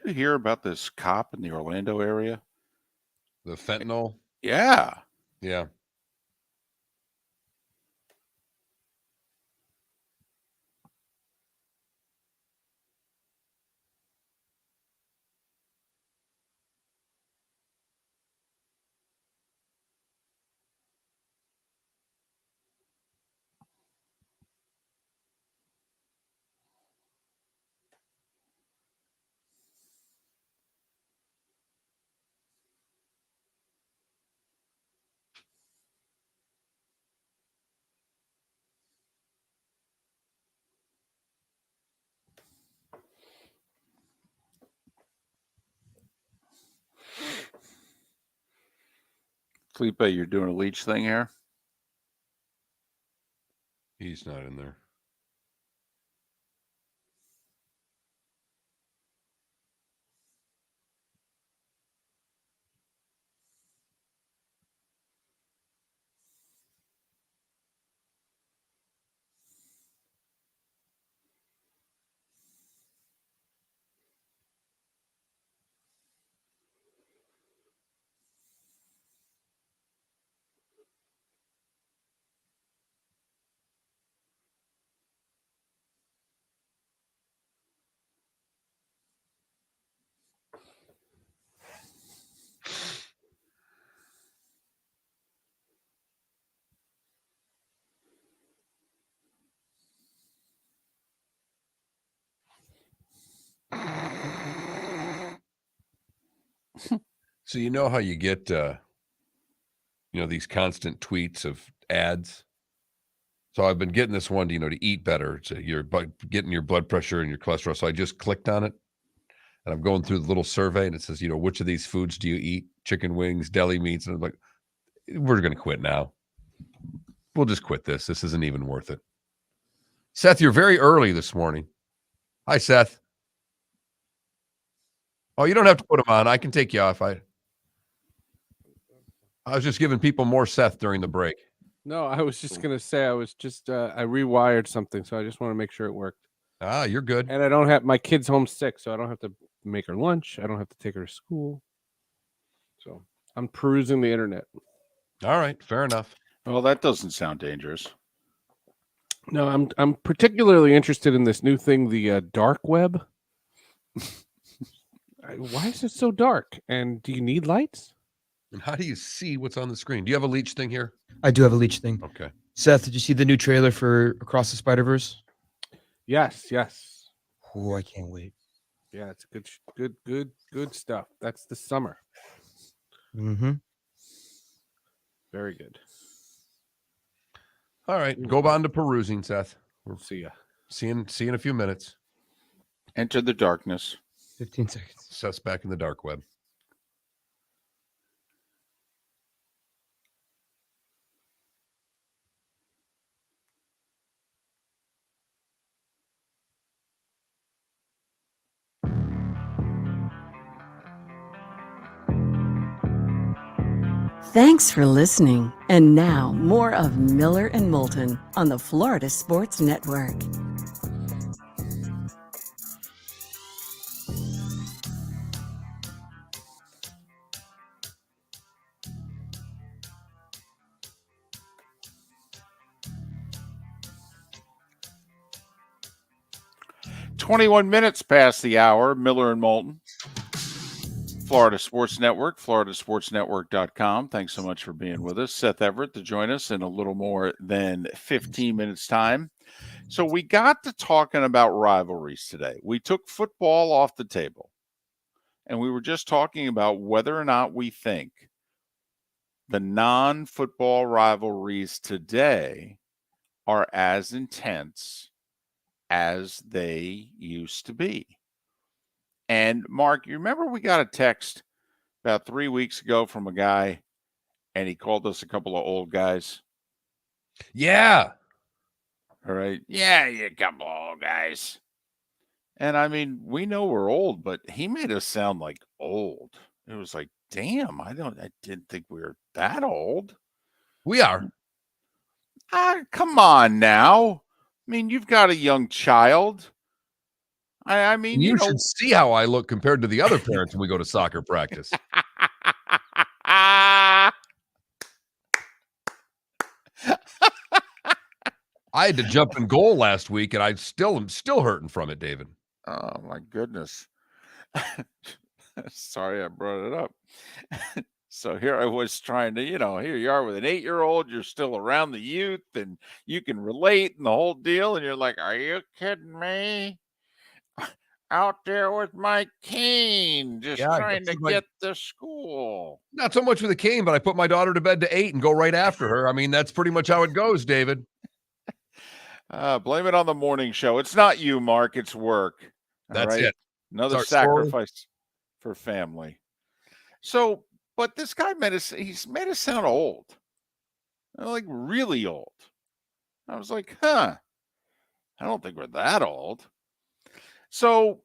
you hear about this cop in the Orlando area? The fentanyl? Yeah. Yeah. Felipe, you're doing a leech thing here? He's not in there. So you know how you get these constant tweets of ads. So I've been getting this one, to eat better. So you're getting your blood pressure and your cholesterol. So I just clicked on it and I'm going through the little survey and it says, which of these foods do you eat? Chicken wings, deli meats. And I'm like, we're going to quit now. We'll just quit this. This isn't even worth it. Seth, you're very early this morning. Hi, Seth. Oh, you don't have to put them on. I can take you off. I was just giving people more Seth during the break. No, I was just going to say I rewired something, so I just want to make sure it worked. Ah, you're good. And I don't have my kid's home sick, so I don't have to make her lunch. I don't have to take her to school. So I'm perusing the internet. All right, fair enough. Well, that doesn't sound dangerous. No, I'm particularly interested in this new thing, the dark web. Why is it so dark? And do you need lights? And how do you see what's on the screen? Do you have a leech thing here? I do have a leech thing. Okay. Seth, did you see the new trailer for Across the Spider-Verse? Yes. Oh, I can't wait. Yeah, it's good stuff. That's the summer. Mm-hmm. Very good. All right, go on to perusing, Seth. We'll see ya. See you in a few minutes. Enter the darkness. 15 seconds. Seth's back in the dark web. Thanks for listening. And now, more of Miller and Moulton on the Florida Sports Network. Minutes past the hour, Miller and Moulton. Florida Sports Network, floridasportsnetwork.com. Thanks so much for being with us. Seth Everett to join us in a little more than 15 minutes time. So we got to talking about rivalries today. We took football off the table, and we were just talking about whether or not we think the non-football rivalries today are as intense as they used to be. And Mark, you remember we got a text about 3 weeks ago from a guy, and he called us a couple of old guys. Yeah. All right. Yeah, you couple of old guys. And I mean, we know we're old, but he made us sound like old. It was like, damn, I didn't think we were that old. We are. Come on now. I mean, you've got a young child. I mean, you should see how I look compared to the other parents when we go to soccer practice. I had to jump in goal last week, and I'm still hurting from it, David. Oh my goodness. Sorry I brought it up. So here I was trying to, here you are with an 8-year-old, you're still around the youth and you can relate and the whole deal. And you're like, are you kidding me? Out there with my cane, just trying to get to school. Not so much with a cane, but I put my daughter to bed to 8 and go right after her. I mean, that's pretty much how it goes, David. Blame it on the morning show. It's not you, Mark. It's work. That's it. Another sacrifice for family. So, but this guy he's made us sound old. Like really old. I was like, I don't think we're that old. So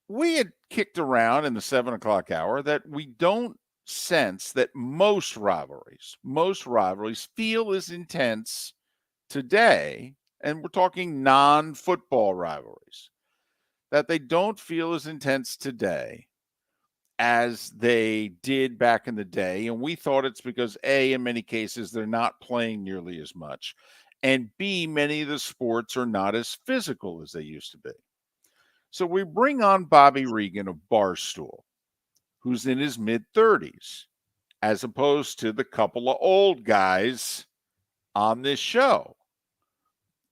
we had kicked around in the 7:00 hour that we don't sense that most rivalries feel as intense today. And we're talking non-football rivalries, that they don't feel as intense today as they did back in the day. And we thought it's because A, in many cases, they're not playing nearly as much. And B, many of the sports are not as physical as they used to be. So we bring on Bobby Reagan of Barstool, who's in his mid-30s, as opposed to the couple of old guys on this show.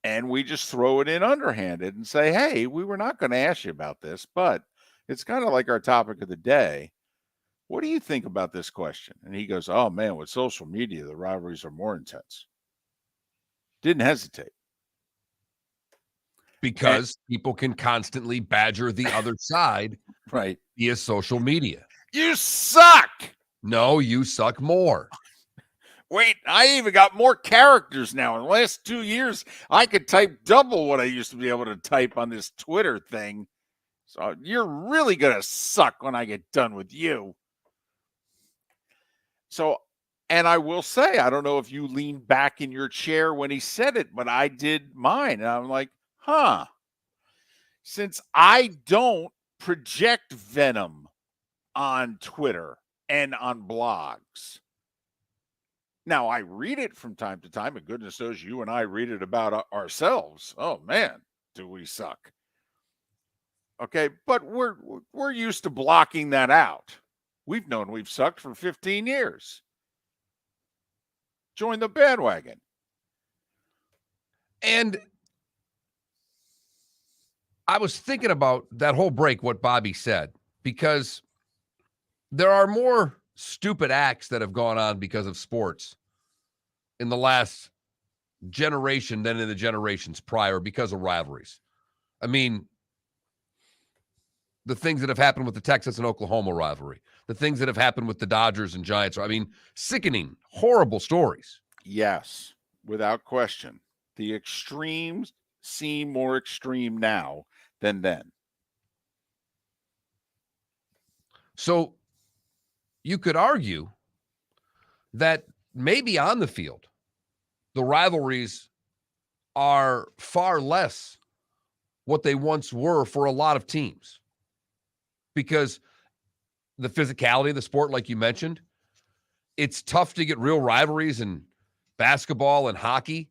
And we just throw it in underhanded and say, hey, we were not going to ask you about this, but it's kind of like our topic of the day. What do you think about this question? And he goes, oh, man, with social media, the rivalries are more intense. Didn't hesitate. Because people can constantly badger the other side right via social media. You suck. No, you suck more. Wait, I even got more characters now. In the last 2 years, I could type double what I used to be able to type on this Twitter thing. So you're really going to suck when I get done with you. So, and I will say, I don't know if you leaned back in your chair when he said it, but I did mine. And I'm like, since I don't project venom on Twitter and on blogs. Now, I read it from time to time, and goodness knows you and I read it about ourselves. Oh, man, do we suck. Okay, but we're used to blocking that out. We've known we've sucked for 15 years. Join the bandwagon. And I was thinking about that whole break, what Bobby said, because there are more stupid acts that have gone on because of sports in the last generation than in the generations prior because of rivalries. I mean, the things that have happened with the Texas and Oklahoma rivalry, the things that have happened with the Dodgers and Giants. I mean, sickening, horrible stories. Yes, without question. The extremes seem more extreme now than then. So you could argue that maybe on the field, the rivalries are far less what they once were for a lot of teams. Because the physicality of the sport, like you mentioned, it's tough to get real rivalries in basketball and hockey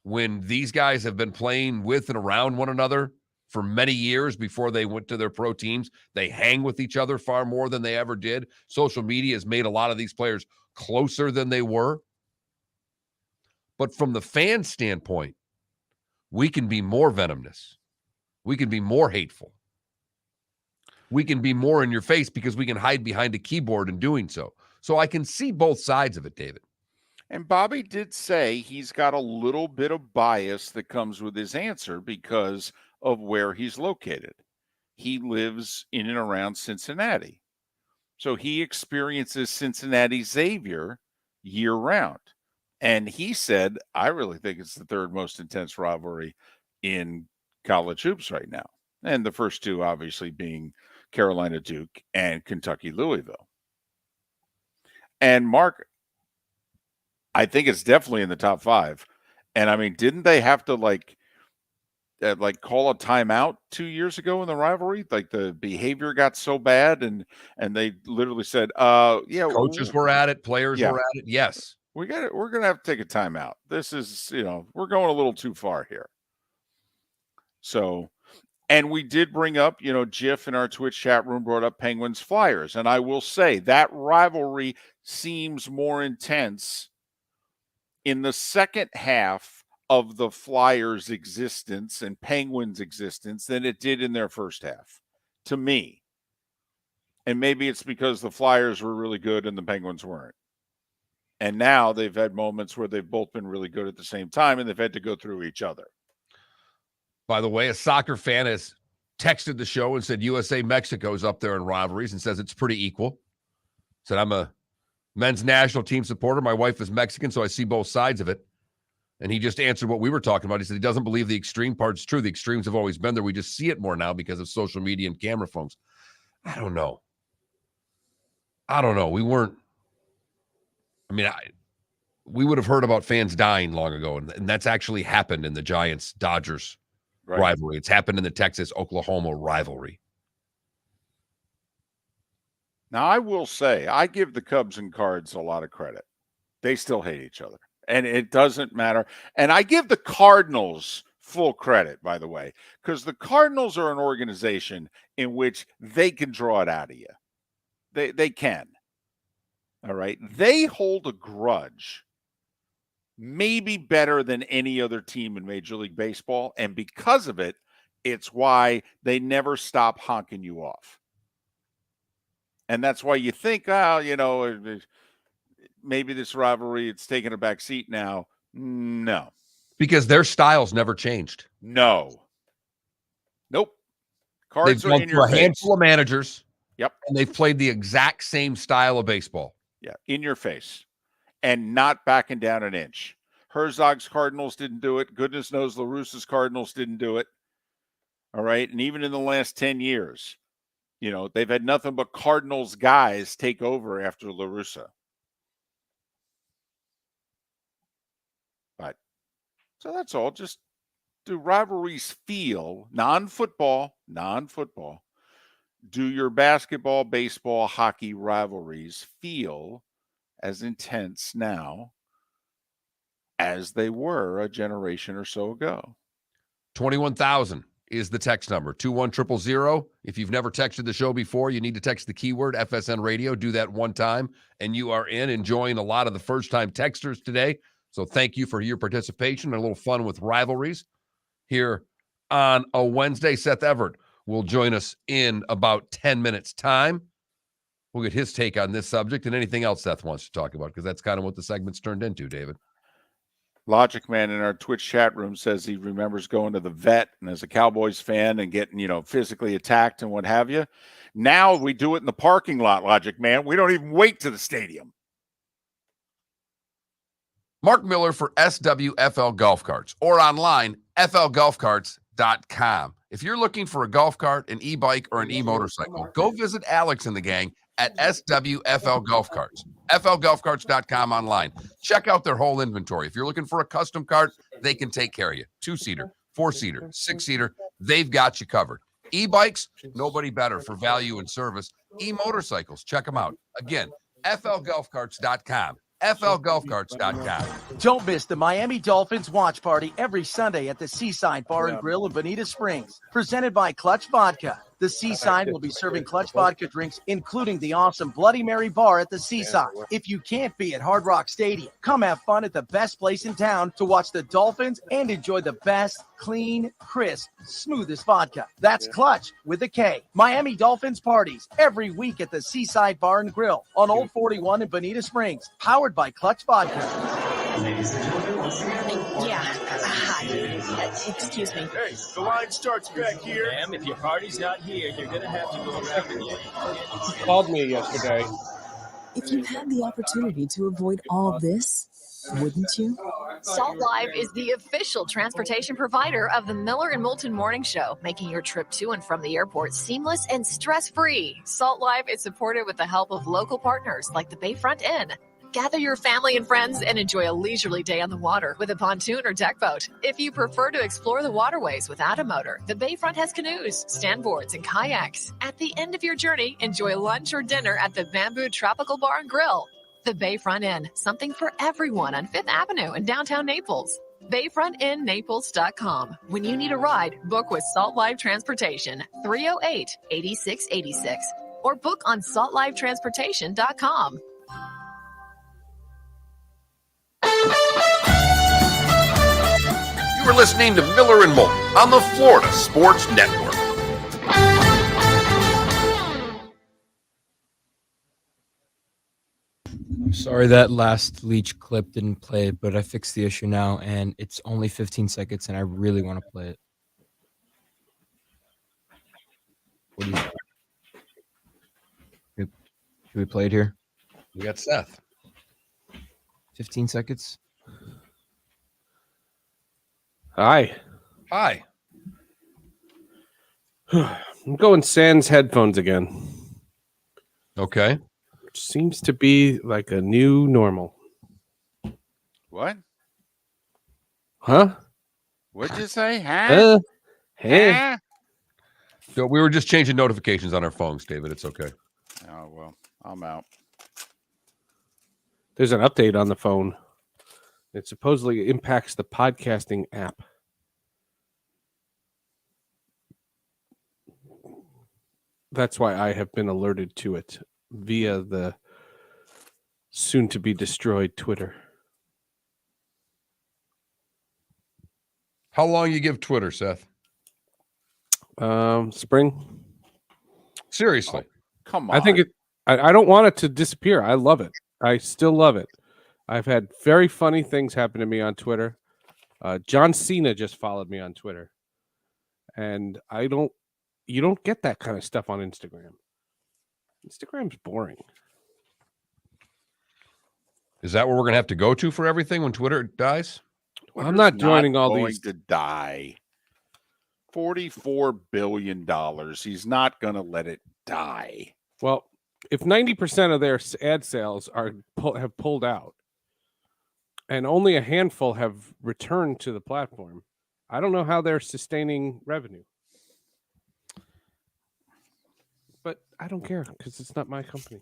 when these guys have been playing with and around one another for many years before they went to their pro teams. They hang with each other far more than they ever did. Social media has made a lot of these players closer than they were. But from the fan standpoint, we can be more venomous. We can be more hateful. We can be more in your face because we can hide behind a keyboard in doing so. So I can see both sides of it, David. And Bobby did say he's got a little bit of bias that comes with his answer because of where he's located. He lives in and around Cincinnati. So he experiences Cincinnati Xavier year round. And he said, I really think it's the third most intense rivalry in college hoops right now. And the first two obviously being Carolina Duke and Kentucky Louisville. And Mark, I think it's definitely in the top 5. And I mean, didn't they have to like call a timeout 2 years ago in the rivalry? Like the behavior got so bad, and they literally said, yeah, Coaches were at it, players Yeah. were at it. Yes. we're gonna have to take a timeout. This is, we're going a little too far here. So, and we did bring up, Jiff in our Twitch chat room brought up Penguins Flyers, and I will say that rivalry seems more intense in the second half of the Flyers' existence and Penguins' existence than it did in their first half, to me. And maybe it's because the Flyers were really good and the Penguins weren't. And now they've had moments where they've both been really good at the same time, and they've had to go through each other. By the way, a soccer fan has texted the show and said USA Mexico is up there in rivalries and says it's pretty equal. Said, I'm a men's national team supporter. My wife is Mexican, so I see both sides of it. And he just answered what we were talking about. He said he doesn't believe the extreme part's true. The extremes have always been there. We just see it more now because of social media and camera phones. I don't know. We weren't. We would have heard about fans dying long ago, and that's actually happened in the Giants-Dodgers rivalry. It's happened in the Texas-Oklahoma rivalry. Now, I will say, I give the Cubs and Cards a lot of credit. They still hate each other, and it doesn't matter. And I give the Cardinals full credit, by the way, because the Cardinals are an organization in which they can draw it out of you. They can. All right? They hold a grudge maybe better than any other team in Major League Baseball, and because of it, it's why they never stop honking you off. And that's why you think, maybe this rivalry, it's taking a back seat now. No. Because their styles never changed. No. Nope. Cards They've are gone in through your a face. handful of managers. Yep. And they've played the exact same style of baseball. Yeah, in your face. And not backing down an inch. Herzog's Cardinals didn't do it. Goodness knows La Russa's Cardinals didn't do it. All right. And even in the last 10 years, they've had nothing but Cardinals guys take over after La Russa. But so that's all. Just do rivalries feel non-football, do your basketball, baseball, hockey rivalries feel as intense now as they were a generation or so ago? 21,000 is the text number, 21-000. If you've never texted the show before, you need to text the keyword FSN Radio. Do that one time, and you are enjoying a lot of the first-time texters today. So thank you for your participation and a little fun with rivalries here on a Wednesday. Seth Everett will join us in about 10 minutes' time. We'll get his take on this subject and anything else Seth wants to talk about, because that's kind of what the segment's turned into, David. Logic Man in our Twitch chat room says he remembers going to the vet and as a Cowboys fan and getting, physically attacked and what have you. Now we do it in the parking lot, Logic Man. We don't even wait to the stadium. Mark Miller for SWFL Golf Carts, or online, flgolfcarts.com. If you're looking for a golf cart, an e-bike, or an e-motorcycle, go visit Alex and the gang at SWFL Golf Carts. flgolfcarts.com online. Check out their whole inventory. If you're looking for a custom cart, they can take care of you. 2-seater, 4-seater, 6-seater, they've got you covered. E-bikes, nobody better for value and service. E-motorcycles, check them out. Again, flgolfcarts.com. flgolfcarts.com. Don't miss the Miami Dolphins watch party every Sunday at the Seaside Bar and Grill in Bonita Springs, presented by Clutch Vodka. The Seaside will be serving Clutch Vodka drinks, including the awesome Bloody Mary bar at the Seaside. If you can't be at Hard Rock Stadium, come have fun at the best place in town to watch the Dolphins and enjoy the best, clean, crisp, smoothest vodka. That's Clutch with a K. Miami Dolphins parties every week at the Seaside Bar and Grill on Old 41 in Bonita Springs, powered by Clutch Vodka. Yeah. Hi. Excuse me. Hey, the line starts back here. Ma'am, if your party's not here, you're going to have to go around again. She called me yesterday. If you had the opportunity to avoid all this, wouldn't you? Salt Live is the official transportation provider of the Miller and Moulton Morning Show, making your trip to and from the airport seamless and stress-free. Salt Live is supported with the help of local partners like the Bayfront Inn. Gather your family and friends and enjoy a leisurely day on the water with a pontoon or deck boat. If you prefer to explore the waterways without a motor, the Bayfront has canoes, standboards, and kayaks. At the end of your journey, enjoy lunch or dinner at the Bamboo Tropical Bar and Grill. The Bayfront Inn, something for everyone on 5th Avenue in downtown Naples. BayfrontInNaples.com. When you need a ride, book with Salt Life Transportation, 308-8686, or book on saltlifetransportation.com. You are listening to Miller and Moulton on the Florida Sports Network. I'm sorry that last Leech clip didn't play, but I fixed the issue now, and it's only 15 seconds, and I really want to play it. What do you think? Should we play it here? We got Seth. 15 seconds. Hi. Hi. I'm going sans headphones again. Okay. Which seems to be like a new normal. What? Huh? What'd you say? Huh? Hey. Huh? So we were just changing notifications on our phones, David. It's okay. Oh, well, I'm out. There's an update on the phone. It supposedly impacts the podcasting app. That's why I have been alerted to it via the soon-to-be destroyed Twitter. How long you give Twitter, Seth? Spring. Seriously. Come on. I think I don't want it to disappear. I love it. I still love it. I've had very funny things happen to me on Twitter. John Cena just followed me on Twitter. And you don't get that kind of stuff on Instagram. Instagram's boring. Is that where we're going to have to go to for everything when Twitter dies? I'm not joining all going these to die. $44 billion. He's not going to let it die. Well, if 90% of their ad sales have pulled out and only a handful have returned to the platform, I don't know how they're sustaining revenue. But I don't care because it's not my company.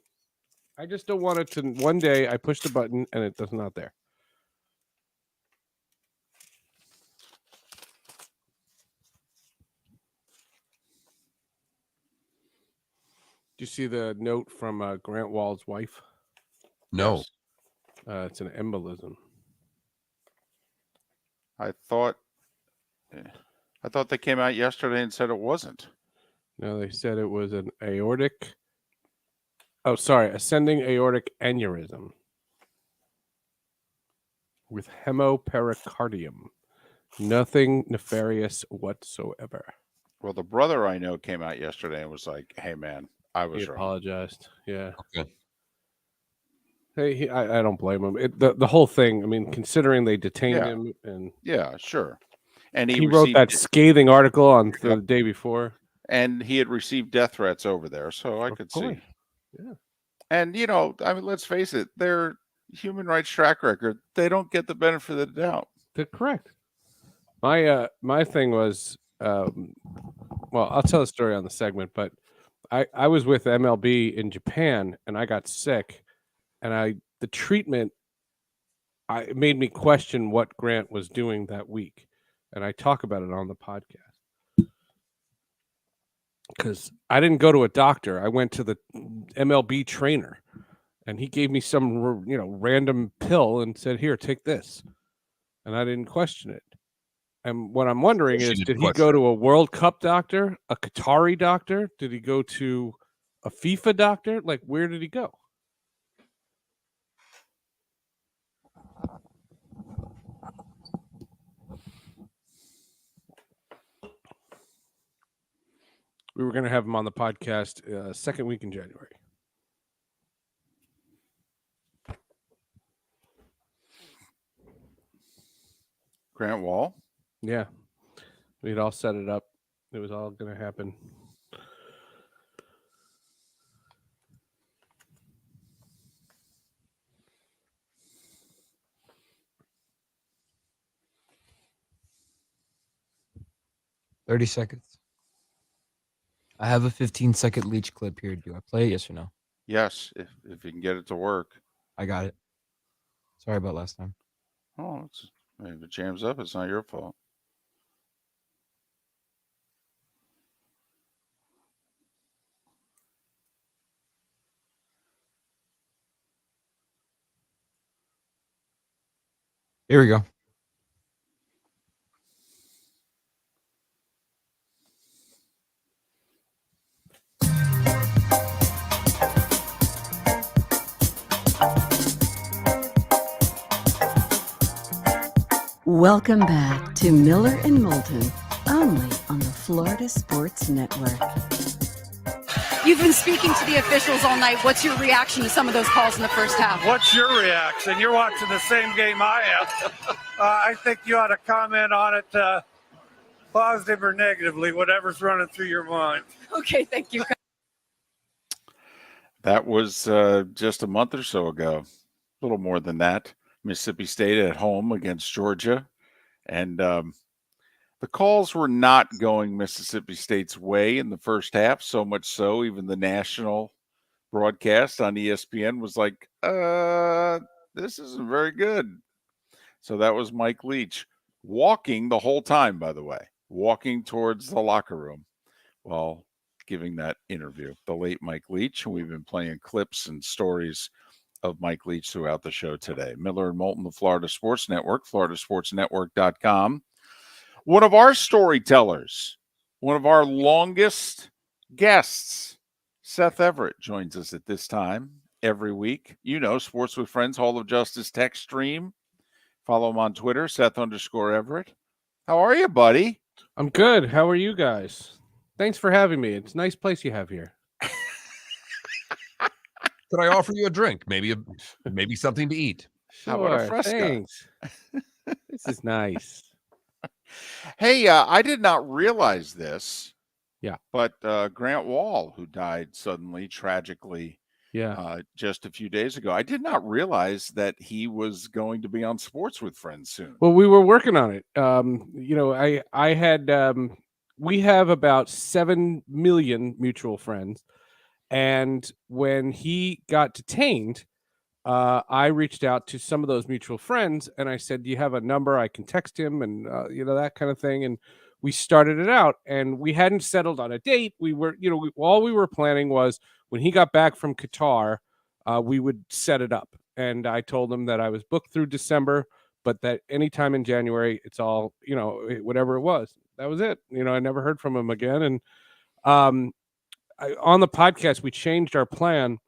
I just don't want it to one day I push the button and it does not there. Do you see the note from Grant Wall's wife? No. Yes. It's an embolism. I thought they came out yesterday and said it wasn't. No, they said it was an ascending aortic aneurysm with hemopericardium. Nothing nefarious whatsoever. Well, the brother I know came out yesterday and was like, "Hey, man, I was He wrong." apologized. Yeah. Okay. Hey, I don't blame him. The whole thing. I mean, considering they detained him and yeah, sure. And he wrote that scathing article on the day before. And he had received death threats over there, so I could see. Yeah. And I mean, let's face it, their human rights track record, they don't get the benefit of the doubt. They're correct. My thing was, well, I'll tell a story on the segment, but I was with MLB in Japan and I got sick, and the treatment it made me question what Grant was doing that week, and I talk about it on the podcast. Because I didn't go to a doctor. I went to the MLB trainer, and he gave me some, random pill and said, "Here, take this." And I didn't question it. And what I'm wondering is, did he go to a World Cup doctor, a Qatari doctor? Did he go to a FIFA doctor? Like, where did he go? We were going to have him on the podcast second week in January. Grant Wall? Yeah. We'd all set it up. It was all going to happen. 30 seconds. I have a 15-second leech clip here. Do I play it? Yes or no? Yes, if you can get it to work. I got it. Sorry about last time. Oh, if it jams up, it's not your fault. Here we go. Welcome back to Miller and Moulton, only on the Florida Sports Network. You've been speaking to the officials all night. What's your reaction to some of those calls in the first half? What's your reaction? You're watching the same game I am. I think you ought to comment on it positive or negatively, whatever's running through your mind. Okay, thank you. That was just a month or so ago, a little more than that. Mississippi State at home against Georgia. And the calls were not going Mississippi State's way in the first half, so much so even the national broadcast on ESPN was like, this isn't very good. So that was Mike Leach walking the whole time, by the way, walking towards the locker room while giving that interview. The late Mike Leach. We've been playing clips and stories of Mike Leach throughout the show today. Miller and Moulton, the Florida Sports Network, floridasportsnetwork.com. One of our storytellers, one of our longest guests, Seth Everett, joins us at this time every week. You know, Sports with Friends, Hall of Justice text stream. Follow him on Twitter, Seth_Everett. How are you, buddy? I'm good. How are you guys? Thanks for having me. It's a nice place you have here. Could I offer you a drink? Maybe something to eat. Sure, How about a Fresca? Thanks. This is nice. Hey, I did not realize this. Yeah. But Grant Wall, who died suddenly, tragically, just a few days ago, I did not realize that he was going to be on Sports with Friends soon. Well, we were working on it. I had we have about 7 million mutual friends. And when he got detained, I reached out to some of those mutual friends and I said, do you have a number I can text him? And, that kind of thing. And we started it out and we hadn't settled on a date. We were, all we were planning was when he got back from Qatar, we would set it up. And I told him that I was booked through December, but that anytime in January, it's all, whatever it was. That was it. I never heard from him again. And, on the podcast, we changed our plan.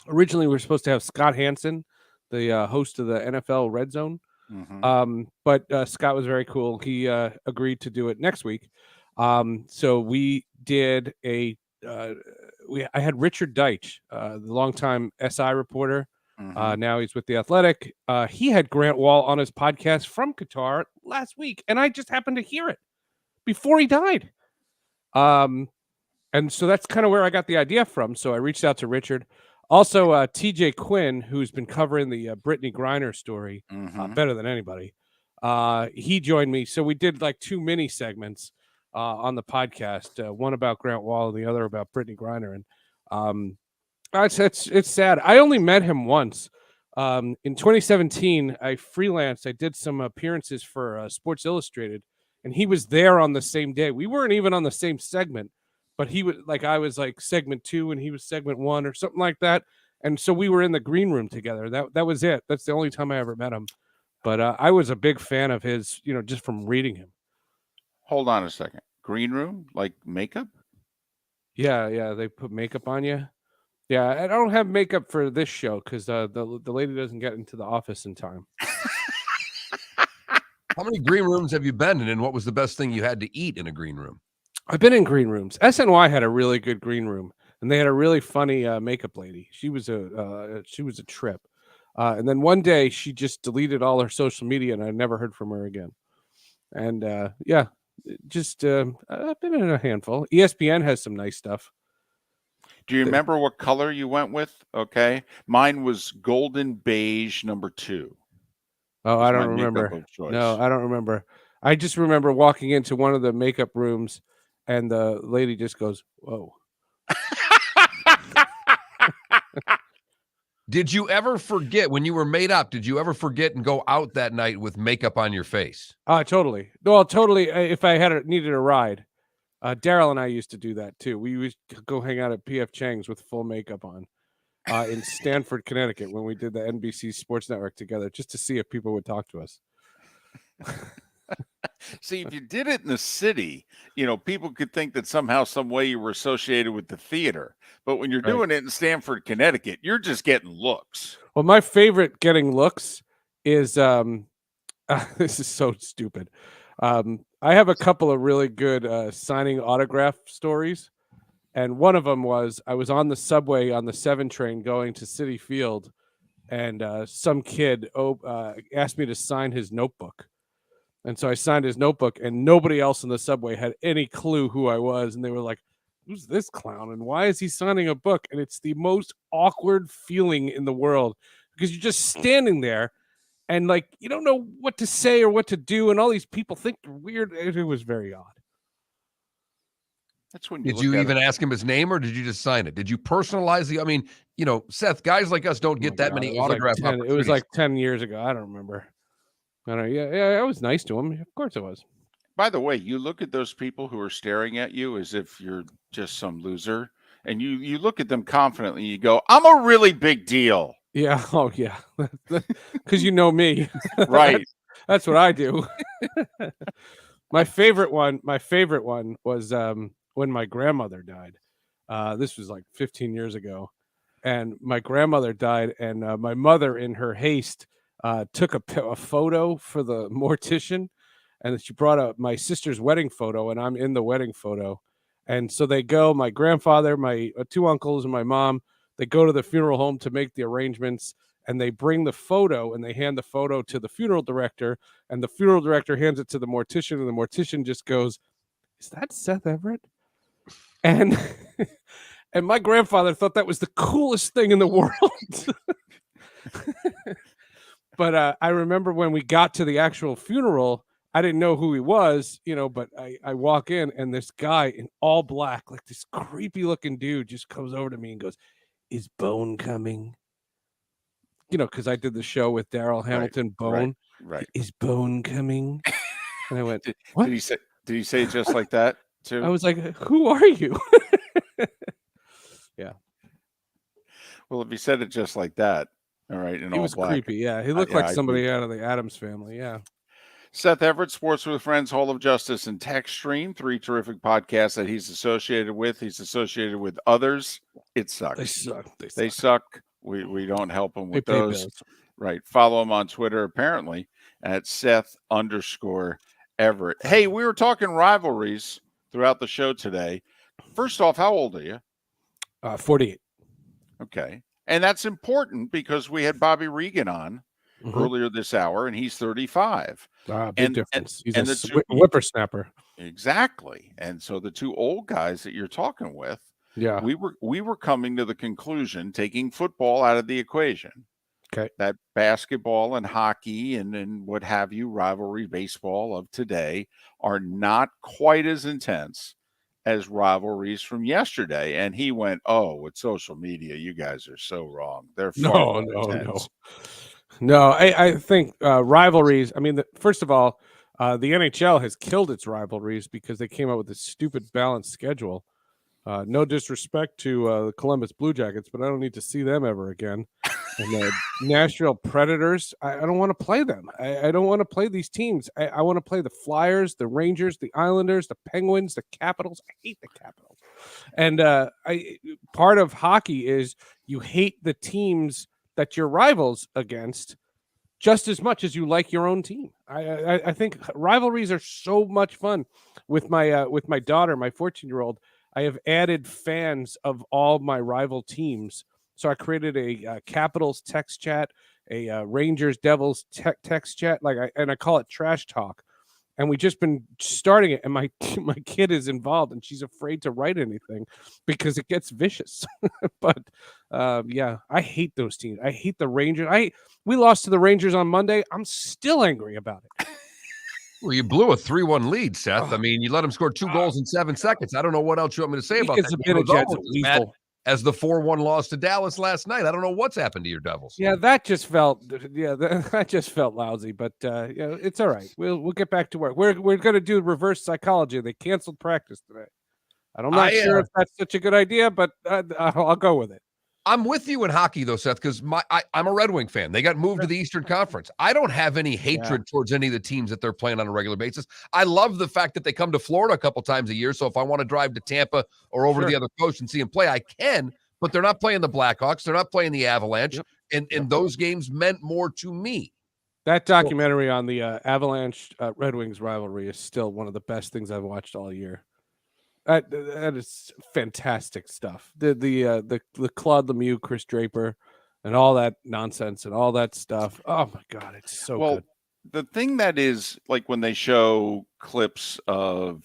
Originally, we were supposed to have Scott Hansen, the host of the NFL Red Zone. Mm-hmm. But Scott was very cool. He agreed to do it next week. So we did I had Richard Deitch, the longtime SI reporter. Mm-hmm. Now he's with The Athletic. He had Grant Wall on his podcast from Qatar last week, and I just happened to hear it before he died. And so that's kind of where I got the idea from. So I reached out to Richard. Also, TJ Quinn, who's been covering the Brittany Griner story better than anybody, he joined me. So we did like 2 mini segments on the podcast, one about Grant Wall and the other about Brittany Griner. And it's sad. I only met him once. In 2017, I freelanced. I did some appearances for Sports Illustrated, and he was there on the same day. We weren't even on the same segment. But he was I was like segment 2 and he was segment 1 or something like that. And so we were in the green room together. That was it. That's the only time I ever met him. But I was a big fan of his, just from reading him. Hold on a second. Green room? Like makeup? Yeah. They put makeup on you. Yeah, I don't have makeup for this show because the lady doesn't get into the office in time. How many green rooms have you been in, and what was the best thing you had to eat in a green room? I've been in green rooms. SNY had a really good green room, and they had a really funny makeup lady. She was a trip. And then one day she just deleted all her social media, and I never heard from her again. And I've been in a handful. ESPN has some nice stuff. Do you remember what color you went with? Okay, mine was golden beige number 2. Oh, I don't remember. No, I don't remember. I just remember walking into one of the makeup rooms, and the lady just goes, "Whoa." Did you ever forget when you were made up? Did you ever forget and go out that night with makeup on your face? Totally. Well, totally. If I needed a ride, Daryl and I used to do that too. We used to go hang out at PF Chang's with full makeup on in Stanford, Connecticut, when we did the NBC Sports Network together, just to see if people would talk to us. See, if you did it in the city, you know, people could think that somehow, some way you were associated with the theater. But when you're doing it in Stamford, Connecticut, you're just getting looks. Well, my favorite getting looks is this is so stupid. I have a couple of really good signing autograph stories. And one of them was I was on the subway on the 7 train going to Citi Field, and some kid asked me to sign his notebook. And so I signed his notebook, and nobody else in the subway had any clue who I was. And they were like, "Who's this clown? And why is he signing a book?" And it's the most awkward feeling in the world, because you're just standing there and like you don't know what to say or what to do. And all these people think you're weird. It was very odd. That's when Did you even ask him his name, or did you just sign it? Did you personalize the? I mean, you know, Seth, guys like us don't get that many autograph It was like 10 years ago. I don't remember. I don't know. Yeah, I was nice to him. Of course it was. By the way, you look at those people who are staring at you as if you're just some loser, and you look at them confidently. And you go, "I'm a really big deal." Yeah. Oh, yeah. Because you know me, right? That's what I do. My favorite one was when my grandmother died. This was like 15 years ago, and my grandmother died, and my mother, in her haste, took a photo for the mortician, and she brought up my sister's wedding photo, and I'm in the wedding photo. And so they go, my grandfather, my 2 uncles, and my mom, they go to the funeral home to make the arrangements, and they bring the photo and they hand the photo to the funeral director, and the funeral director hands it to the mortician, and the mortician just goes, "Is that Seth Everett?" And and my grandfather thought that was the coolest thing in the world. But I remember when we got to the actual funeral, I didn't know who he was, you know, but I walk in, and this guy in all black, like this creepy looking dude, just comes over to me and goes, "Is Bone coming?" You know, because I did the show with Daryl Hamilton, Bone. Right. "Is Bone coming?" And I went, "What?" Did he say it just like that too? I was like, "Who are you?" Yeah. Well, if he said it just like that, all right, in He all was black, creepy. Yeah, he looked like somebody out of the Addams Family. Yeah. Seth Everett, Sports with Friends, Hall of Justice, and Text Stream, 3 terrific podcasts that he's associated with. He's associated with others. It sucks. They suck. We don't help him with They pay those. bills. Right. Follow him on Twitter, apparently, at Seth_Everett. Hey, we were talking rivalries throughout the show today. First off, how old are you? 48. Okay. And that's important because we had Bobby Reagan on earlier this hour, and he's 35. Big difference. He's and a the two, whippersnapper. Exactly. And so the 2 old guys that you're talking with, Yeah. we were coming to the conclusion, taking football out of the equation, Okay. that basketball and hockey and what have you, rivalry baseball of today are not quite as intense as rivalries from yesterday. And he went, "Oh, with social media, you guys are so wrong. They're far more intense." No, I think rivalries. I mean, first of all, the NHL has killed its rivalries because they came up with this stupid balanced schedule. No disrespect to the Columbus Blue Jackets, but I don't need to see them ever again. And the Nashville Predators, I don't want to play them. I don't want to play these teams. I want to play the Flyers, the Rangers, the Islanders, the Penguins, the Capitals. I hate the Capitals. And part of hockey is you hate the teams that you're rivals against just as much as you like your own team. I think rivalries are so much fun. With my daughter, my 14-year-old, I have added fans of all my rival teams. So I created a Capitals text chat, a Rangers Devils text chat, and I call it Trash Talk. And we've just been starting it, and my kid is involved, and she's afraid to write anything because it gets vicious. But yeah, I hate those teams. I hate the Rangers. We lost to the Rangers on Monday. I'm still angry about it. Well, you blew a 3-1 lead, Seth. I mean, you let them score 2 goals in 7 seconds. I don't know what else you want me to say about that. It was almost as bad as the 4-1 loss to Dallas last night. I don't know what's happened to your Devils. Yeah, that just felt lousy, but it's all right. We'll get back to work. We're going to do reverse psychology. They canceled practice today. I'm not sure if that's such a good idea, but I'll go with it. I'm with you in hockey, though, Seth, because I'm a Red Wing fan. They got moved to the Eastern Conference. I don't have any hatred towards any of the teams that they're playing on a regular basis. I love the fact that they come to Florida a couple times a year, so if I want to drive to Tampa or over to the other coast and see them play, I can, but they're not playing the Blackhawks. They're not playing the Avalanche, and those games meant more to me. That documentary on the Avalanche Red Wings rivalry is still one of the best things I've watched all year. That is fantastic stuff. The Claude Lemieux, Chris Draper, and all that nonsense and all that stuff. Oh my God, it's so good. The thing that is like when they show clips of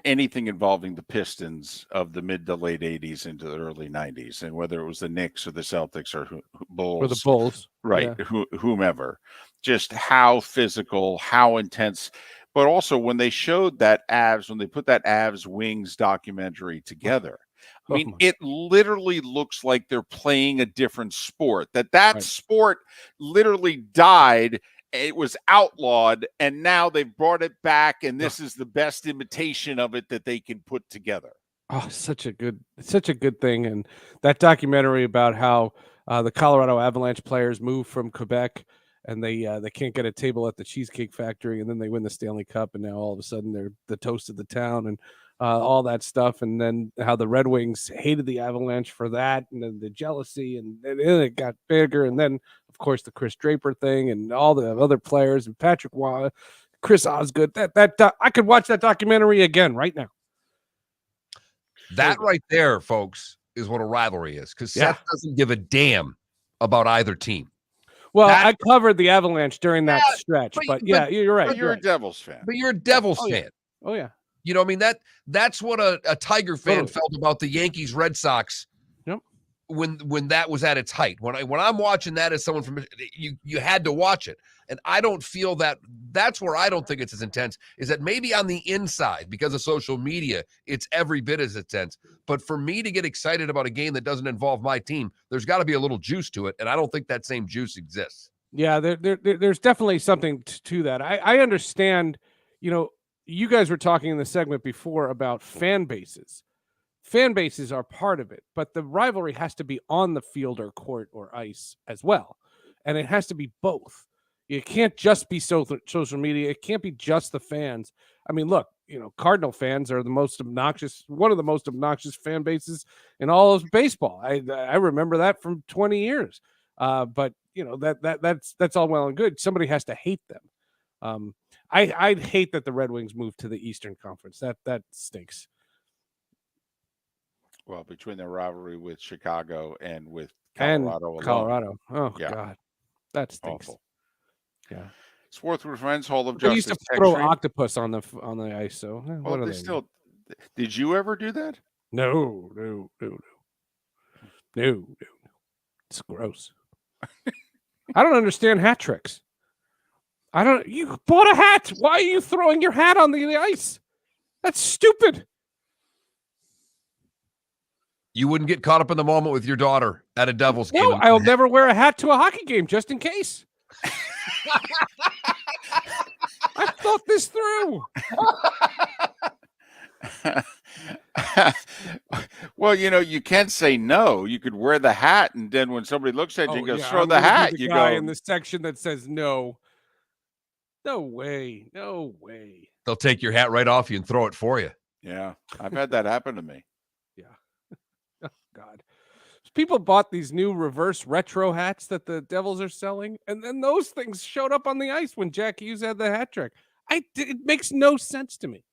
anything involving the Pistons of the mid to late 80s into the early 90s, and whether it was the Knicks or the Celtics or Bulls, or the Bulls, right? Whomever, just how physical, how intense. But also when they showed that when they put that Avs Wings documentary together, I mean, it literally looks like they're playing a different sport. That sport literally died. It was outlawed, and now they've brought it back, and this is the best imitation of it that they can put together. Oh, such a good thing. And that documentary about how the Colorado Avalanche players moved from Quebec and they can't get a table at the Cheesecake Factory, and then they win the Stanley Cup, and now all of a sudden they're the toast of the town, and all that stuff. And then how the Red Wings hated the Avalanche for that, and then the jealousy, and then it got bigger. And then, of course, the Chris Draper thing, and all the other players, and Patrick Waugh, Chris Osgood. I could watch that documentary again right now. That right there, folks, is what a rivalry is, because Seth doesn't give a damn about either team. Well, I covered the Avalanche during that stretch, but you're right. But you're a Devils fan. But you're a Devils fan. Oh, yeah. You know, I mean, that's what a Tiger fan felt about the Yankees Red Sox. Yep. When that was at its height. When I'm watching that as someone from you had to watch it. And I don't feel that's where I don't think it's as intense, is that maybe on the inside, because of social media, it's every bit as intense. But for me to get excited about a game that doesn't involve my team, there's got to be a little juice to it. And I don't think that same juice exists. Yeah, there's definitely something to that. I understand, you guys were talking in the segment before about fan bases. Fan bases are part of it, but the rivalry has to be on the field or court or ice as well. And it has to be both. It can't just be social media. It can't be just the fans. I mean, look, Cardinal fans are one of the most obnoxious fan bases in all of baseball. I remember that from 20 years. But that's all well and good. Somebody has to hate them. I hate that the Red Wings moved to the Eastern Conference. That stinks. Well, between their rivalry with Chicago and with Colorado. Colorado. Oh, God. That stinks. Awful. Yeah. Swarthwood Friends, Hall of They Justice. used to throw octopus on the ice, so what are they still? Did you ever do that? No. It's gross. I don't understand hat tricks. You bought a hat. Why are you throwing your hat on the ice? That's stupid. You wouldn't get caught up in the moment with your daughter at a Devils game. No, I'll never wear a hat to a hockey game just in case. I thought this through. Well, you can't say no. You could wear the hat, and then when somebody looks at you and goes, throw the hat, you go in the section that says no. No way. They'll take your hat right off you and throw it for you. Yeah, I've had that happen to me. Yeah. Oh, God. People bought these new reverse retro hats that the Devils are selling, and then those things showed up on the ice when Jack Hughes had the hat trick. It makes no sense to me.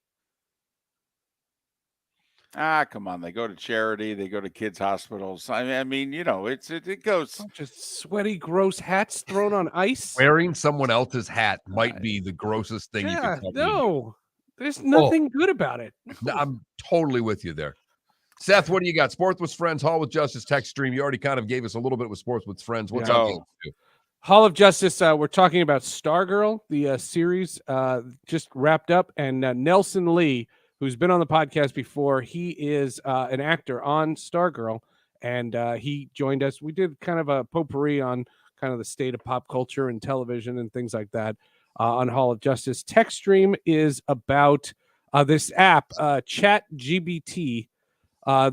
Come on. They go to charity. They go to kids' hospitals. I mean, it goes. Just sweaty, gross hats thrown on ice. Wearing someone else's hat might be the grossest thing you can tell me. No, there's nothing good about it. No. I'm totally with you there. Seth, what do you got? Sports with Friends, Hall with Justice, text stream. You already kind of gave us a little bit with Sports with Friends. What's up? Hall of Justice. We're talking about Stargirl, the series just wrapped up, and Nelson Lee, who's been on the podcast before, he is an actor on Stargirl, and he joined us. We did kind of a potpourri on kind of the state of pop culture and television and things like that on Hall of Justice. Tech Stream is about this app, Chat GBT.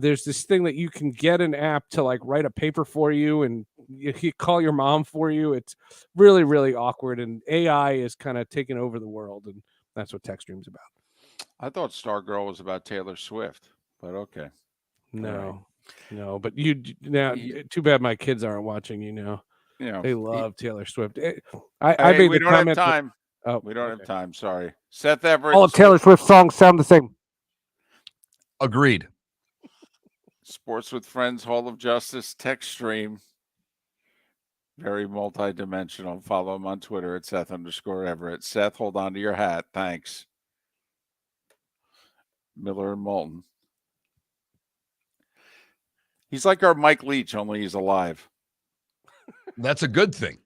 There's this thing that you can get an app to like write a paper for you, and you call your mom for you. It's really, really awkward, and AI is kind of taking over the world, and that's what Tech Stream's about. I thought Stargirl was about Taylor Swift, but okay. No, but you now. Too bad my kids aren't watching. They love Taylor Swift. I made we the don't have comment. time. We don't have time. Sorry, Seth Everett. All of Taylor Swift songs sound the same. Agreed. Sports with Friends, Hall of Justice, Tech Stream. Very multi-dimensional. Follow him on Twitter at Seth_Everett. Seth, hold on to your hat. Thanks. Miller and Moulton. He's like our Mike Leach, only he's alive. That's a good thing.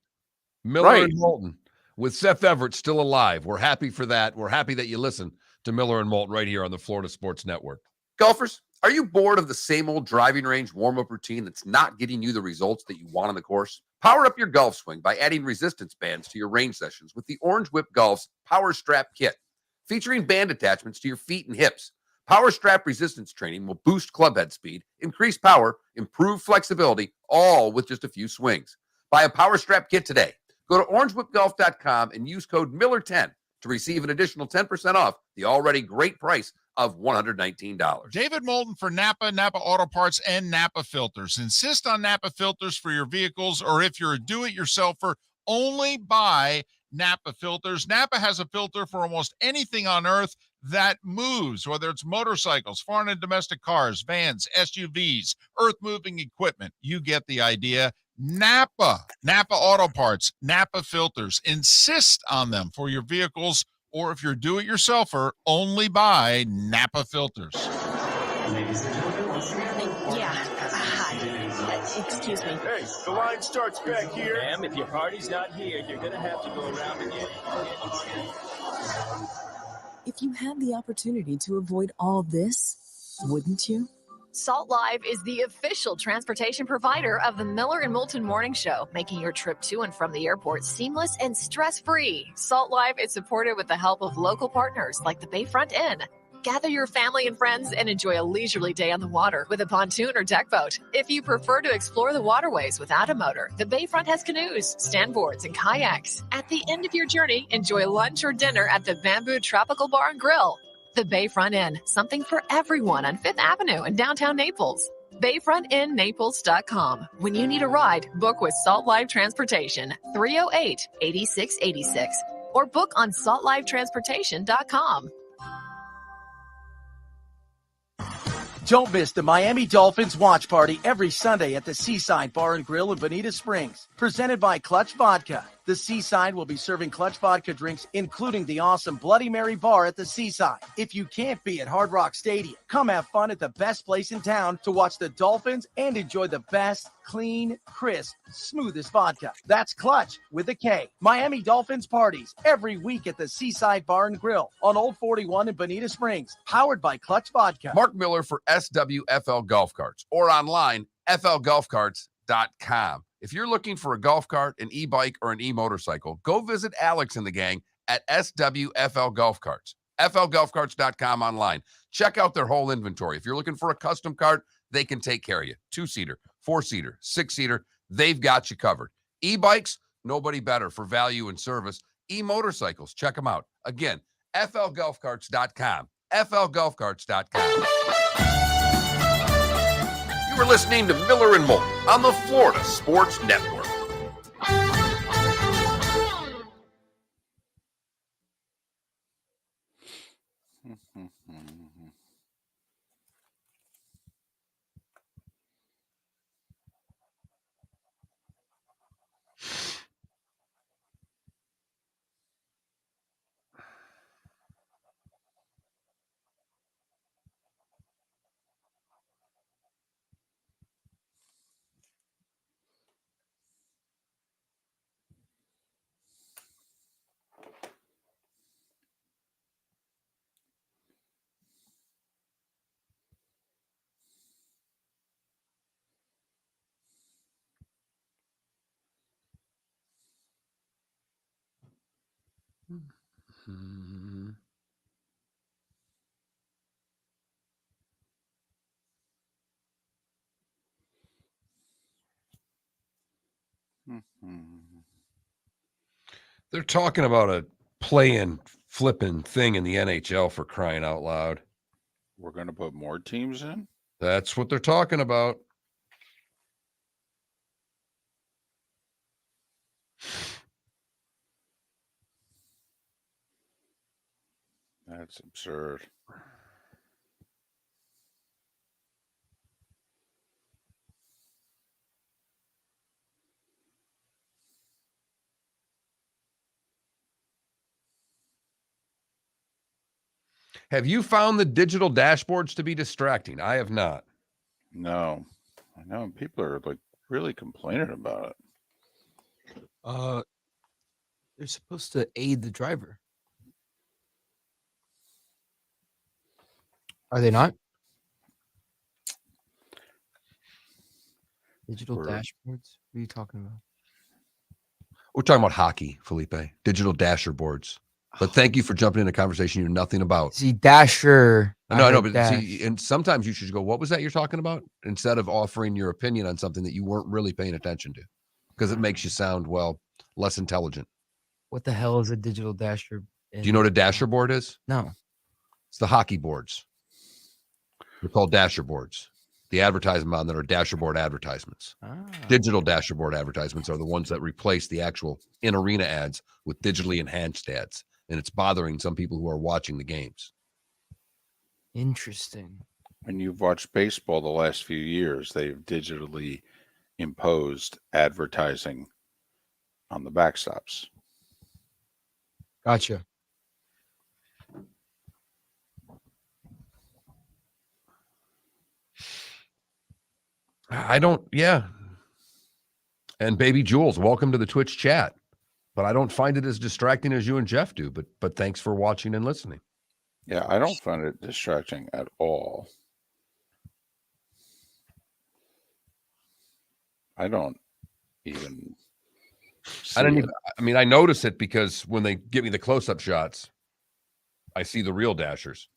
Miller and Moulton with Seth Everett still alive. We're happy for that. We're happy that you listen to Miller and Moulton right here on the Florida Sports Network. Golfers, are you bored of the same old driving range warm-up routine that's not getting you the results that you want on the course? Power up your golf swing by adding resistance bands to your range sessions with the Orange Whip Golf's Power Strap Kit. Featuring band attachments to your feet and hips, Power Strap resistance training will boost clubhead speed, increase power, improve flexibility, all with just a few swings. Buy a Power Strap Kit today. Go to orangewhipgolf.com and use code Miller10 to receive an additional 10% off the already great price of $119. David Moulton for Napa Auto Parts, and Napa Filters. Insist on Napa filters for your vehicles, or if you're a do-it-yourselfer, only buy Napa filters. Napa has a filter for almost anything on earth that moves, whether it's motorcycles, foreign and domestic cars, vans, SUVs, earth-moving equipment. You get the idea. Napa Auto Parts, Napa filters. Insist on them for your vehicles, or if you're do-it-yourselfer, only buy Napa filters. Ladies and gentlemen, Excuse me. Hey, the line starts back here. Ma'am, if your party's not here, you're gonna have to go around again. If you had the opportunity to avoid all this, wouldn't you? Salt Live is the official transportation provider of the Miller and Moulton Morning Show, making your trip to and from the airport seamless and stress-free. Salt Live is supported with the help of local partners like the Bayfront Inn. Gather your family and friends and enjoy a leisurely day on the water with a pontoon or deck boat. If you prefer to explore the waterways without a motor, the Bayfront has canoes, standboards, and kayaks. At the end of your journey, enjoy lunch or dinner at the Bamboo Tropical Bar and Grill. The Bayfront Inn, something for everyone on 5th Avenue in downtown Naples. BayfrontInNaples.com. When you need a ride, book with Salt Live Transportation, 308-8686, or book on saltlivetransportation.com. Don't miss the Miami Dolphins watch party every Sunday at the Seaside Bar and Grill in Bonita Springs, presented by Clutch Vodka. The Seaside will be serving Clutch Vodka drinks, including the awesome Bloody Mary bar at the Seaside. If you can't be at Hard Rock Stadium, come have fun at the best place in town to watch the Dolphins and enjoy the best, clean, crisp, smoothest vodka. That's Clutch with a K. Miami Dolphins parties every week at the Seaside Bar and Grill on Old 41 in Bonita Springs, powered by Clutch Vodka. Mark Miller for SWFL Golf Carts, or online, flgolfcarts.com. If you're looking for a golf cart, an e-bike, or an e-motorcycle, go visit Alex and the gang at SWFL Golf Carts. flgolfcarts.com online. Check out their whole inventory. If you're looking for a custom cart, they can take care of you. 2-seater, 4-seater, 6-seater, they've got you covered. E-bikes, nobody better for value and service. E-motorcycles, check them out. Again, flgolfcarts.com. flgolfcarts.com. You are listening to Miller and Moulton on the Florida Sports Network. They're talking about a play-in flipping thing in the NHL for crying out loud. We're going to put more teams in? That's what they're talking about. That's absurd. Have you found the digital dashboards to be distracting? I have not. No. I know people are like really complaining about it. They're supposed to aid the driver. Are they not? Digital dashboards? What are you talking about? We're talking about hockey, Felipe. Digital dasher boards. But thank you for jumping in a conversation you know nothing about. See, dasher. No, I know, but see, and sometimes you should go, what was that you're talking about? Instead of offering your opinion on something that you weren't really paying attention to. Because it makes you sound, well, less intelligent. What the hell is a digital dasher? Do you know what a dasher board is? No. It's the hockey boards. They're called dasher boards. The advertisement on that are dasher board advertisements. Digital dasher board advertisements are the ones that replace the actual in-arena ads with digitally enhanced ads. And it's bothering some people who are watching the games. Interesting. When you've watched baseball the last few years, they've digitally imposed advertising on the backstops. Gotcha. I don't, yeah. And Baby Jules, welcome to the Twitch chat. But I don't find it as distracting as you and Jeff do. But thanks for watching and listening. Yeah, I don't find it distracting at all. I don't even. I mean, I notice it because when they give me the close-up shots, I see the real dashers.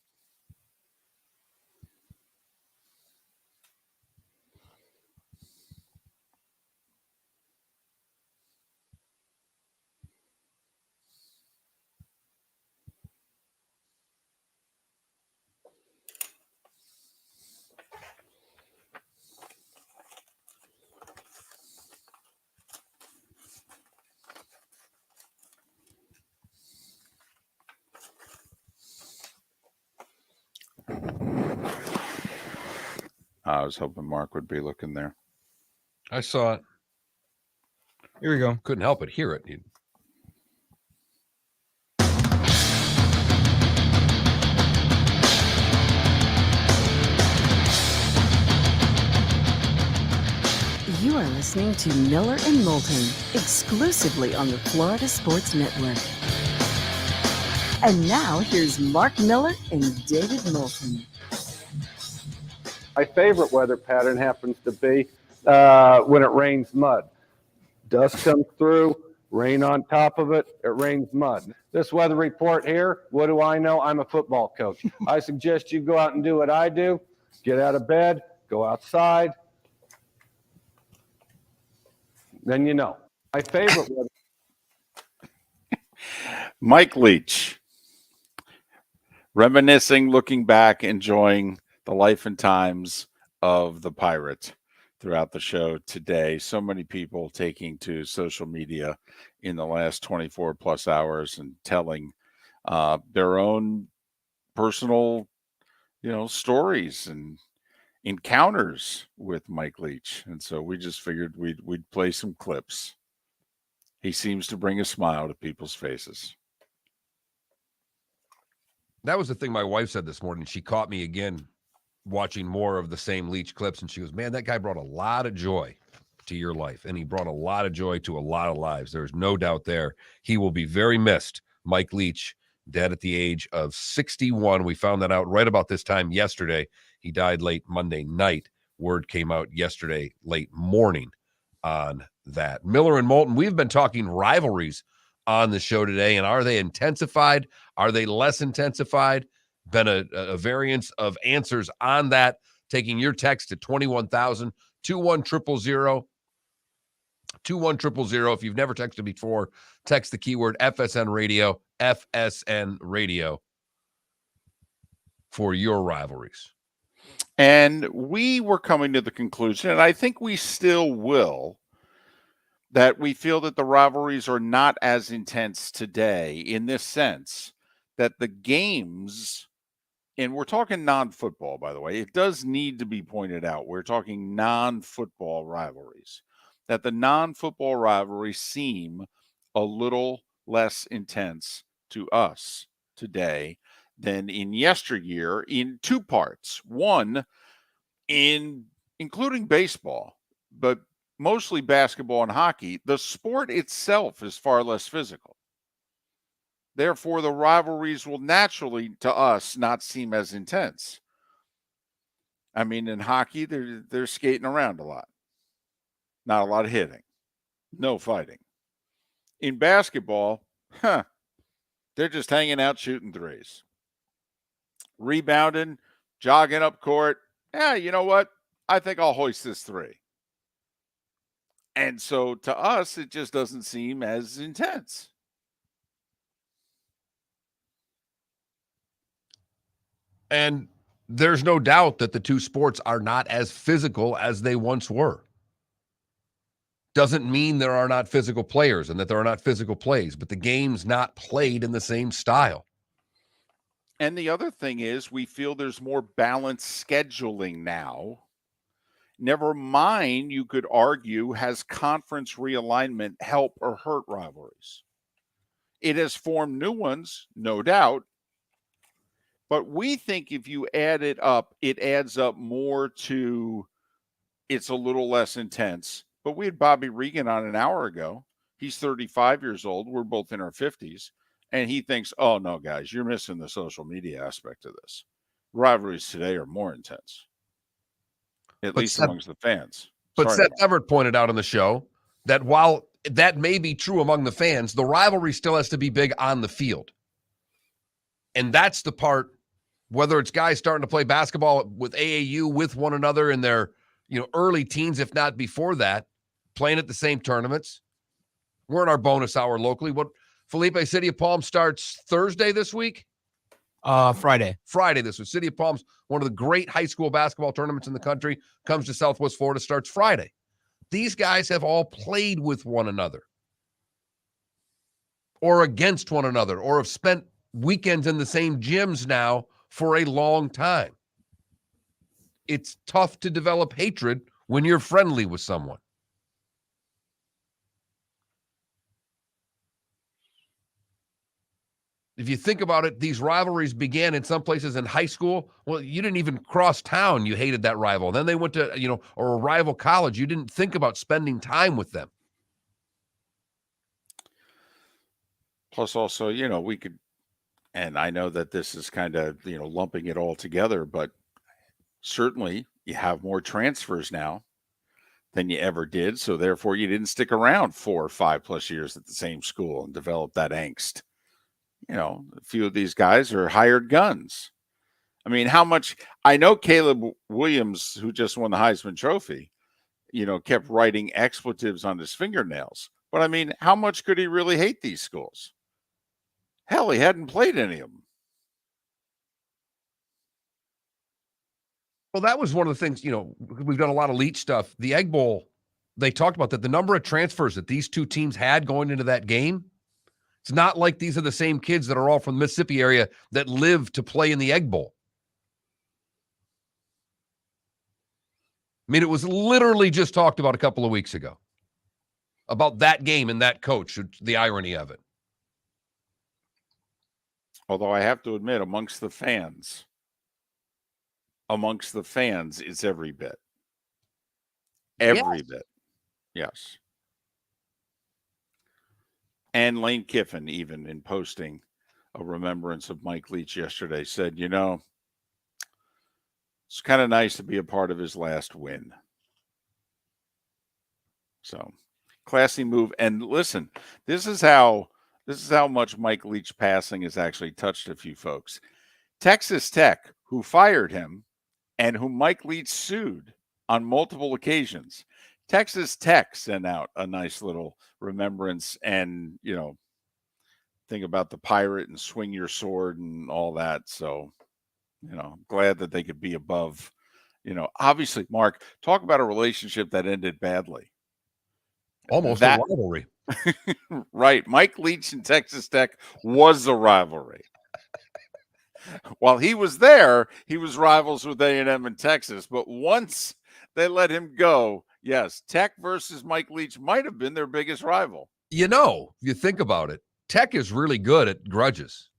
I was hoping Mark would be looking there. I saw it. Here we go. Couldn't help but hear it. You are listening to Miller and Moulton, exclusively on the Florida Sports Network. And now here's Mark Miller and David Moulton. My favorite weather pattern happens to be when it rains mud. Dust comes through, rain on top of it, it rains mud. This weather report here, what do I know? I'm a football coach. I suggest you go out and do what I do. Get out of bed, go outside. Then you know. My favorite weather. Mike Leach. Reminiscing, looking back, enjoying the life and times of the Pirate throughout the show today. So many people taking to social media in the last 24 plus hours and telling their own personal, stories and encounters with Mike Leach. And so we just figured we'd play some clips. He seems to bring a smile to people's faces. That was the thing my wife said this morning. She caught me again watching more of the same Leach clips, and she goes, man, that guy brought a lot of joy to your life, and he brought a lot of joy to a lot of lives. There's no doubt there. He will be very missed. Mike Leach, dead at the age of 61. We found that out right about this time yesterday. He died late Monday night. Word came out yesterday late morning on that. Miller and Moulton, we've been talking rivalries on the show today. And are they intensified? Are they less intensified? Been a variance of answers on that. Taking your text to 21,000, 21,000. 21,000. If you've never texted before, text the keyword FSN Radio, FSN Radio for your rivalries. And we were coming to the conclusion, and I think we still will, that we feel that the rivalries are not as intense today in this sense that the games, and we're talking non-football, by the way, it does need to be pointed out, we're talking non-football rivalries, that the non-football rivalries seem a little less intense to us today than in yesteryear in two parts. One, including baseball, but mostly basketball and hockey, the sport itself is far less physical. Therefore, the rivalries will naturally, to us, not seem as intense. I mean, in hockey, they're skating around a lot. Not a lot of hitting. No fighting. In basketball, they're just hanging out shooting threes. Rebounding, jogging up court. Yeah, you know what? I think I'll hoist this three. And so to us, it just doesn't seem as intense. And there's no doubt that the two sports are not as physical as they once were. Doesn't mean there are not physical players and that there are not physical plays, but the game's not played in the same style. And the other thing is we feel there's more balanced scheduling now. Never mind, you could argue, has conference realignment help or hurt rivalries? It has formed new ones, no doubt. But we think if you add it up, it adds up more to it's a little less intense. But we had Bobby Reagan on an hour ago. He's 35 years old. We're both in our 50s. And he thinks, oh, no, guys, you're missing the social media aspect of this. Rivalries today are more intense, at least amongst the fans. But Sorry. Seth Everett pointed out on the show that while that may be true among the fans, the rivalry still has to be big on the field. And that's the part, whether it's guys starting to play basketball with AAU with one another in their early teens, if not before that, playing at the same tournaments. We're in our bonus hour locally. What Felipe, City of Palm starts Thursday this week? Friday. Friday this week. City of Palm's one of the great high school basketball tournaments in the country. Comes to Southwest Florida, starts Friday. These guys have all played with one another or against one another or have spent weekends in the same gyms now for a long time. It's tough to develop hatred when you're friendly with someone. If you think about it, these rivalries began in some places in high school. Well, you didn't even cross town. You hated that rival. Then they went to, or a rival college. You didn't think about spending time with them. Plus also, we could, and I know that this is kind of, lumping it all together, but certainly you have more transfers now than you ever did. So therefore you didn't stick around 4 or 5 plus years at the same school and develop that angst. A few of these guys are hired guns. I mean, how much I know Caleb Williams, who just won the Heisman Trophy, kept writing expletives on his fingernails. But I mean, how much could he really hate these schools? Hell, he hadn't played any of them. Well, that was one of the things, we've done a lot of Leach stuff. The Egg Bowl, they talked about that. The number of transfers that these two teams had going into that game, it's not like these are the same kids that are all from the Mississippi area that live to play in the Egg Bowl. I mean, it was literally just talked about a couple of weeks ago about that game and that coach, the irony of it. Although I have to admit, amongst the fans, it's every bit. Every bit. Yes. And Lane Kiffin, even in posting a remembrance of Mike Leach yesterday, said, it's kind of nice to be a part of his last win. So, classy move. And listen, this is how This is how much Mike Leach passing has actually touched a few folks. Texas Tech, who fired him and whom Mike Leach sued on multiple occasions, Texas Tech sent out a nice little remembrance and, thing about the pirate and swing your sword and all that. So, glad that they could be above, obviously, Mark, talk about a relationship that ended badly. Almost a rivalry. Right. Mike Leach and Texas Tech was a rivalry. While he was there, he was rivals with A&M and Texas. But once they let him go, yes, Tech versus Mike Leach might have been their biggest rival. If you think about it, Tech is really good at grudges.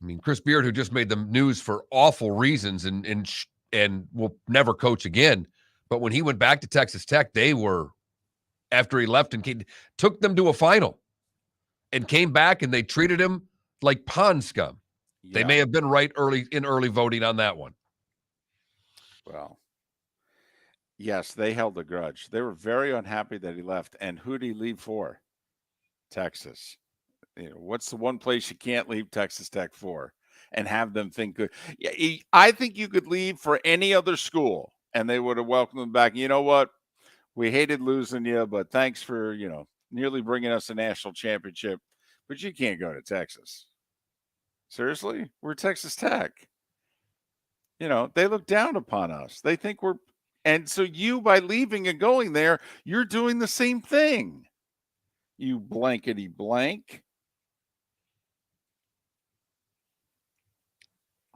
I mean, Chris Beard, who just made the news for awful reasons and will never coach again. But when he went back to Texas Tech, they were, after he left and took them to a final and came back and they treated him like pond scum. Yeah. They may have been right early voting on that one. Well, yes, they held a grudge. They were very unhappy that he left. And who did he leave for? Texas. What's the one place you can't leave Texas Tech for and have them think good? Yeah, I think you could leave for any other school and they would have welcomed him back. You know what? We hated losing you, but thanks for, nearly bringing us a national championship. But you can't go to Texas. Seriously? We're Texas Tech. They look down upon us. They think we're – and so you, by leaving and going there, you're doing the same thing. You blankety blank.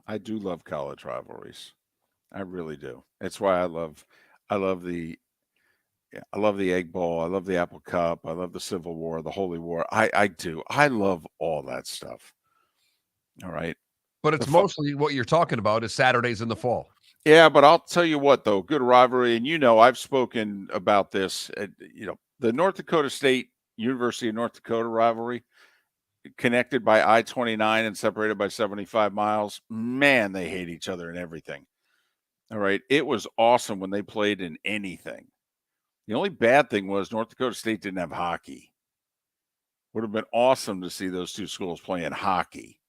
I do love college rivalries. I really do. It's why I love the Egg Bowl. I love the Apple Cup. I love the Civil War, the Holy War. I do. I love all that stuff. All right. But it's mostly what you're talking about is Saturdays in the fall. Yeah, but I'll tell you what, though, good rivalry. And, I've spoken about this. The North Dakota State University of North Dakota rivalry, connected by I-29 and separated by 75 miles. Man, they hate each other and everything. All right. It was awesome when they played in anything. The only bad thing was North Dakota State didn't have hockey. Would have been awesome to see those two schools playing hockey.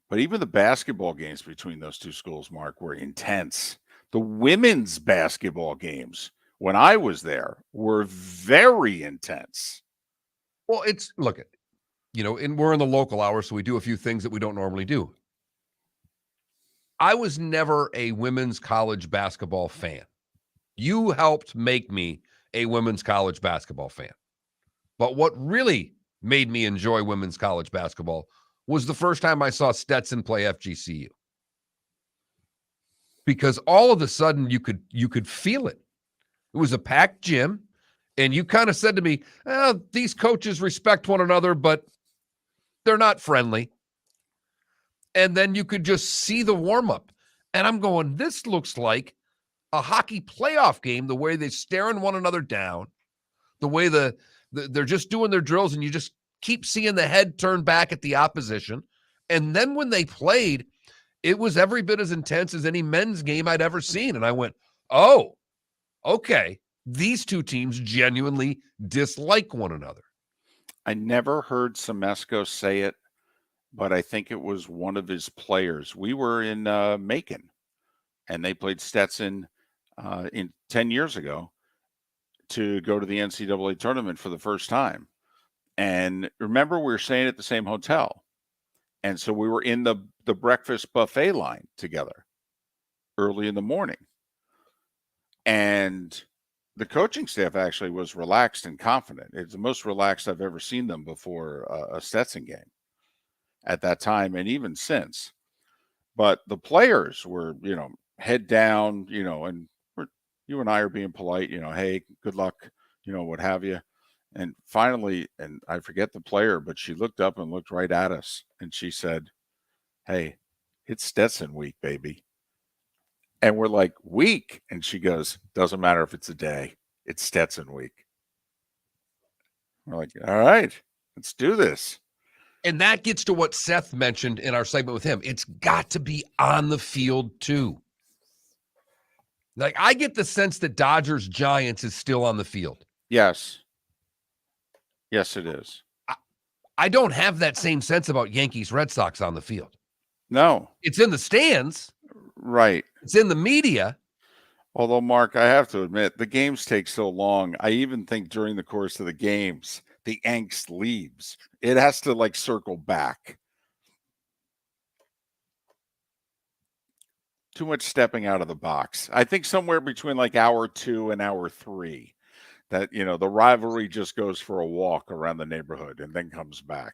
But even the basketball games between those two schools, Mark, were intense. The women's basketball games, when I was there, were very intense. Well, and we're in the local hour, so we do a few things that we don't normally do. I was never a women's college basketball fan. You helped make me a women's college basketball fan. But what really made me enjoy women's college basketball was the first time I saw Stetson play FGCU. Because all of a sudden you could feel it. It was a packed gym, and you kind of said to me, these coaches respect one another, but they're not friendly. And then you could just see the warm-up. And I'm going, this looks like a hockey playoff game, the way they're staring one another down, the way they're just doing their drills, and you just keep seeing the head turn back at the opposition. And then when they played, it was every bit as intense as any men's game I'd ever seen. And I went, oh, okay, these two teams genuinely dislike one another. I never heard Semesco say it, but I think it was one of his players. We were in Macon, and they played Stetson in 10 years ago to go to the NCAA tournament for the first time. And remember, we were staying at the same hotel. And so we were in the breakfast buffet line together early in the morning. And the coaching staff actually was relaxed and confident. It's the most relaxed I've ever seen them before a Stetson game at that time and even since. But the players were, head down, and you and I are being polite, hey, good luck, what have you. And finally, and I forget the player, but she looked up and looked right at us and she said, hey, it's Stetson week, baby. And we're like, week? And she goes, doesn't matter if it's a day, it's Stetson week. We're like, all right, let's do this. And that gets to what Seth mentioned in our segment with him. It's got to be on the field too. Like, I get the sense that Dodgers Giants is still on the field. Yes. Yes, it is. I don't have that same sense about Yankees Red Sox on the field. No. It's in the stands. Right. It's in the media. Although, Mark, I have to admit, the games take so long. I even think during the course of the games, the angst leaves. It has to like circle back. Too much stepping out of the box. I think somewhere between like hour 2 and hour 3 that, the rivalry just goes for a walk around the neighborhood and then comes back.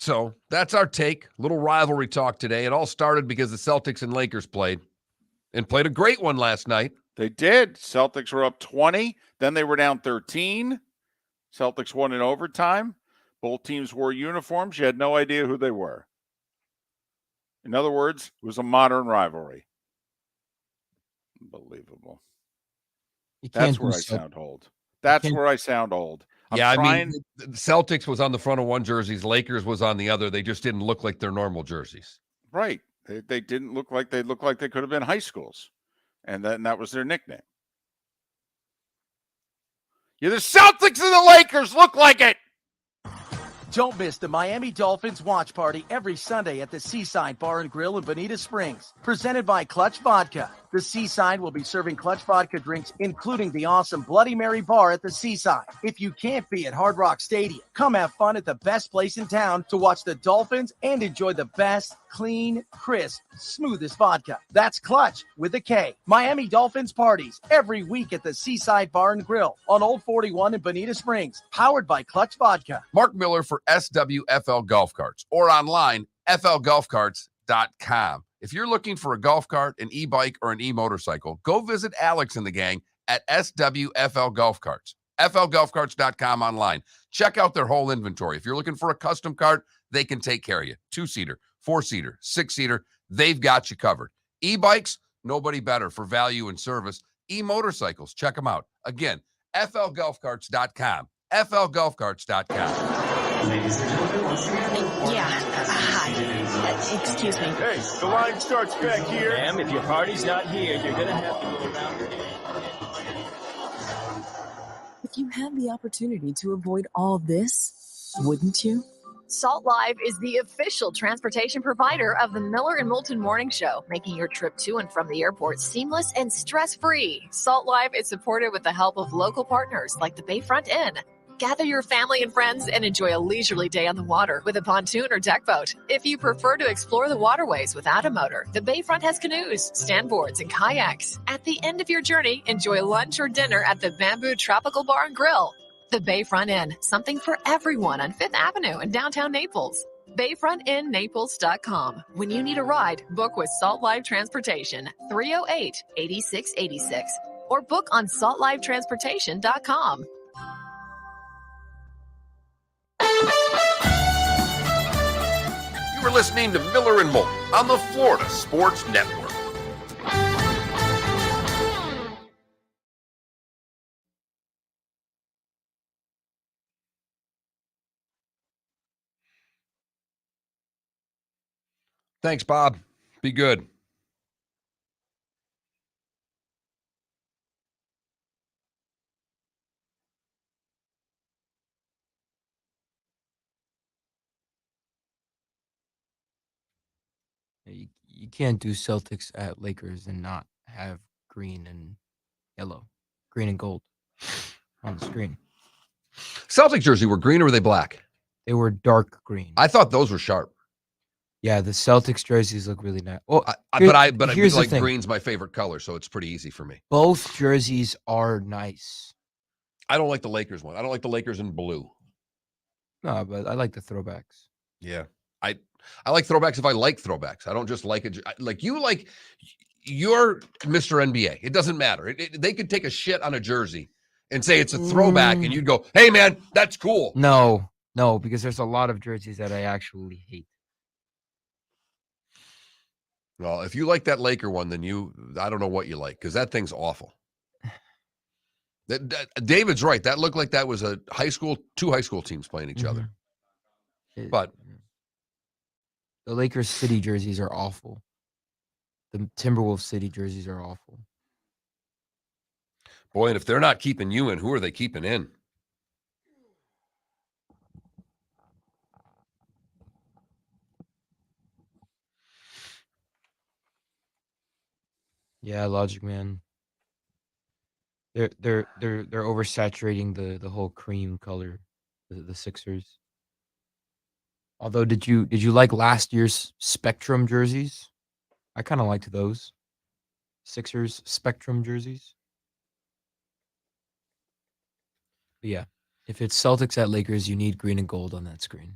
So that's our take. Little rivalry talk today. It all started because the Celtics and Lakers played a great one last night. They did. Celtics were up 20. Then they were down 13. Celtics won in overtime. Both teams wore uniforms. You had no idea who they were. In other words, it was a modern rivalry. Unbelievable. That's where I sound old. That's where I sound old. I mean, the Celtics was on the front of one jerseys. Lakers was on the other. They just didn't look like their normal jerseys. Right. They didn't look like they looked like they could have been high schools. And that was their nickname. Yeah, the Celtics and the Lakers look like it. Don't miss the Miami Dolphins watch party every Sunday at the Seaside Bar and Grill in Bonita Springs, presented by Clutch Vodka. The Seaside will be serving Clutch Vodka drinks, including the awesome Bloody Mary bar at the Seaside. If you can't be at Hard Rock Stadium, come have fun at the best place in town to watch the Dolphins and enjoy the best, clean, crisp, smoothest vodka. That's Clutch with a K. Miami Dolphins parties every week at the Seaside Bar and Grill on Old 41 in Bonita Springs, powered by Clutch Vodka. Mark Miller for SWFL Golf Carts or online, flgolfcarts.com. If you're looking for a golf cart, an e-bike, or an e-motorcycle, go visit Alex and the gang at SWFL Golf Carts. flgolfcarts.com online. Check out their whole inventory. If you're looking for a custom cart, they can take care of you. 2-seater, 4-seater, 6-seater, they've got you covered. E-bikes, nobody better for value and service. E-motorcycles, check them out. Again, flgolfcarts.com. flgolfcarts.com. Ladies and gentlemen, once again. Hi. Excuse me. Hey, the line starts back here. Ma'am, if your party's not here, you're going to have to go around your day. If you had the opportunity to avoid all this, wouldn't you? Salt Live is the official transportation provider of the Miller and Moulton Morning Show, making your trip to and from the airport seamless and stress-free. Salt Live is supported with the help of local partners like the Bayfront Inn. Gather your family and friends and enjoy a leisurely day on the water with a pontoon or deck boat. If you prefer to explore the waterways without a motor, the Bayfront has canoes, standboards, and kayaks. At the end of your journey, enjoy lunch or dinner at the Bamboo Tropical Bar and Grill. The Bayfront Inn, something for everyone on 5th Avenue in downtown Naples. BayfrontInNaples.com. When you need a ride, book with Salt Live Transportation, 308-8686, or book on saltlivetransportation.com. You were listening to Miller and Moulton on the Florida Sports Network. Thanks, Bob. Be good. You can't do Celtics at Lakers and not have green and yellow, green and gold on the screen. Celtic jersey were green or were they black? They were dark green. I thought those were sharp. Yeah, the Celtics jerseys look really nice. Well, but here's like the thing. green's my favorite color, so it's pretty easy for me. Both jerseys are nice. I don't like the Lakers one. I don't like the Lakers in blue. No, but I like the throwbacks. Yeah. I like throwbacks if I like throwbacks. I don't just like it. Like you like you're Mr. NBA. It doesn't matter. They could take a shit on a jersey and say it's a throwback, and you'd go, "Hey, man, that's cool." No, because there's a lot of jerseys that I actually hate. Well, if you like that Laker one, then I don't know what you like, because that thing's awful. David's right. That looked like that was two high school teams playing each other. But the Lakers City jerseys are awful. The Timberwolves City jerseys are awful. Boy, and if they're not keeping you in, who are they keeping in? Yeah, Logic Man. They're oversaturating the whole cream color, the Sixers. Although, did you like last year's Spectrum jerseys? I kind of liked those Sixers Spectrum jerseys. But yeah, if it's Celtics at Lakers, you need green and gold on that screen.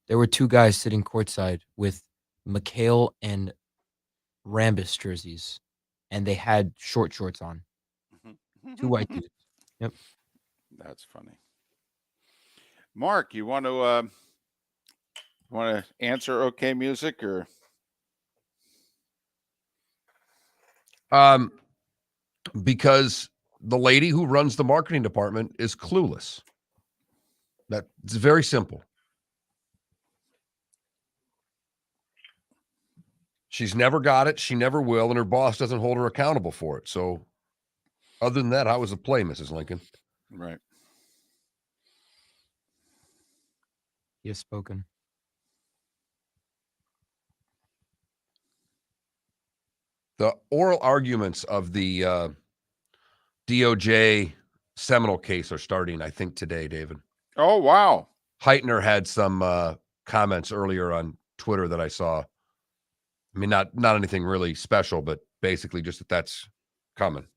There were two guys sitting courtside with McHale and Rambis jerseys, and they had short shorts on. Two white dudes. Yep. That's funny. Mark, you want to answer OK Music or? Because the lady who runs the marketing department is clueless. That's very simple. She's never got it. She never will. And her boss doesn't hold her accountable for it. So other than that, how was the play, Mrs. Lincoln? Right. He has spoken. The oral arguments of the DOJ Seminole case are starting, I think, today, David. Oh, wow. Heitner had some comments earlier on Twitter that I saw. I mean, not anything really special, but basically just that's coming.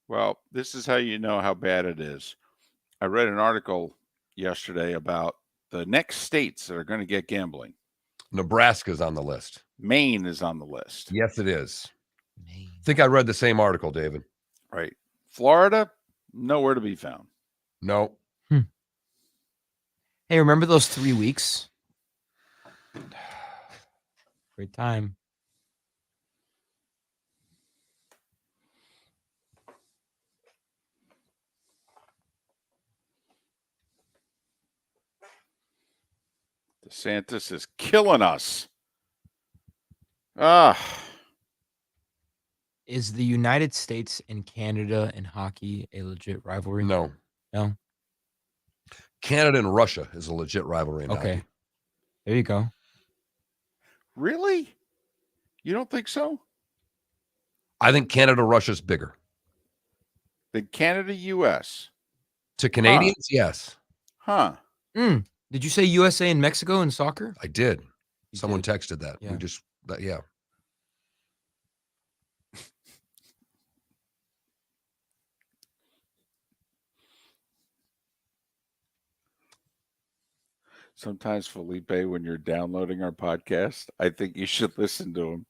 Well, this is how you know how bad it is. I read an article yesterday about the next states that are going to get gambling. Nebraska's on the list. Maine is on the list. Yes, it is. Maine. I think I read the same article, David. Right. Florida, nowhere to be found. No. Hey, remember those 3 weeks? Great time. DeSantis is killing us. Is the United States and Canada in hockey a legit rivalry? No. No? Canada and Russia is a legit rivalry in Okay. hockey. There you go. Really? You don't think so? I think Canada-Russia's bigger. Than Canada-U.S.? To Canadians, yes. Huh. Did you say USA and Mexico in soccer? I did. Someone texted that. Yeah. Yeah. Sometimes, Felipe, when you're downloading our podcast, I think you should listen to them.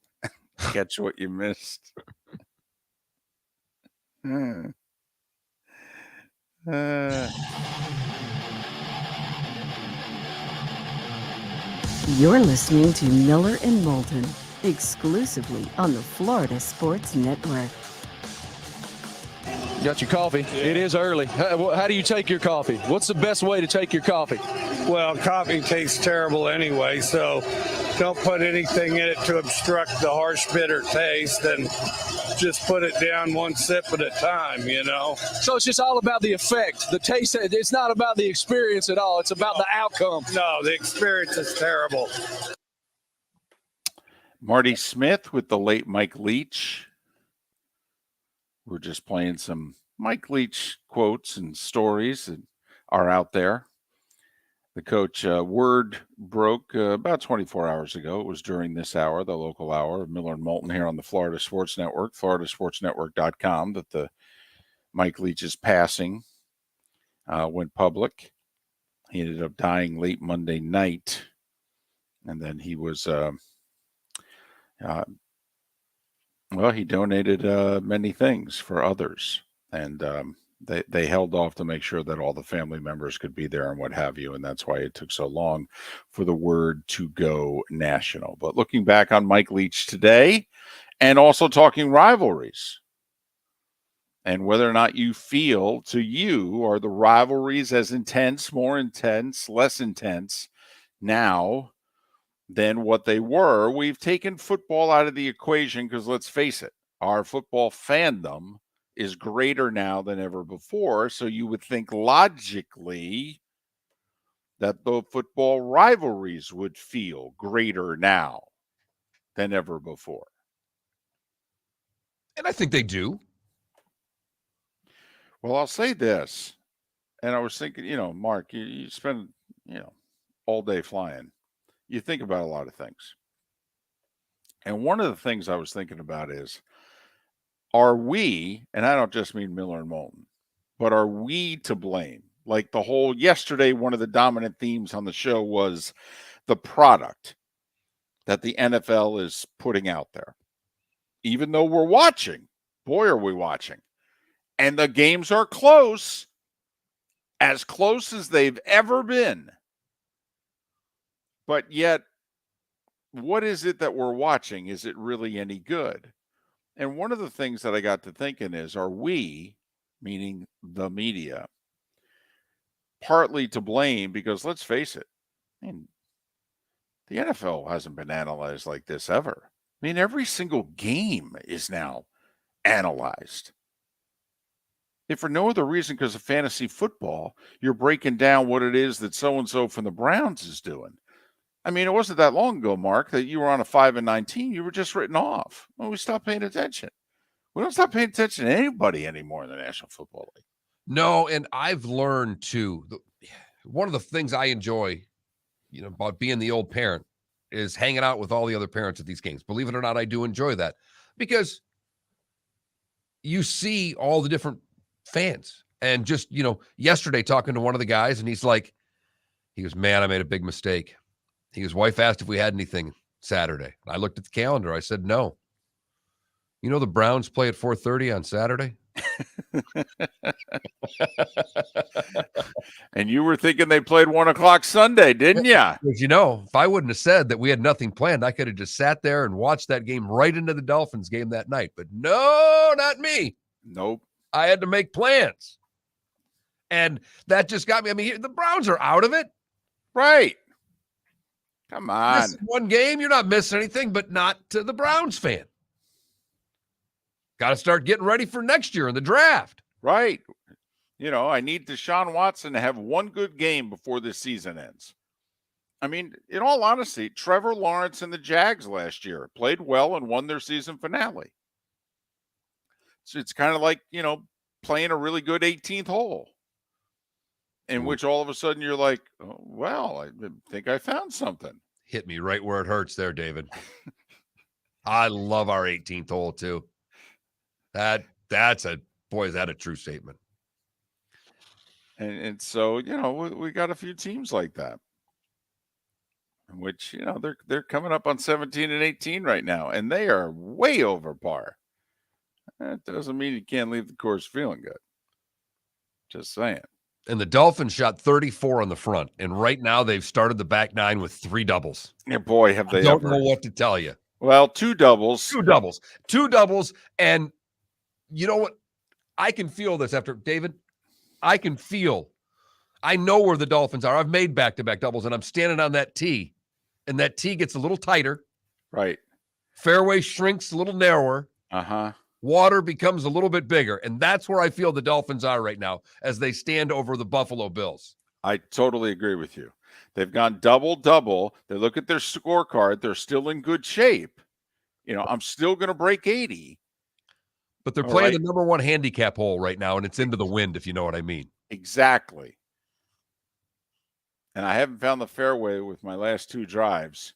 Catch what you missed. You're listening to Miller and Moulton, exclusively on the Florida Sports Network. Got your coffee. It is early. How do you take your coffee? What's the best way to take your coffee? Well, coffee tastes terrible anyway, so don't put anything in it to obstruct the harsh, bitter taste, and just put it down one sip at a time, you know. So it's just all about the effect, the taste. It's not about the experience at all. It's about the outcome. No, the experience is terrible. Marty Smith with the late Mike Leach. We're just playing some Mike Leach quotes and stories that are out there. The coach word broke about 24 hours ago. It was during this hour, the local hour of Miller and Moulton here on the Florida Sports Network, floridasportsnetwork.com, that the Mike Leach's passing went public. He ended up dying late Monday night. And then he was, he donated many things for others. And they held off to make sure that all the family members could be there and what have you. And that's why it took so long for the word to go national. But looking back on Mike Leach today and also talking rivalries. and whether or not you feel to you are the rivalries as intense, more intense, less intense now than what they were. We've taken football out of the equation because let's face it, our football fandom is greater now than ever before. So you would think logically that the football rivalries would feel greater now than ever before. And I think they do. Well, I'll say this, and I was thinking, Mark, you spend, all day flying. You think about a lot of things. And one of the things I was thinking about is, are we, and I don't just mean Miller and Moulton, but are we to blame? Like the whole yesterday, one of the dominant themes on the show was the product that the NFL is putting out there. Even though we're watching, boy, are we watching. And the games are close as they've ever been. But yet, what is it that we're watching? Is it really any good? And one of the things that I got to thinking is, are we, meaning the media, partly to blame? Because let's face it, I mean, the NFL hasn't been analyzed like this ever. I mean, every single game is now analyzed. If for no other reason because of fantasy football, you're breaking down what it is that so-and-so from the Browns is doing. I mean, it wasn't that long ago, Mark, that you were on a 5-19. You were just written off. Well, we stopped paying attention. We don't stop paying attention to anybody anymore in the National Football League. No, and I've learned too, one of the things I enjoy, about being the old parent is hanging out with all the other parents at these games. Believe it or not, I do enjoy that because you see all the different fans. And just, yesterday talking to one of the guys, and he goes, man, I made a big mistake. His wife asked if we had anything Saturday. I looked at the calendar. I said, no. The Browns play at 4:30 on Saturday. And you were thinking they played 1:00 Sunday, didn't you? Because, if I wouldn't have said that we had nothing planned, I could have just sat there and watched that game right into the Dolphins game that night. But no, not me. Nope. I had to make plans. And that just got me. I mean, the Browns are out of it. Right. Come on. This is one game. You're not missing anything, but not to the Browns fan. Got to start getting ready for next year in the draft. Right. I need Deshaun Watson to have one good game before this season ends. I mean, in all honesty, Trevor Lawrence and the Jags last year played well and won their season finale. So it's kind of like, playing a really good 18th hole in which all of a sudden you're like, oh, well, I think I found something. Hit me right where it hurts there, David. I love our 18th hole too. That's is that a true statement? And so, we got a few teams like that, in which, they're coming up on 17 and 18 right now, and they are way over par. That doesn't mean you can't leave the course feeling good. Just saying. And the Dolphins shot 34 on the front, and right now they've started the back nine with 3 doubles. Yeah, boy, have they I don't ever. know what to tell you. Well, 2 doubles. 2 doubles, and you know what? I can feel this after, David. I know where the Dolphins are. I've made back-to-back doubles, and I'm standing on that tee, and that tee gets a little tighter. Right. Fairway shrinks a little narrower. Uh-huh. Water becomes a little bit bigger, and that's where I feel the Dolphins are right now as they stand over the Buffalo Bills. I totally agree with you. They've gone double-double. They look at their scorecard. They're still in good shape. I'm still going to break 80. But they're playing the number 1 handicap hole right now, and it's into the wind, if you know what I mean. Exactly. And I haven't found the fairway with my last 2 drives.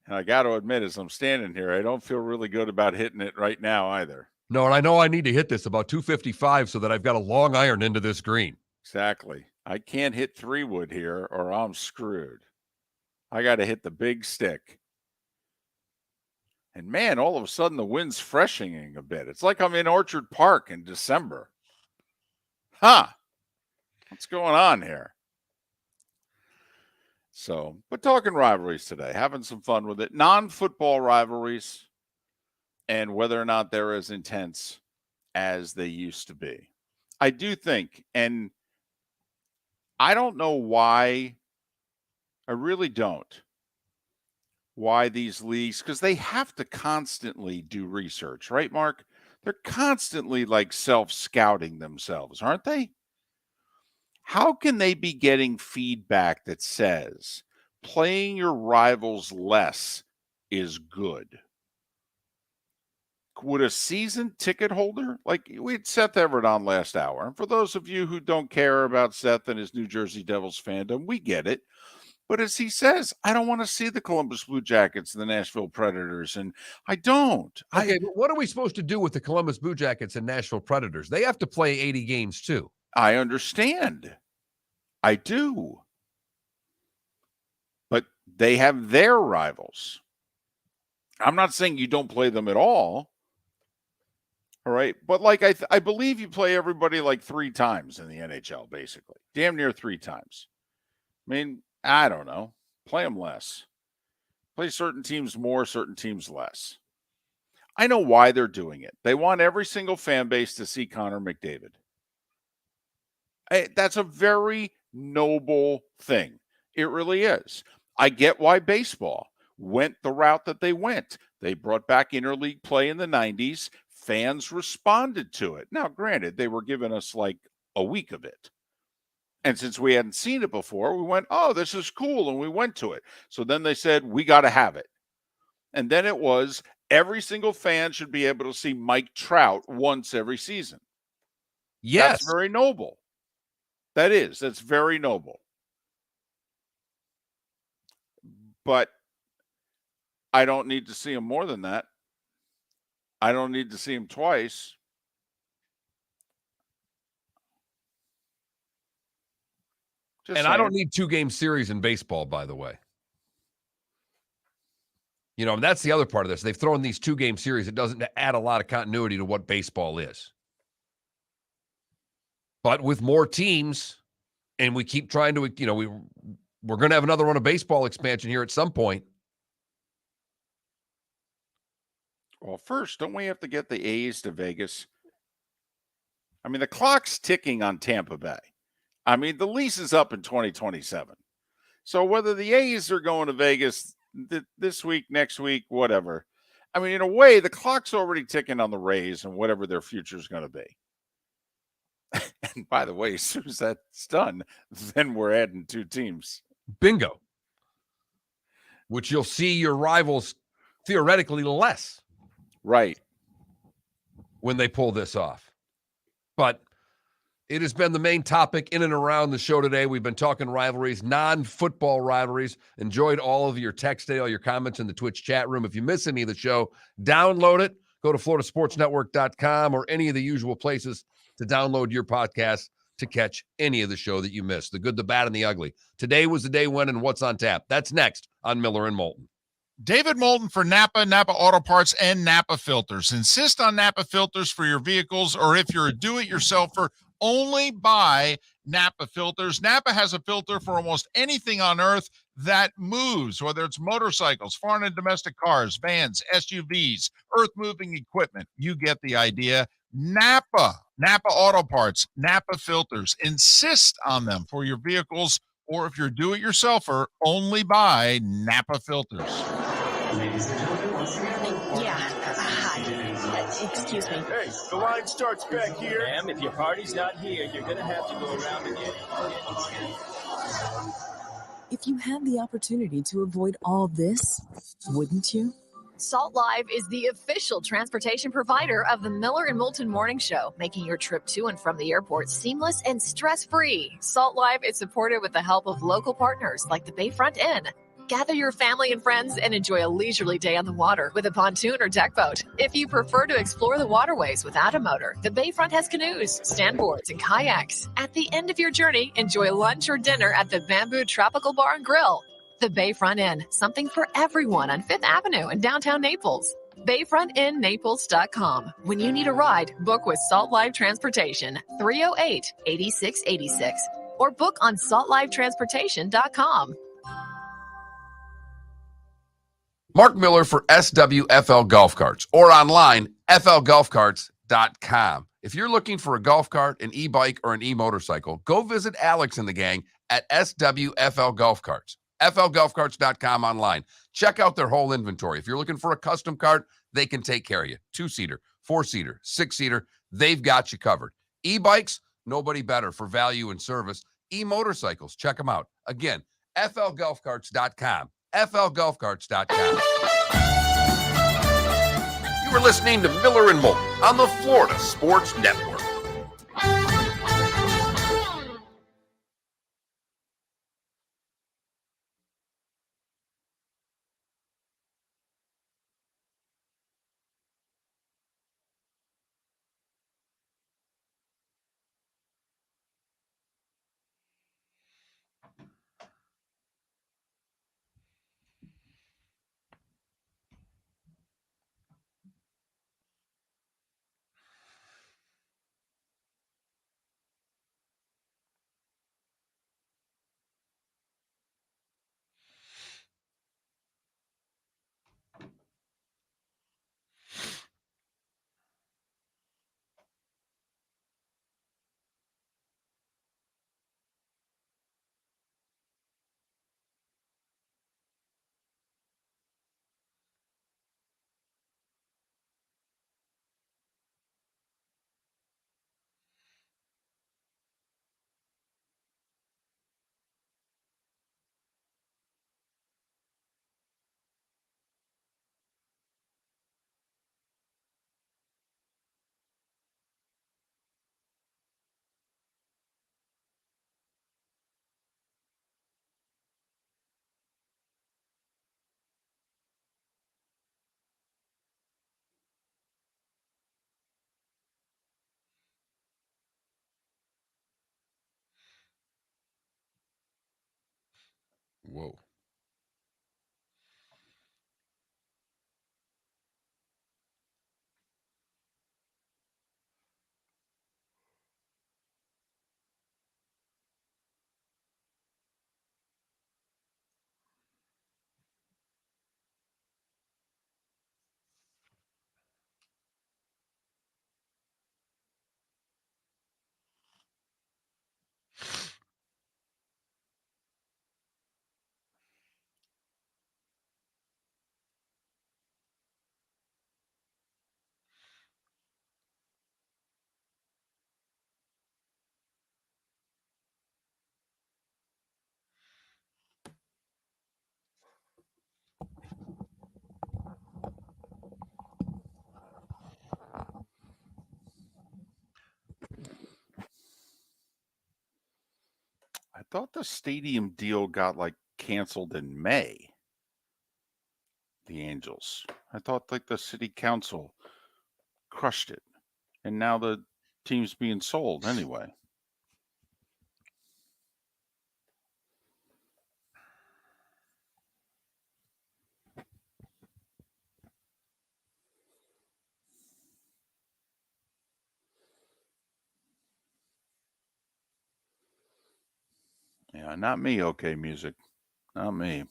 And I got to admit, as I'm standing here, I don't feel really good about hitting it right now either. No, and I know I need to hit this about 255 so that I've got a long iron into this green. Exactly. I can't hit 3-wood here or I'm screwed. I got to hit the big stick. And man, all of a sudden the wind's freshening a bit. It's like I'm in Orchard Park in December. Huh. What's going on here? So, but talking rivalries today, having some fun with it. Non-football rivalries and whether or not they're as intense as they used to be. I do think, and I don't know why, I really don't, why these leagues, because they have to constantly do research, right, Mark? They're constantly like self-scouting themselves, aren't they? How can they be getting feedback that says playing your rivals less is good? Would a season ticket holder, like we had Seth Everett on last hour, and for those of you who don't care about Seth and his New Jersey Devils fandom, we get it. But as he says, I don't want to see the Columbus Blue Jackets and the Nashville Predators, and I don't. Okay, but what are we supposed to do with the Columbus Blue Jackets and Nashville Predators? They have to play 80 games too. I understand. I do. But they have their rivals. I'm not saying you don't play them at all. All right. But like I believe you play everybody like 3 times in the NHL, basically. Damn near 3 times. I mean, I don't know. Play them less. Play certain teams more, certain teams less. I know why they're doing it. They want every single fan base to see Connor McDavid. That's a very noble thing. It really is. I get why baseball went the route that they went. They brought back interleague play in the 90s. Fans responded to it. Now, granted, they were giving us like a week of it. And since we hadn't seen it before, we went, oh, this is cool. And we went to it. So then they said, we got to have it. And then it was every single fan should be able to see Mike Trout once every season. Yes. That's very noble. That's very noble. But I don't need to see him more than that. I don't need to see him twice. And I don't need 2-game series in baseball, by the way. You know, that's the other part of this. They've thrown these 2-game series. It doesn't add a lot of continuity to what baseball is. But with more teams, and we keep trying to, you know, we're going to have another run of baseball expansion here at some point. Well, first, don't we have to get the A's to Vegas? I mean, the clock's ticking on Tampa Bay. I mean, the lease is up in 2027. So whether the A's are going to Vegas this week, next week, whatever. I mean, in a way, the clock's already ticking on the Rays and whatever their future is going to be. And by the way, as soon as that's done, then we're adding 2 teams. Bingo. Which you'll see your rivals theoretically less. Right. When they pull this off. But it has been the main topic in and around the show today. We've been talking rivalries, non-football rivalries. Enjoyed all of your text today, all your comments in the Twitch chat room. If you miss any of the show, download it. Go to floridasportsnetwork.com or any of the usual places to download your podcast to catch any of the show that you missed. The good, the bad, and the ugly. Today was the day when and what's on tap. That's next on Miller and Moulton. David Moulton for Napa Auto Parts, and Napa Filters. Insist on Napa filters for your vehicles, or if you're a do-it-yourselfer, only buy Napa filters. Napa has a filter for almost anything on earth that moves, whether it's motorcycles, foreign and domestic cars, vans, SUVs, earth-moving equipment. You get the idea. Napa Auto Parts, Napa filters. Insist on them for your vehicles, or if you're a do-it-yourselfer, only buy Napa filters. Ladies and gentlemen, once again. Yeah. Hi. Excuse me. Hey, the line starts back here. Ma'am, if your party's not here, you're gonna have to go around again. If you had the opportunity to avoid all this, wouldn't you? Salt Live is the official transportation provider of the Miller and Moulton Morning Show, making your trip to and from the airport seamless and stress-free. Salt Live is supported with the help of local partners like the Bayfront Inn. Gather your family and friends and enjoy a leisurely day on the water with a pontoon or deck boat. If you prefer to explore the waterways without a motor, the Bayfront has canoes, standboards, and kayaks. At the end of your journey, enjoy lunch or dinner at the Bamboo Tropical Bar and Grill. The Bayfront Inn, something for everyone on 5th Avenue in downtown Naples. BayfrontInNaples.com. When you need a ride, book with Salt Live Transportation, 308-8686, or book on saltlivetransportation.com. Mark Miller for SWFL Golf Carts, or online, flgolfcarts.com. golfcarts.com. If you're looking for a golf cart, an e-bike, or an e-motorcycle, go visit Alex and the gang at SWFL Golf Carts. FLGolfcarts.com online. Check out their whole inventory. If you're looking for a custom cart, they can take care of you. 2-seater, 4-seater, 6-seater, they've got you covered. E-bikes, nobody better for value and service. E-motorcycles, check them out. Again, FLGolfcarts.com. FLGolfcarts.com. You were listening to Miller and Moulton on the Florida Sports Network. Whoa. I thought the stadium deal got like canceled in May. The Angels. I thought like the city council crushed it, and now the team's being sold anyway. Yeah, not me. Okay, music, not me.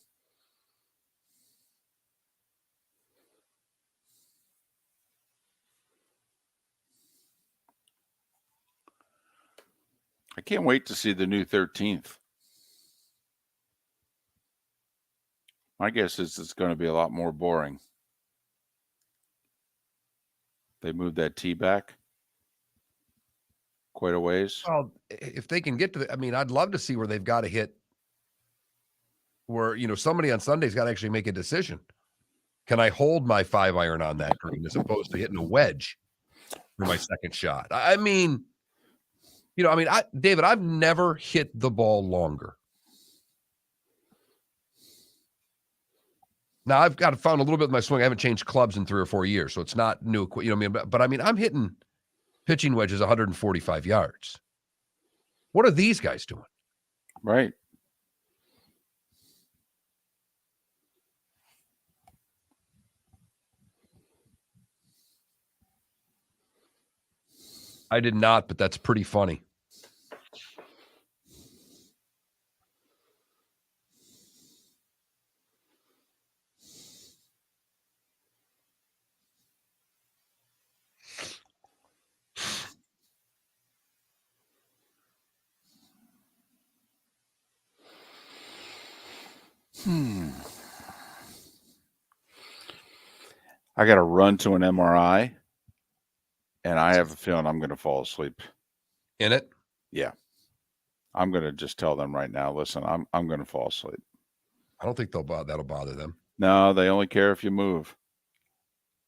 I can't wait to see the new 13th. My guess is it's going to be a lot more boring. They moved that tee back quite a ways. Well, if they can get to I mean, I'd love to see where they've got to hit where, somebody on Sunday's got to actually make a decision. Can I hold my 5-iron on that green as opposed to hitting a wedge for my second shot? I mean, David, I've never hit the ball longer. Now I've got found a little bit of my swing. I haven't changed clubs in 3 or 4 years, so it's not new. But I mean, I'm hitting pitching wedges 145 yards. What are these guys doing? Right. I did not, but that's pretty funny. I got to run to an MRI, and I have a feeling I'm going to fall asleep. In it? Yeah. I'm going to just tell them right now, listen, I'm going to fall asleep. I don't think that'll bother them. No, they only care if you move.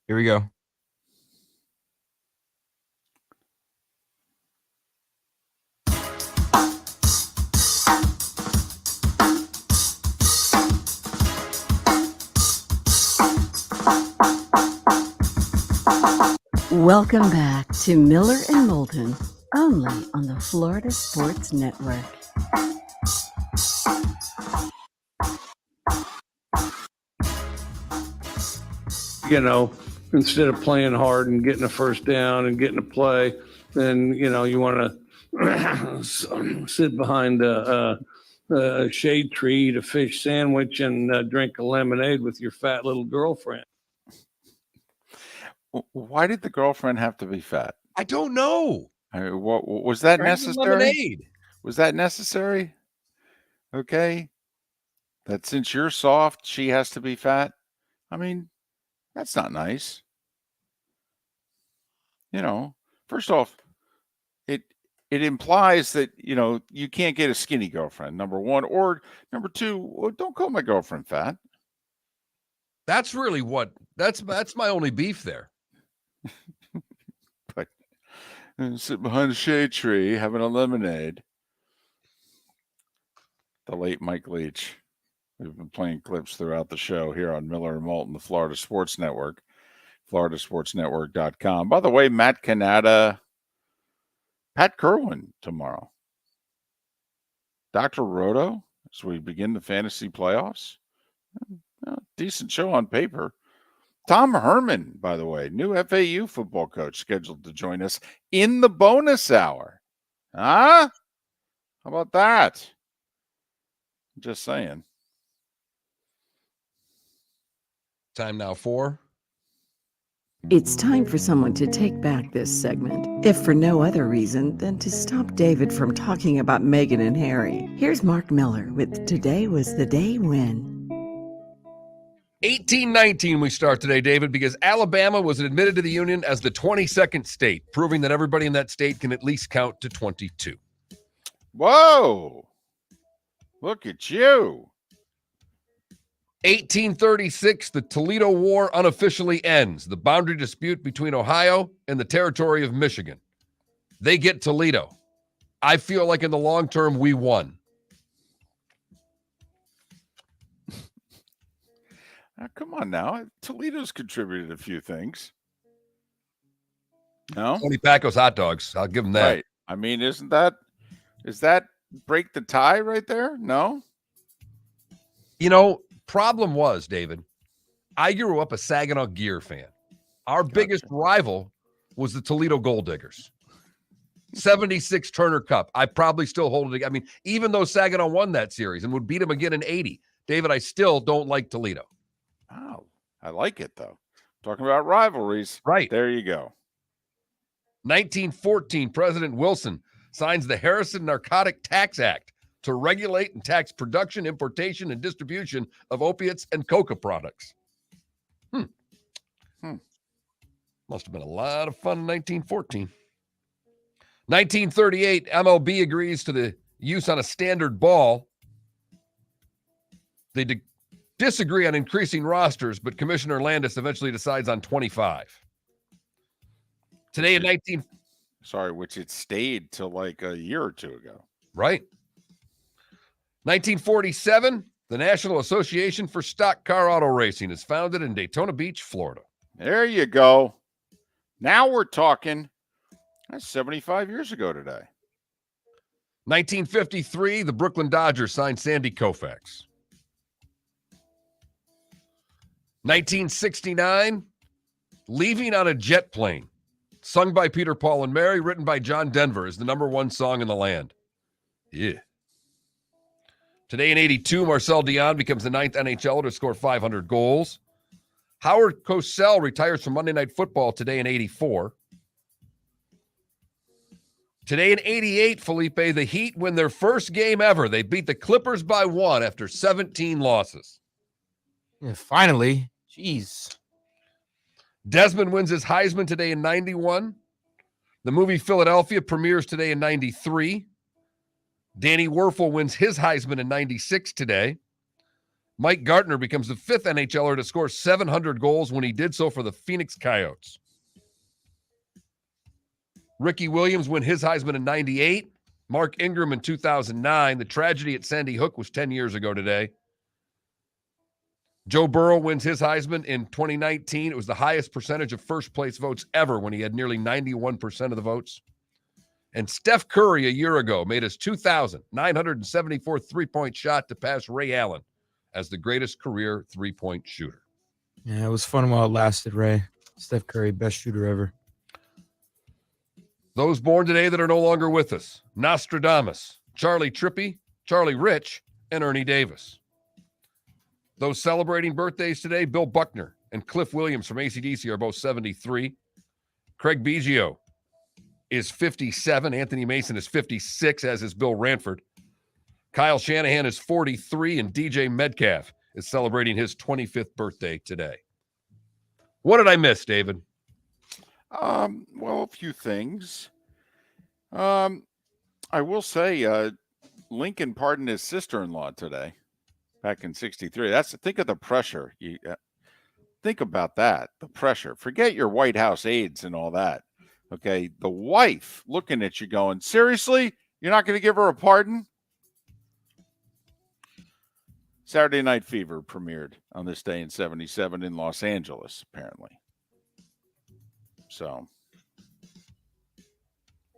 Here we go. Welcome back to Miller and Moulton, only on the Florida Sports Network. You know, instead of playing hard and getting a first down and getting a play, then, you know, you want to sit behind a shade tree, eat a fish sandwich, and drink a lemonade with your fat little girlfriend. Why did the girlfriend have to be fat? I don't know. What was that necessary? Lemonade. Was that necessary? Okay. That since you're soft, she has to be fat. I mean, that's not nice. You know, first off, it implies that, you know, you can't get a skinny girlfriend, number one, or number two, well, don't call my girlfriend fat. That's really that's my only beef there. But sit behind a shade tree having a lemonade. The late Mike Leach. We've been playing clips throughout the show here on Miller and Moulton, the Florida Sports Network, floridasportsnetwork.com. By the way, Matt Canada, Pat Kerwin tomorrow. Dr. Roto, as we begin the fantasy playoffs. Decent show on paper. Tom Herman, by the way, new FAU football coach, scheduled to join us in the bonus hour. Huh? How about that? Just saying. Time now for... It's time for someone to take back this segment, if for no other reason than to stop David from talking about Meghan and Harry. Here's Mark Miller with Today Was the Day When. 1819 we start today, David, because Alabama was admitted to the Union as the 22nd state, proving that everybody in that state can at least count to 22. Whoa! Look at you. 1836, the Toledo War unofficially ends. The boundary dispute between Ohio and the territory of Michigan. They get Toledo. I feel like in the long term, we won. Come on now. Toledo's contributed a few things. No? Tony Pacos hot dogs. I'll give them that. Right. I mean, is that break the tie right there? No? You know, problem was, David, I grew up a Saginaw Gear fan. Our biggest rival was the Toledo Gold Diggers. 76 Turner Cup. I probably still hold it. I mean, even though Saginaw won that series and would beat them again in 80, David, I still don't like Toledo. Wow. I like it, though. Talking about rivalries. Right. There you go. 1914, President Wilson signs the Harrison Narcotic Tax Act to regulate and tax production, importation, and distribution of opiates and coca products. Must have been a lot of fun in 1914. 1938, MLB agrees to the use on a standard ball. They disagree on increasing rosters, but Commissioner Landis eventually decides on 25. Today in which it stayed till like a year or two ago. Right. 1947, the National Association for Stock Car Auto Racing is founded in Daytona Beach, Florida. There you go. Now we're talking. That's 75 years ago today. 1953, the Brooklyn Dodgers signed Sandy Koufax. 1969, Leaving on a Jet Plane, sung by Peter, Paul, and Mary, written by John Denver, is the #1 song in the land. Yeah. Today in 82, Marcel Dion becomes the 9th NHLer to score 500 goals. Howard Cosell retires from Monday Night Football today in 84. Today in 88, Felipe, the Heat win their first game ever. They beat the Clippers by 1 after 17 losses. Yeah, finally. Jeez. Desmond wins his Heisman today in 91. The movie Philadelphia premieres today in 93. Danny Werfel wins his Heisman in 96 today. Mike Gartner becomes the 5th NHLer to score 700 goals when he did so for the Phoenix Coyotes. Ricky Williams won his Heisman in 98. Mark Ingram in 2009. The tragedy at Sandy Hook was 10 years ago today. Joe Burrow wins his Heisman in 2019. It was the highest percentage of first-place votes ever when he had nearly 91% of the votes. And Steph Curry a year ago made his 2,974 three-point shot to pass Ray Allen as the greatest career three-point shooter. Yeah, it was fun while it lasted, Ray. Steph Curry, best shooter ever. Those born today that are no longer with us: Nostradamus, Charlie Trippy, Charlie Rich, and Ernie Davis. Those celebrating birthdays today: Bill Buckner and Cliff Williams from AC/DC are both 73. Craig Biggio is 57. Anthony Mason is 56, as is Bill Ranford. Kyle Shanahan is 43, and DJ Metcalf is celebrating his 25th birthday today. What did I miss, David? Well, a few things. I will say, Lincoln pardoned his sister-in-law today, back in '63. Think of the pressure. Think about that, the pressure. Forget your White House aides and all that. Okay, the wife looking at you going, seriously? You're not going to give her a pardon? Saturday Night Fever premiered on this day in '77 in Los Angeles, apparently. So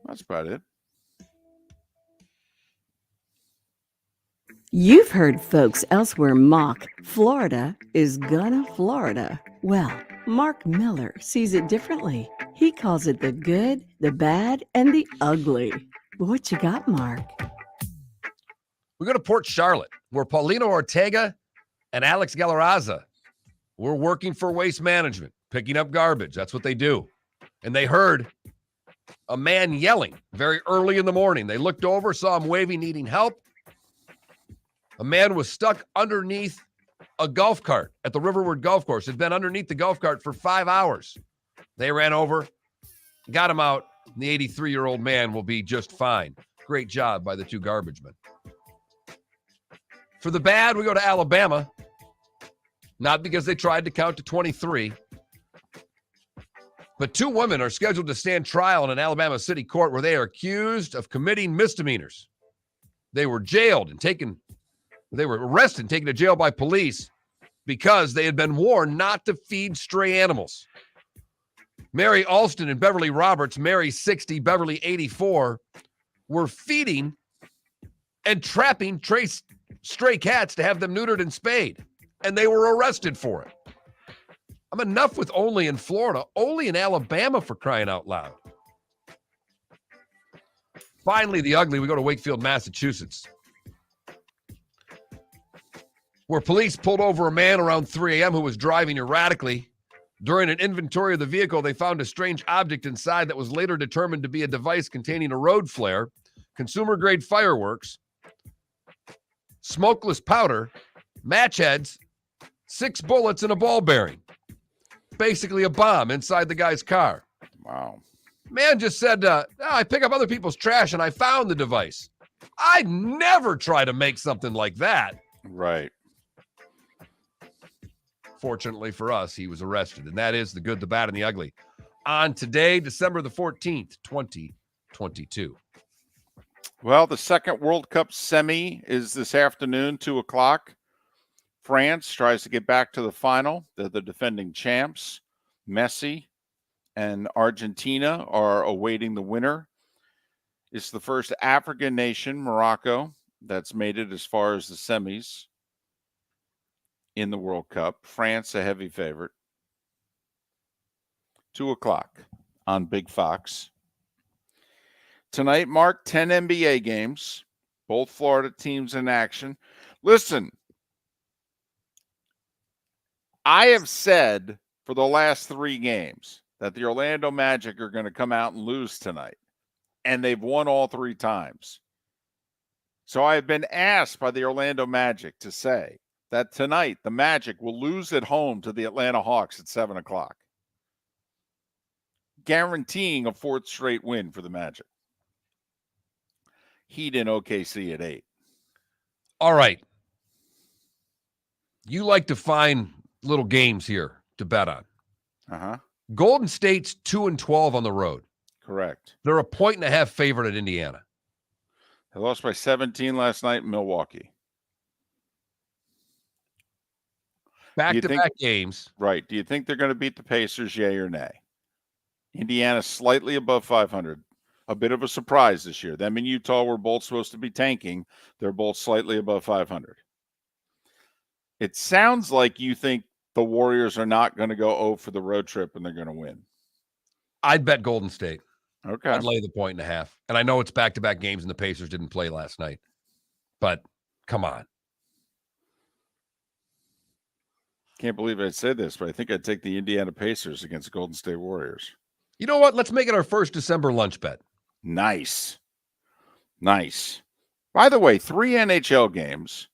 that's about it. You've heard folks elsewhere mock Florida is gonna Florida. Well, Mark Miller sees it differently. He calls it the good, the bad, and the ugly. What you got, Mark? We go to Port Charlotte, where Paulino Ortega and Alex Galarraza were working for Waste Management, picking up garbage. That's what they do. And they heard a man yelling very early in the morning. They looked over, saw him waving, needing help. A man was stuck underneath a golf cart at the Riverwood Golf Course. Had been underneath the golf cart for 5 hours. They ran over, got him out. And the 83-year-old man will be just fine. Great job by the two garbage men. For the bad, we go to Alabama. Not because they tried to count to 23. But two women are scheduled to stand trial in an Alabama city court where they are accused of committing misdemeanors. They were arrested and taken to jail by police because they had been warned not to feed stray animals. Mary Alston and Beverly Roberts, Mary 60, Beverly 84, were feeding and trapping stray cats to have them neutered and spayed, and they were arrested for it. I'm enough with only in Florida, only in Alabama, for crying out loud. Finally, the ugly, we go to Wakefield, Massachusetts, where police pulled over a man around 3 a.m. who was driving erratically. During an inventory of the vehicle, they found a strange object inside that was later determined to be a device containing a road flare, consumer-grade fireworks, smokeless powder, match heads, 6 bullets, and a ball bearing. Basically a bomb inside the guy's car. Wow. Man just said, I pick up other people's trash and I found the device. I'd never try to make something like that. Right. Fortunately for us, he was arrested. And that is the good, the bad, and the ugly. On today, December the 14th, 2022. Well, the second World Cup semi is this afternoon, 2:00. France tries to get back to the final. They're the defending champs. Messi and Argentina are awaiting the winner. It's the first African nation, Morocco, that's made it as far as the semis in the World Cup. France, a heavy favorite. 2:00 on Big Fox. Tonight, Mark, 10 NBA games. Both Florida teams in action. Listen, I have said for the last 3 games that the Orlando Magic are going to come out and lose tonight. and they've won all 3 times. So I have been asked by the Orlando Magic to say that tonight the Magic will lose at home to the Atlanta Hawks at 7 o'clock, guaranteeing a 4th straight win for the Magic. Heat in OKC at 8. All right. You like to find little games here to bet on. Uh-huh. Golden State's 2-12 on the road. Correct. They're a 1.5 favorite at Indiana. They lost by 17 last night in Milwaukee. Back-to-back games. Right. Do you think they're going to beat the Pacers, yay or nay? Indiana's slightly above 500. A bit of a surprise this year. Them and Utah were both supposed to be tanking. They're both slightly above 500. It sounds like you think the Warriors are not going to go 0 for the road trip and they're going to win. I'd bet Golden State. Okay. I'd lay the 1.5. And I know it's back-to-back games and the Pacers didn't play last night. But come on. Can't believe I said this, but I think I'd take the Indiana Pacers against Golden State Warriors. You know what? Let's make it our first December lunch bet. Nice. Nice. By the way, 3 NHL games.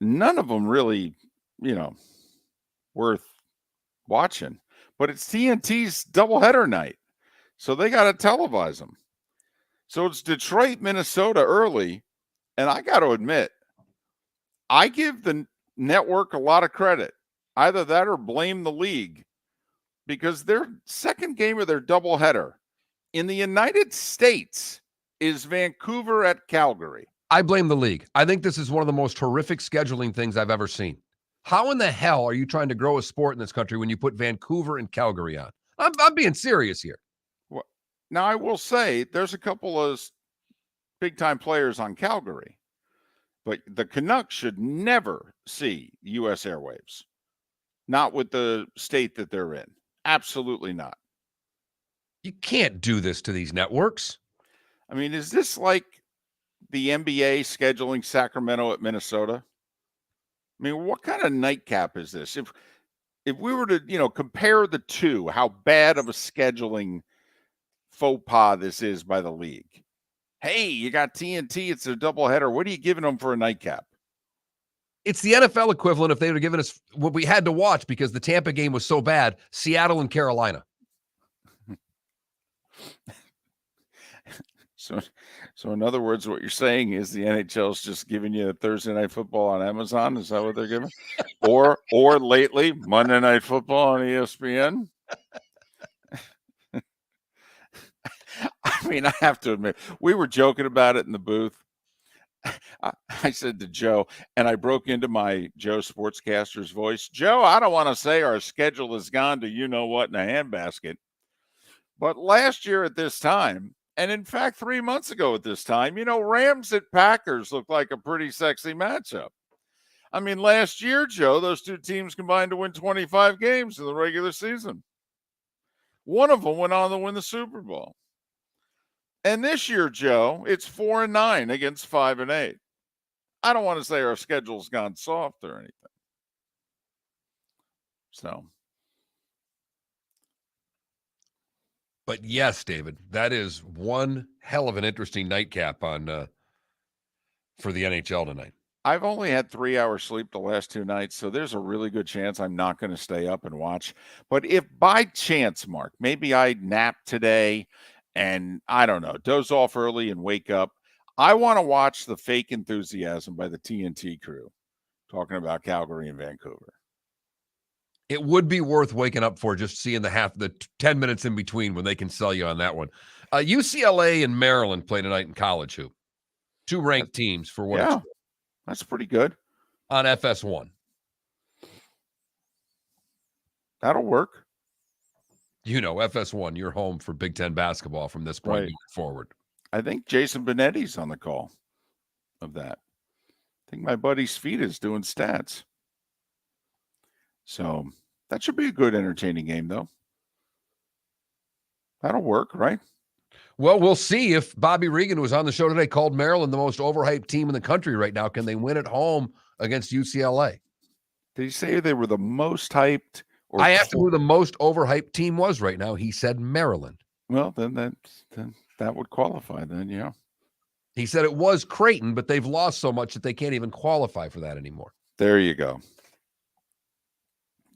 None of them really, worth watching. But it's TNT's doubleheader night. So they got to televise them. So it's Detroit, Minnesota early. And I got to admit, I give the network a lot of credit. Either that or blame the league. Because their second game of their doubleheader in the United States is Vancouver at Calgary. I blame the league. I think this is one of the most horrific scheduling things I've ever seen. How in the hell are you trying to grow a sport in this country when you put Vancouver and Calgary on? I'm being serious here. Well, now, I will say there's a couple of big-time players on Calgary, but the Canucks should never see U.S. airwaves, not with the state that they're in. Absolutely not. You can't do this to these networks. I mean, is this like the NBA scheduling Sacramento at Minnesota? I mean, what kind of nightcap is this? If we were to, compare the two, how bad of a scheduling faux pas this is by the league. Hey, you got TNT, it's a doubleheader. What are you giving them for a nightcap? It's the NFL equivalent if they would have given us what we had to watch because the Tampa game was so bad, Seattle and Carolina. So in other words, what you're saying is the NHL is just giving you Thursday Night Football on Amazon. Is that what they're giving? or lately, Monday Night Football on ESPN. I mean, I have to admit, we were joking about it in the booth. I said to Joe, and I broke into my Joe Sportscaster's voice, Joe, I don't want to say our schedule has gone to you-know-what in a handbasket. But last year at this time, and in fact 3 months ago at this time, Rams at Packers looked like a pretty sexy matchup. I mean, last year, Joe, those two teams combined to win 25 games in the regular season. One of them went on to win the Super Bowl. And this year, Joe, it's 4-9 against 5-8. I don't want to say our schedule's gone soft or anything. So. But yes, David, that is one hell of an interesting nightcap on for the NHL tonight. I've only had 3 hours sleep the last 2 nights, so there's a really good chance I'm not going to stay up and watch. But if by chance, Mark, maybe I nap today and I don't know, doze off early and wake up, I want to watch the fake enthusiasm by the TNT crew talking about Calgary and Vancouver. It would be worth waking up for just seeing the 10 minutes in between when they can sell you on that one. UCLA and Maryland play tonight in college hoop. 2 ranked teams for what it's worth. That's pretty good. On FS1. That'll work. FS1, you're home for Big Ten basketball from this point going forward. I think Jason Benetti's on the call of that. I think my buddy Sfeet is doing stats. So that should be a good, entertaining game, though. That'll work, right? Well, we'll see if Bobby Reagan, who was on the show today, called Maryland the most overhyped team in the country right now. Can they win at home against UCLA? Did he say they were the most hyped? I asked him who the most overhyped team was right now. He said Maryland. Well, then That would qualify then, yeah. He said it was Creighton, but they've lost so much that they can't even qualify for that anymore. There you go.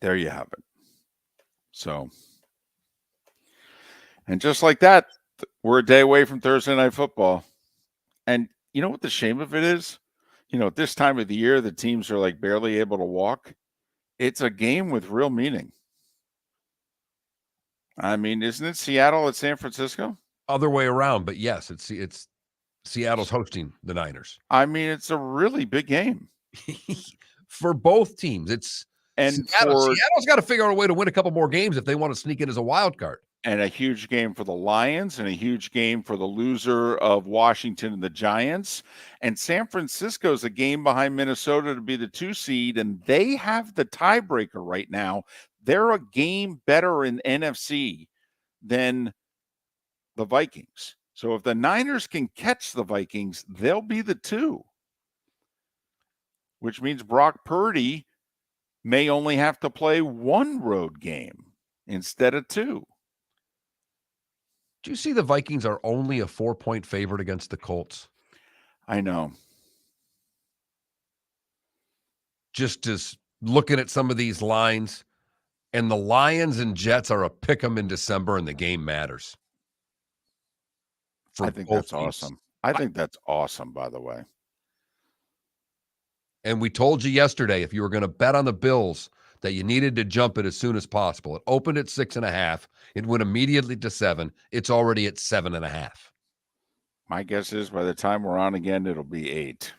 There you have it. So, and just like that, we're a day away from Thursday Night Football. And you know what the shame of it is? You know, at this time of the year, the teams are like barely able to walk. It's a game with real meaning. I mean, isn't it Seattle at San Francisco? Other way around, but yes, it's Seattle's hosting the Niners. I mean, it's a really big game. For both teams. Seattle's got to figure out a way to win a couple more games if they want to sneak in as a wild card. And a huge game for the Lions and a huge game for the loser of Washington and the Giants. And San Francisco's a game behind Minnesota to be the 2 seed, and they have the tiebreaker right now. They're a game better in NFC than the Vikings. So if the Niners can catch the Vikings, they'll be the 2, which means Brock Purdy may only have to play 1 road game instead of 2. Do you see the Vikings are only a 4-point favorite against the Colts? I know. Just as looking at some of these lines, and the Lions and Jets are a pick 'em in December, and the game matters. I think that's awesome. I think that's awesome, by the way. And we told you yesterday, if you were going to bet on the Bills, that you needed to jump it as soon as possible. It opened at 6.5. It went immediately to 7. It's already at 7.5. My guess is by the time we're on again, it'll be 8.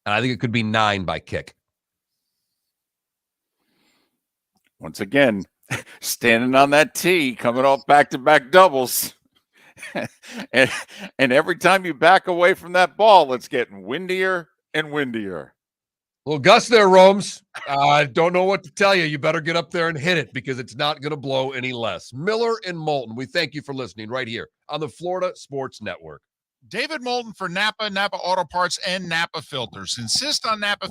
And I think it could be 9 by kick. Once again, standing on that tee, coming off back-to-back doubles. and every time you back away from that ball, it's getting windier and windier. Little gust there, Romes. I don't know what to tell you. You better get up there and hit it because it's not going to blow any less. Miller and Moulton, we thank you for listening right here on the Florida Sports Network. David Moulton for Napa Auto Parts, and Napa Filters. Insist on Napa